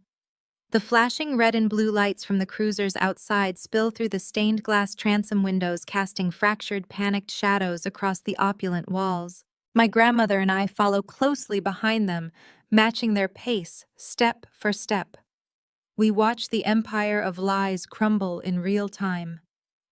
The flashing red and blue lights from the cruisers outside spill through the stained glass transom windows, casting fractured, panicked shadows across the opulent walls. My grandmother and I follow closely behind them, matching their pace, step for step. We watch the empire of lies crumble in real time.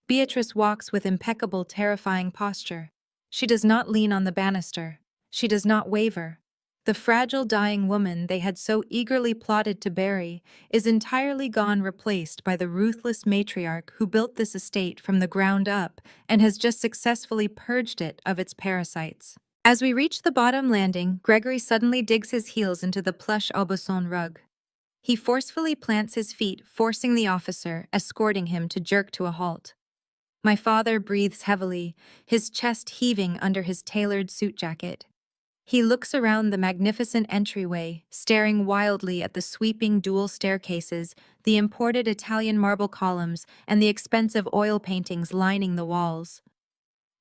Beatrice walks with impeccable, terrifying posture. She does not lean on the banister. She does not waver. The fragile, dying woman they had so eagerly plotted to bury is entirely gone, replaced by the ruthless matriarch who built this estate from the ground up and has just successfully purged it of its parasites. As we reach the bottom landing, Gregory suddenly digs his heels into the plush Aubusson rug. He forcefully plants his feet, forcing the officer escorting him to jerk to a halt. My father breathes heavily, his chest heaving under his tailored suit jacket. He looks around the magnificent entryway, staring wildly at the sweeping dual staircases, the imported Italian marble columns, and the expensive oil paintings lining the walls.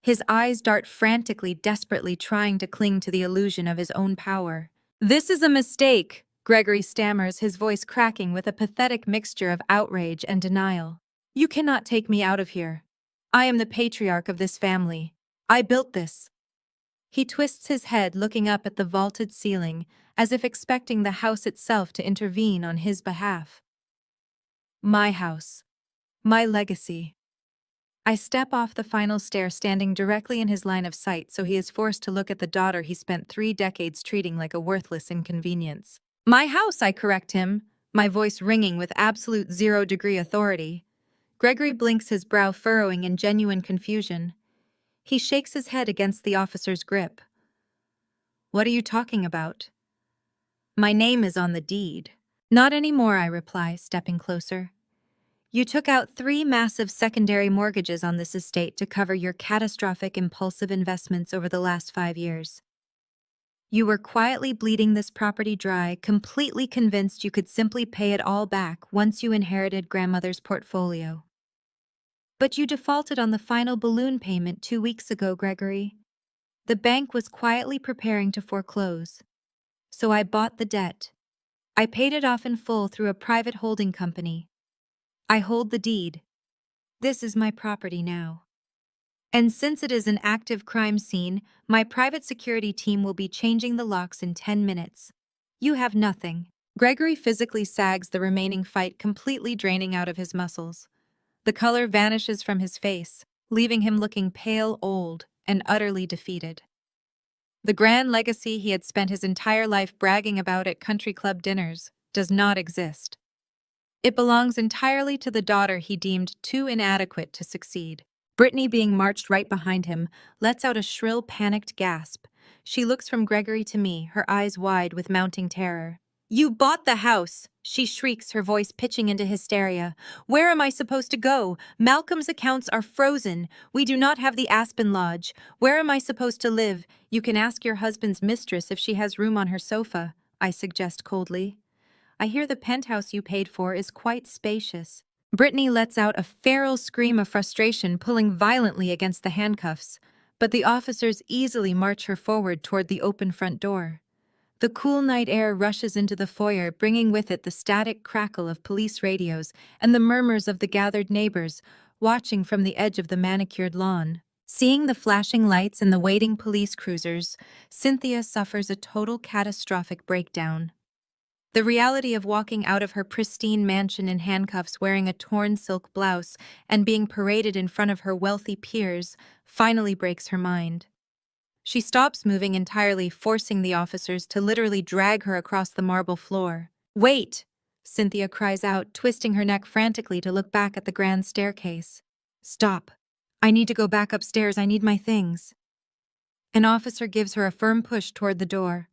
His eyes dart frantically, desperately trying to cling to the illusion of his own power. "This is a mistake," Gregory stammers, his voice cracking with a pathetic mixture of outrage and denial. "You cannot take me out of here. I am the patriarch of this family. I built this." He twists his head, looking up at the vaulted ceiling, as if expecting the house itself to intervene on his behalf. My house. My legacy. I step off the final stair, standing directly in his line of sight, so he is forced to look at the daughter he spent 3 decades treating like a worthless inconvenience. "My house," I correct him, my voice ringing with absolute 0-degree authority. Gregory blinks, his brow furrowing in genuine confusion. He shakes his head against the officer's grip. "What are you talking about?" "My name is on the deed." "Not anymore," I reply, stepping closer. "You took out 3 massive secondary mortgages on this estate to cover your catastrophic, impulsive investments over the last 5 years. You were quietly bleeding this property dry, completely convinced you could simply pay it all back once you inherited grandmother's portfolio. But you defaulted on the final balloon payment 2 weeks ago, Gregory. The bank was quietly preparing to foreclose. So I bought the debt. I paid it off in full through a private holding company. I hold the deed. This is my property now. And since it is an active crime scene, my private security team will be changing the locks in 10 minutes. You have nothing." Gregory physically sags, the remaining fight completely draining out of his muscles. The color vanishes from his face, leaving him looking pale, old, and utterly defeated. The grand legacy he had spent his entire life bragging about at country club dinners does not exist. It belongs entirely to the daughter he deemed too inadequate to succeed. Brittany, being marched right behind him, lets out a shrill, panicked gasp. She looks from Gregory to me, her eyes wide with mounting terror. "You bought the house!" she shrieks, her voice pitching into hysteria. "Where am I supposed to go? Malcolm's accounts are frozen. We do not have the Aspen Lodge. Where am I supposed to live? You can ask your husband's mistress if she has room on her sofa," I suggest coldly. "I hear the penthouse you paid for is quite spacious." Brittany lets out a feral scream of frustration, pulling violently against the handcuffs, but the officers easily march her forward toward the open front door. The cool night air rushes into the foyer, bringing with it the static crackle of police radios and the murmurs of the gathered neighbors, watching from the edge of the manicured lawn. Seeing the flashing lights and the waiting police cruisers, Cynthia suffers a total catastrophic breakdown. The reality of walking out of her pristine mansion in handcuffs, wearing a torn silk blouse, and being paraded in front of her wealthy peers finally breaks her mind. She stops moving entirely, forcing the officers to literally drag her across the marble floor. "Wait!" Cynthia cries out, twisting her neck frantically to look back at the grand staircase. "Stop. I need to go back upstairs. I need my things." An officer gives her a firm push toward the door.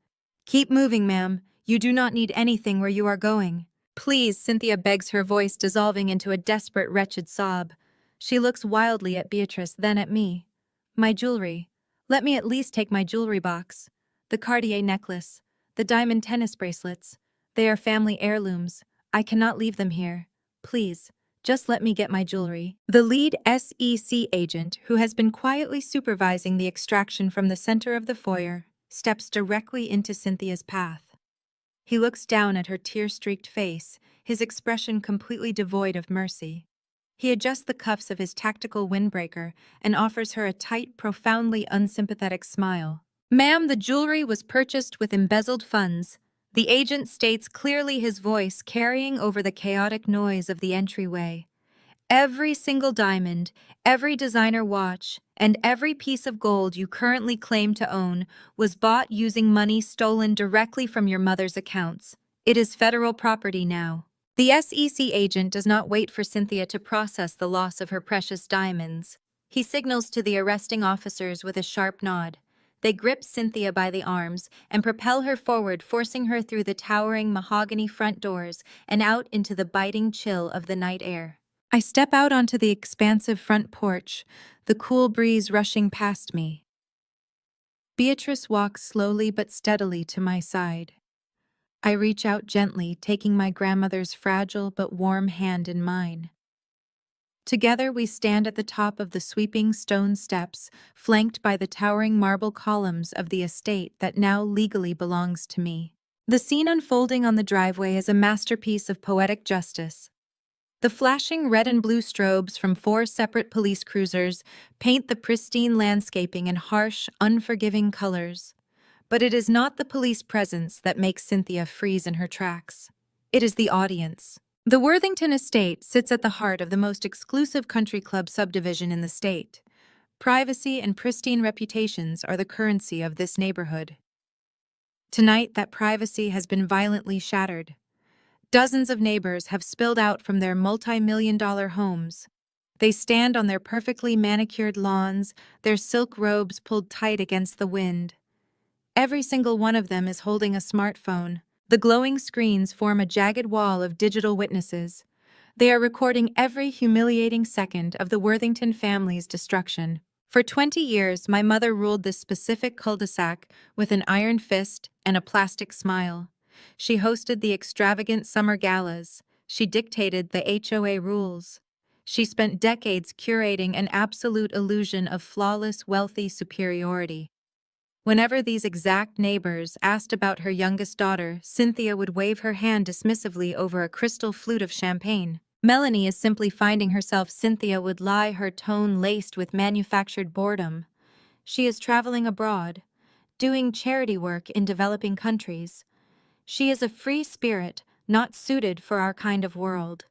"Keep moving, ma'am. You do not need anything where you are going." "Please," Cynthia begs, her voice dissolving into a desperate, wretched sob. She looks wildly at Beatrice, then at me. "My jewelry. Let me at least take my jewelry box. The Cartier necklace. The diamond tennis bracelets. They are family heirlooms. I cannot leave them here. Please, just let me get my jewelry." The lead SEC agent, who has been quietly supervising the extraction from the center of the foyer, steps directly into Cynthia's path. He looks down at her tear-streaked face, his expression completely devoid of mercy. He adjusts the cuffs of his tactical windbreaker and offers her a tight, profoundly unsympathetic smile. "Ma'am, the jewelry was purchased with embezzled funds," the agent states clearly, his voice carrying over the chaotic noise of the entryway. "Every single diamond, every designer watch, and every piece of gold you currently claim to own was bought using money stolen directly from your mother's accounts. It is federal property now." The SEC agent does not wait for Cynthia to process the loss of her precious diamonds. He signals to the arresting officers with a sharp nod. They grip Cynthia by the arms and propel her forward, forcing her through the towering mahogany front doors and out into the biting chill of the night air. I step out onto the expansive front porch, the cool breeze rushing past me. Beatrice walks slowly but steadily to my side. I reach out gently, taking my grandmother's fragile but warm hand in mine. Together we stand at the top of the sweeping stone steps, flanked by the towering marble columns of the estate that now legally belongs to me. The scene unfolding on the driveway is a masterpiece of poetic justice. The flashing red and blue strobes from 4 separate police cruisers paint the pristine landscaping in harsh, unforgiving colors. But it is not the police presence that makes Cynthia freeze in her tracks. It is the audience. The Worthington estate sits at the heart of the most exclusive country club subdivision in the state. Privacy and pristine reputations are the currency of this neighborhood. Tonight, that privacy has been violently shattered. Dozens of neighbors have spilled out from their multi-million-dollar homes. They stand on their perfectly manicured lawns, their silk robes pulled tight against the wind. Every single one of them is holding a smartphone. The glowing screens form a jagged wall of digital witnesses. They are recording every humiliating second of the Worthington family's destruction. For 20 years, my mother ruled this specific cul-de-sac with an iron fist and a plastic smile. She hosted the extravagant summer galas. She dictated the HOA rules. She spent decades curating an absolute illusion of flawless, wealthy superiority. Whenever these exact neighbors asked about her youngest daughter, Cynthia would wave her hand dismissively over a crystal flute of champagne. "Melanie is simply finding herself," Cynthia would lie, her tone laced with manufactured boredom. "She is traveling abroad, doing charity work in developing countries. She is a free spirit, not suited for our kind of world.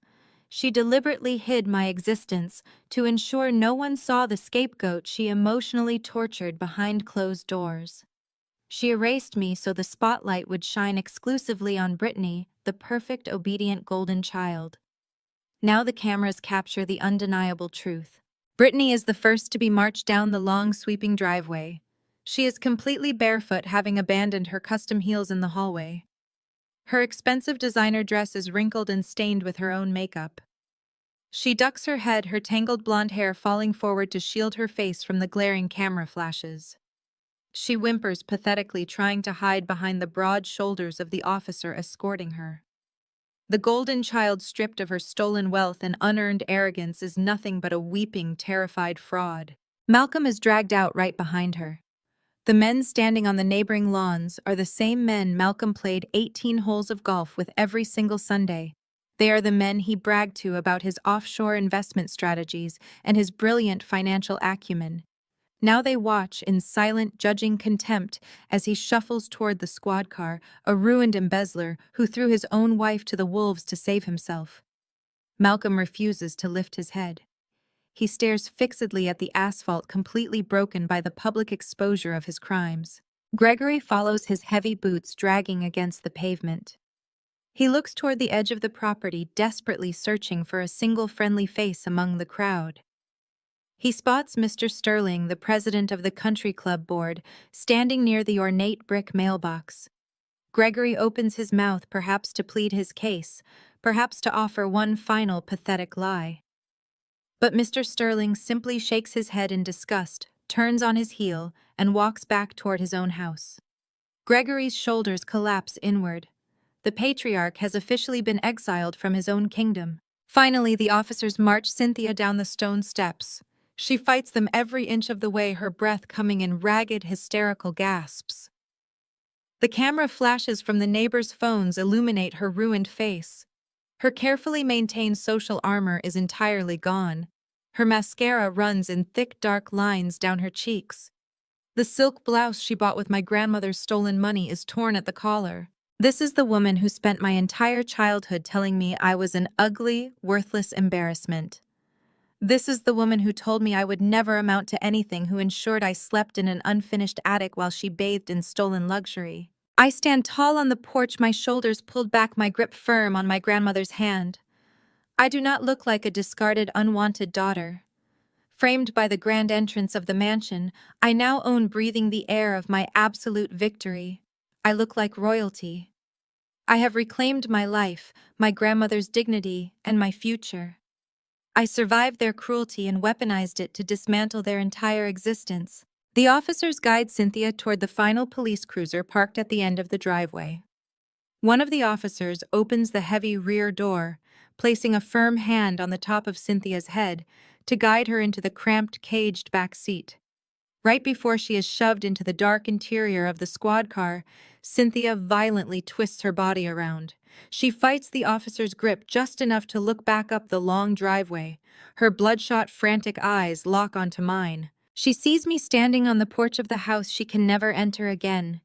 She deliberately hid my existence to ensure no one saw the scapegoat she emotionally tortured behind closed doors. She erased me so the spotlight would shine exclusively on Brittany, the perfect, obedient golden child." Now the cameras capture the undeniable truth. Brittany is the first to be marched down the long, sweeping driveway. She is completely barefoot, having abandoned her custom heels in the hallway. Her expensive designer dress is wrinkled and stained with her own makeup. She ducks her head, her tangled blonde hair falling forward to shield her face from the glaring camera flashes. She whimpers pathetically, trying to hide behind the broad shoulders of the officer escorting her. The golden child, stripped of her stolen wealth and unearned arrogance, is nothing but a weeping, terrified fraud. Malcolm is dragged out right behind her. The men standing on the neighboring lawns are the same men Malcolm played 18 holes of golf with every single Sunday. They are the men he bragged to about his offshore investment strategies and his brilliant financial acumen. Now they watch in silent, judging contempt as he shuffles toward the squad car, a ruined embezzler who threw his own wife to the wolves to save himself. Malcolm refuses to lift his head. He stares fixedly at the asphalt, completely broken by the public exposure of his crimes. Gregory follows his heavy boots dragging against the pavement. He looks toward the edge of the property, desperately searching for a single friendly face among the crowd. He spots Mr. Sterling, the president of the country club board, standing near the ornate brick mailbox. Gregory opens his mouth, perhaps to plead his case, perhaps to offer one final pathetic lie. But Mr. Sterling simply shakes his head in disgust, turns on his heel, and walks back toward his own house. Gregory's shoulders collapse inward. The patriarch has officially been exiled from his own kingdom. Finally, the officers march Cynthia down the stone steps. She fights them every inch of the way, her breath coming in ragged, hysterical gasps. The camera flashes from the neighbors' phones illuminate her ruined face. Her carefully maintained social armor is entirely gone. Her mascara runs in thick, dark lines down her cheeks. The silk blouse she bought with my grandmother's stolen money is torn at the collar. This is the woman who spent my entire childhood telling me I was an ugly, worthless embarrassment. This is the woman who told me I would never amount to anything, who ensured I slept in an unfinished attic while she bathed in stolen luxury. I stand tall on the porch, my shoulders pulled back, my grip firm on my grandmother's hand. I do not look like a discarded, unwanted daughter. Framed by the grand entrance of the mansion, I now own, breathing the air of my absolute victory. I look like royalty. I have reclaimed my life, my grandmother's dignity, and my future. I survived their cruelty and weaponized it to dismantle their entire existence. The officers guide Cynthia toward the final police cruiser parked at the end of the driveway. One of the officers opens the heavy rear door, placing a firm hand on the top of Cynthia's head to guide her into the cramped, caged back seat. Right before she is shoved into the dark interior of the squad car, Cynthia violently twists her body around. She fights the officer's grip just enough to look back up the long driveway. Her bloodshot, frantic eyes lock onto mine. She sees me standing on the porch of the house she can never enter again.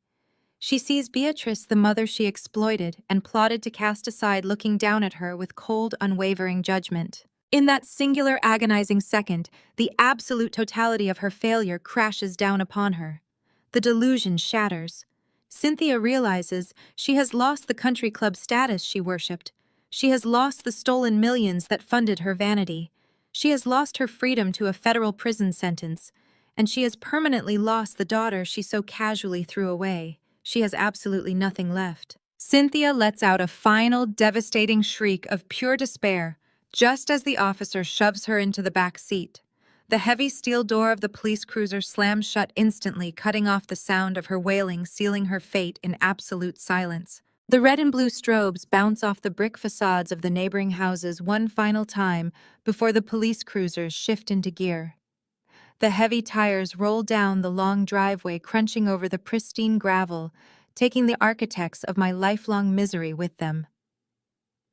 She sees Beatrice, the mother she exploited and plotted to cast aside, looking down at her with cold, unwavering judgment. In that singular, agonizing second, the absolute totality of her failure crashes down upon her. The delusion shatters. Cynthia realizes she has lost the country club status she worshipped. She has lost the stolen millions that funded her vanity. She has lost her freedom to a federal prison sentence. And she has permanently lost the daughter she so casually threw away. She has absolutely nothing left. Cynthia lets out a final, devastating shriek of pure despair, just as the officer shoves her into the back seat. The heavy steel door of the police cruiser slams shut instantly, cutting off the sound of her wailing, sealing her fate in absolute silence. The red and blue strobes bounce off the brick facades of the neighboring houses one final time before the police cruisers shift into gear. The heavy tires roll down the long driveway, crunching over the pristine gravel, taking the architects of my lifelong misery with them.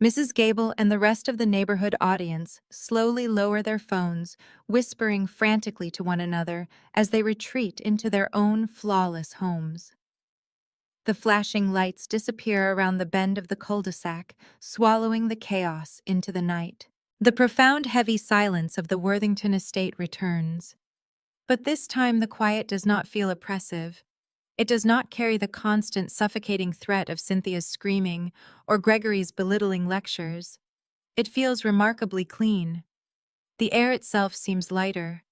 Mrs. Gable and the rest of the neighborhood audience slowly lower their phones, whispering frantically to one another as they retreat into their own flawless homes. The flashing lights disappear around the bend of the cul-de-sac, swallowing the chaos into the night. The profound, heavy silence of the Worthington estate returns. But this time the quiet does not feel oppressive. It does not carry the constant, suffocating threat of Cynthia's screaming or Gregory's belittling lectures. It feels remarkably clean. The air itself seems lighter.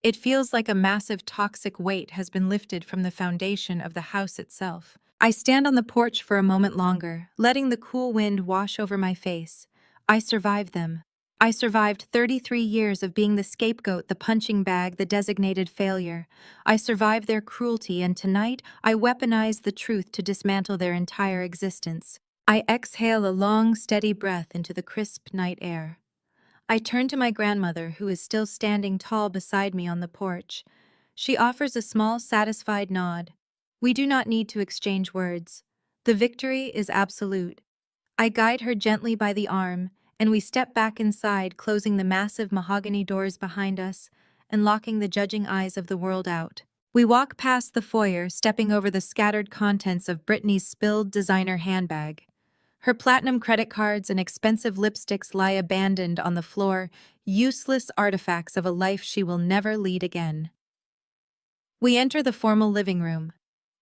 It feels like a massive toxic weight has been lifted from the foundation of the house itself. I stand on the porch for a moment longer, letting the cool wind wash over my face. I survived them. I survived 33 years of being the scapegoat, the punching bag, the designated failure. I survived their cruelty, and tonight I weaponize the truth to dismantle their entire existence. I exhale a long, steady breath into the crisp night air. I turn to my grandmother, who is still standing tall beside me on the porch. She offers a small, satisfied nod. We do not need to exchange words. The victory is absolute. I guide her gently by the arm, and we step back inside, closing the massive mahogany doors behind us and locking the judging eyes of the world out. We walk past the foyer, stepping over the scattered contents of Brittany's spilled designer handbag. Her platinum credit cards and expensive lipsticks lie abandoned on the floor, useless artifacts of a life she will never lead again. We enter the formal living room.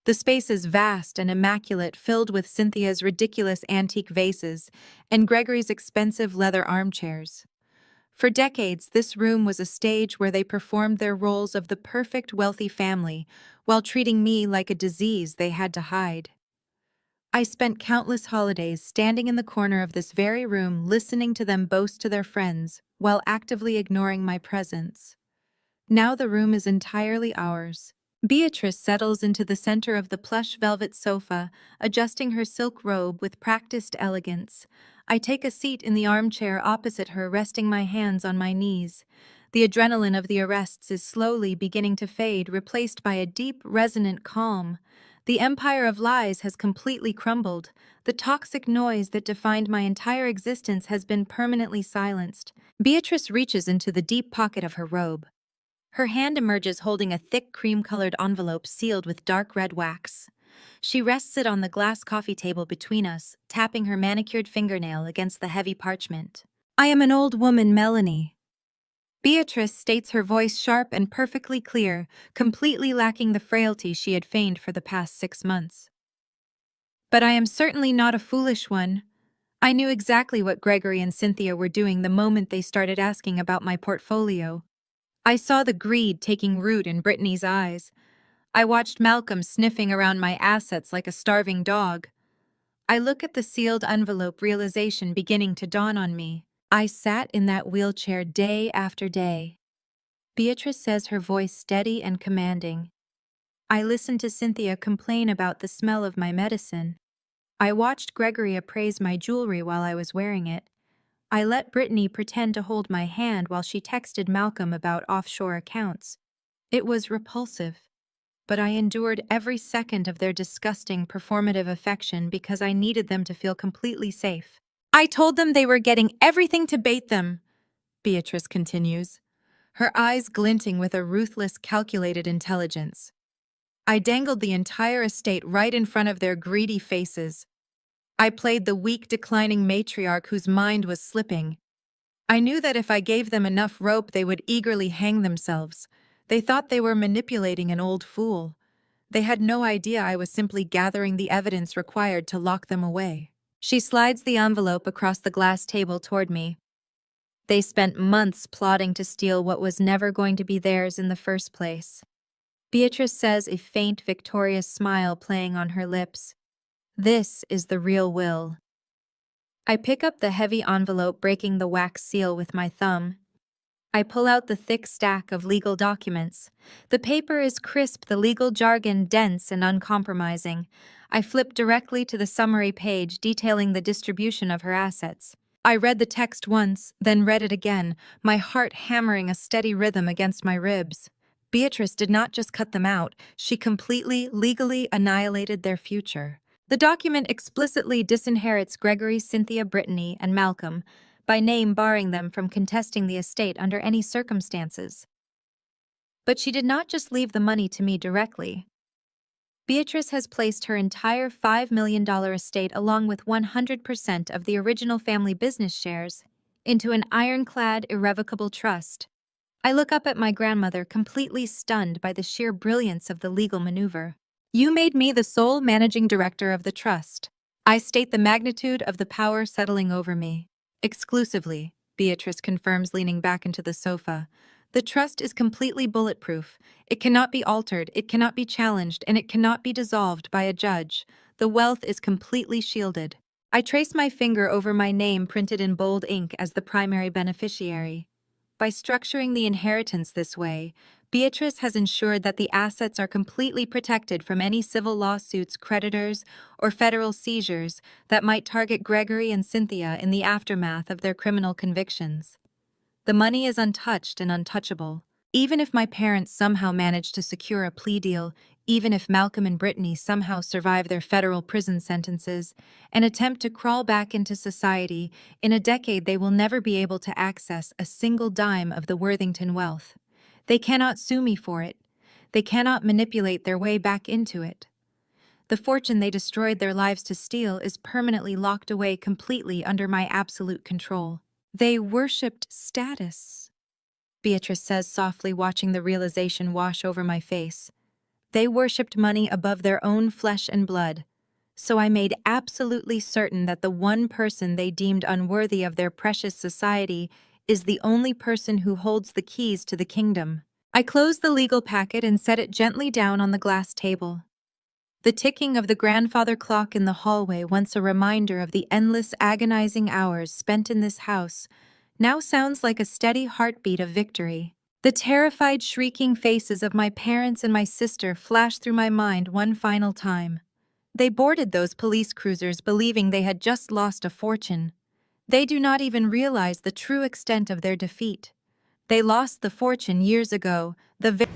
The space is vast and immaculate, filled with Cynthia's ridiculous antique vases and Gregory's expensive leather armchairs. For decades, this room was a stage where they performed their roles of the perfect wealthy family while treating me like a disease they had to hide. I spent countless holidays standing in the corner of this very room listening to them boast to their friends while actively ignoring my presence. Now the room is entirely ours. Beatrice settles into the center of the plush velvet sofa, adjusting her silk robe with practiced elegance. I take a seat in the armchair opposite her, resting my hands on my knees. The adrenaline of the arrests is slowly beginning to fade, replaced by a deep, resonant calm. The empire of lies has completely crumbled. The toxic noise that defined my entire existence has been permanently silenced. Beatrice reaches into the deep pocket of her robe. Her hand emerges holding a thick cream-colored envelope sealed with dark red wax. She rests it on the glass coffee table between us, tapping her manicured fingernail against the heavy parchment. "I am an old woman, Melanie." Beatrice states, her voice sharp and perfectly clear, completely lacking the frailty she had feigned for the past 6 months. "But I am certainly not a foolish one. I knew exactly what Gregory and Cynthia were doing the moment they started asking about my portfolio. I saw the greed taking root in Brittany's eyes. I watched Malcolm sniffing around my assets like a starving dog. I look at the sealed envelope, realization beginning to dawn on me. I sat in that wheelchair day after day." Beatrice says, her voice steady and commanding. "I listened to Cynthia complain about the smell of my medicine. I watched Gregory appraise my jewelry while I was wearing it. I let Brittany pretend to hold my hand while she texted Malcolm about offshore accounts. It was repulsive, but I endured every second of their disgusting performative affection because I needed them to feel completely safe. I told them they were getting everything to bait them," Beatrice continues, her eyes glinting with a ruthless, calculated intelligence. "I dangled the entire estate right in front of their greedy faces. I played the weak, declining matriarch whose mind was slipping. I knew that if I gave them enough rope, they would eagerly hang themselves. They thought they were manipulating an old fool. They had no idea I was simply gathering the evidence required to lock them away." She slides the envelope across the glass table toward me. "They spent months plotting to steal what was never going to be theirs in the first place." Beatrice says, a faint, victorious smile playing on her lips. "This is the real will." I pick up the heavy envelope, breaking the wax seal with my thumb. I pull out the thick stack of legal documents. The paper is crisp, the legal jargon dense and uncompromising. I flip directly to the summary page detailing the distribution of her assets. I read the text once, then read it again, my heart hammering a steady rhythm against my ribs. Beatrice did not just cut them out, she completely, legally annihilated their future. The document explicitly disinherits Gregory, Cynthia, Brittany, and Malcolm, by name barring them from contesting the estate under any circumstances. But she did not just leave the money to me directly. Beatrice has placed her entire $5 million estate along with 100% of the original family business shares into an ironclad, irrevocable trust. I look up at my grandmother, completely stunned by the sheer brilliance of the legal maneuver. "You made me the sole managing director of the trust." I state the magnitude of the power settling over me. "Exclusively," Beatrice confirms, leaning back into the sofa. "The trust is completely bulletproof. It cannot be altered, it cannot be challenged, and it cannot be dissolved by a judge. The wealth is completely shielded." I trace my finger over my name printed in bold ink as the primary beneficiary. By structuring the inheritance this way, Beatrice has ensured that the assets are completely protected from any civil lawsuits, creditors, or federal seizures that might target Gregory and Cynthia in the aftermath of their criminal convictions. The money is untouched and untouchable. Even if my parents somehow manage to secure a plea deal, even if Malcolm and Brittany somehow survive their federal prison sentences and attempt to crawl back into society, in a decade they will never be able to access a single dime of the Worthington wealth. They cannot sue me for it. They cannot manipulate their way back into it. The fortune they destroyed their lives to steal is permanently locked away completely under my absolute control. They worshipped status, Beatrice says softly, watching the realization wash over my face. They worshipped money above their own flesh and blood. So I made absolutely certain that the one person they deemed unworthy of their precious society is the only person who holds the keys to the kingdom. I closed the legal packet and set it gently down on the glass table. The ticking of the grandfather clock in the hallway, once a reminder of the endless agonizing hours spent in this house, now sounds like a steady heartbeat of victory. The terrified, shrieking faces of my parents and my sister flashed through my mind one final time. They boarded those police cruisers believing they had just lost a fortune. They do not even realize the true extent of their defeat. They lost the fortune years ago, the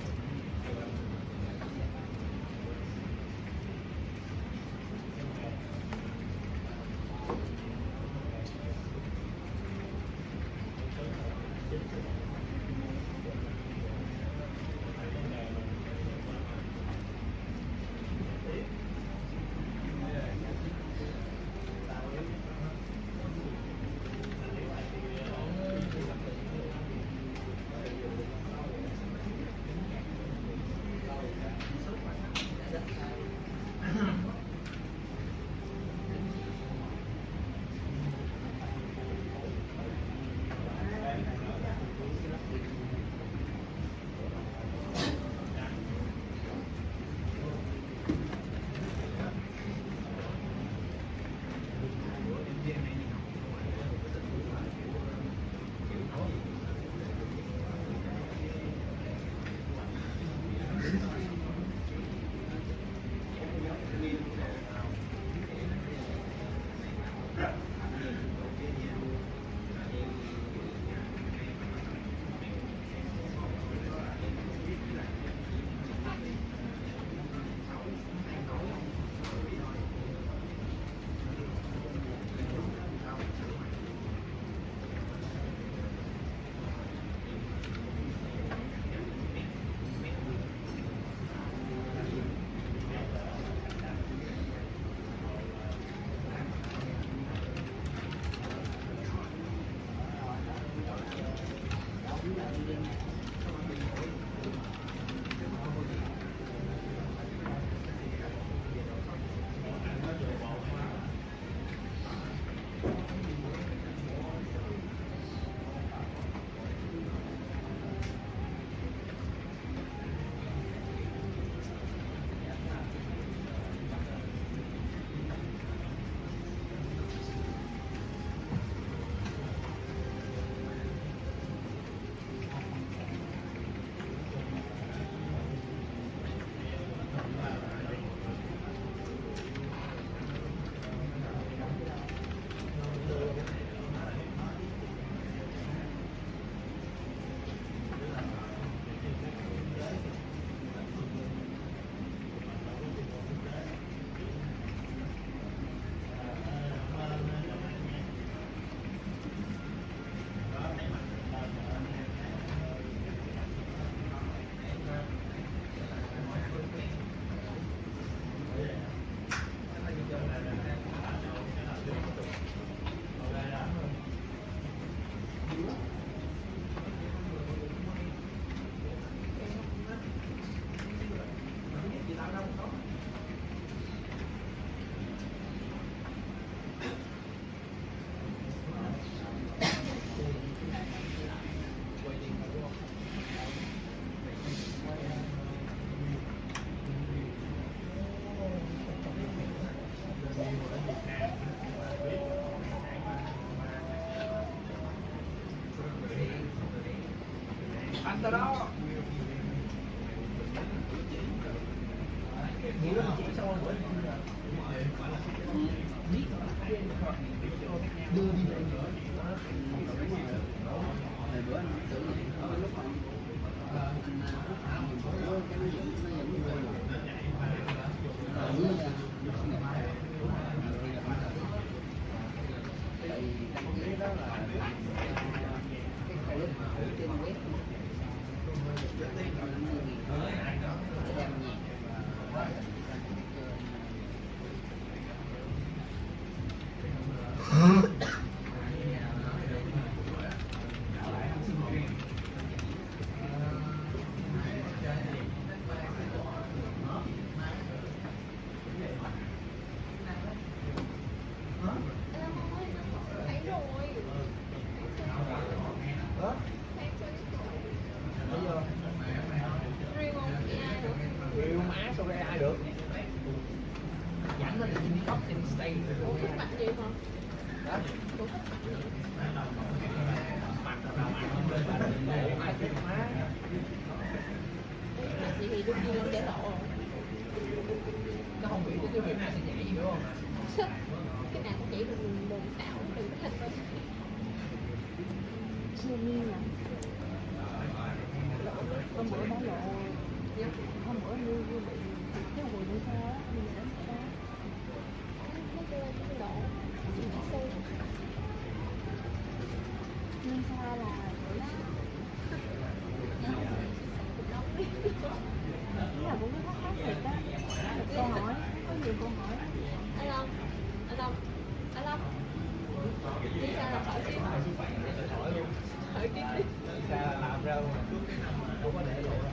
Thấy rồi. Đó, Thấy chưa? bây giờ Riêng không chị ai được. yêu má sao ra ai được. Dẫn nó lên top trên stage Ủa rồi. thích mặt gì hả? Đó, Ủa thích mặt gì? ai thích má. Mặt gì thì đương nhiên là sẽ lộ rồi. Nó không bị cái việc này sẽ nhảy gì đúng không? Thích. Cái nào cũng chỉ mình buồn xạo đừng có thích thôi. Siêu nhiên à. Hôm bữa đã lộ. Hôm bữa như bị cái quần đi sao á, như vậy đó sao? Nó kêu anh cái lộ. Chị bị xô. Nhưng sao là bữa đó cái là cũng có thắc mắc thiệt á. Một câu hỏi, có nhiều câu hỏi. Anh Long. Anh Long. Anh Long. Đi sao là khỏi tiếp. Khỏi tiếp đi. Sao làm ra mà không có để lộ ra.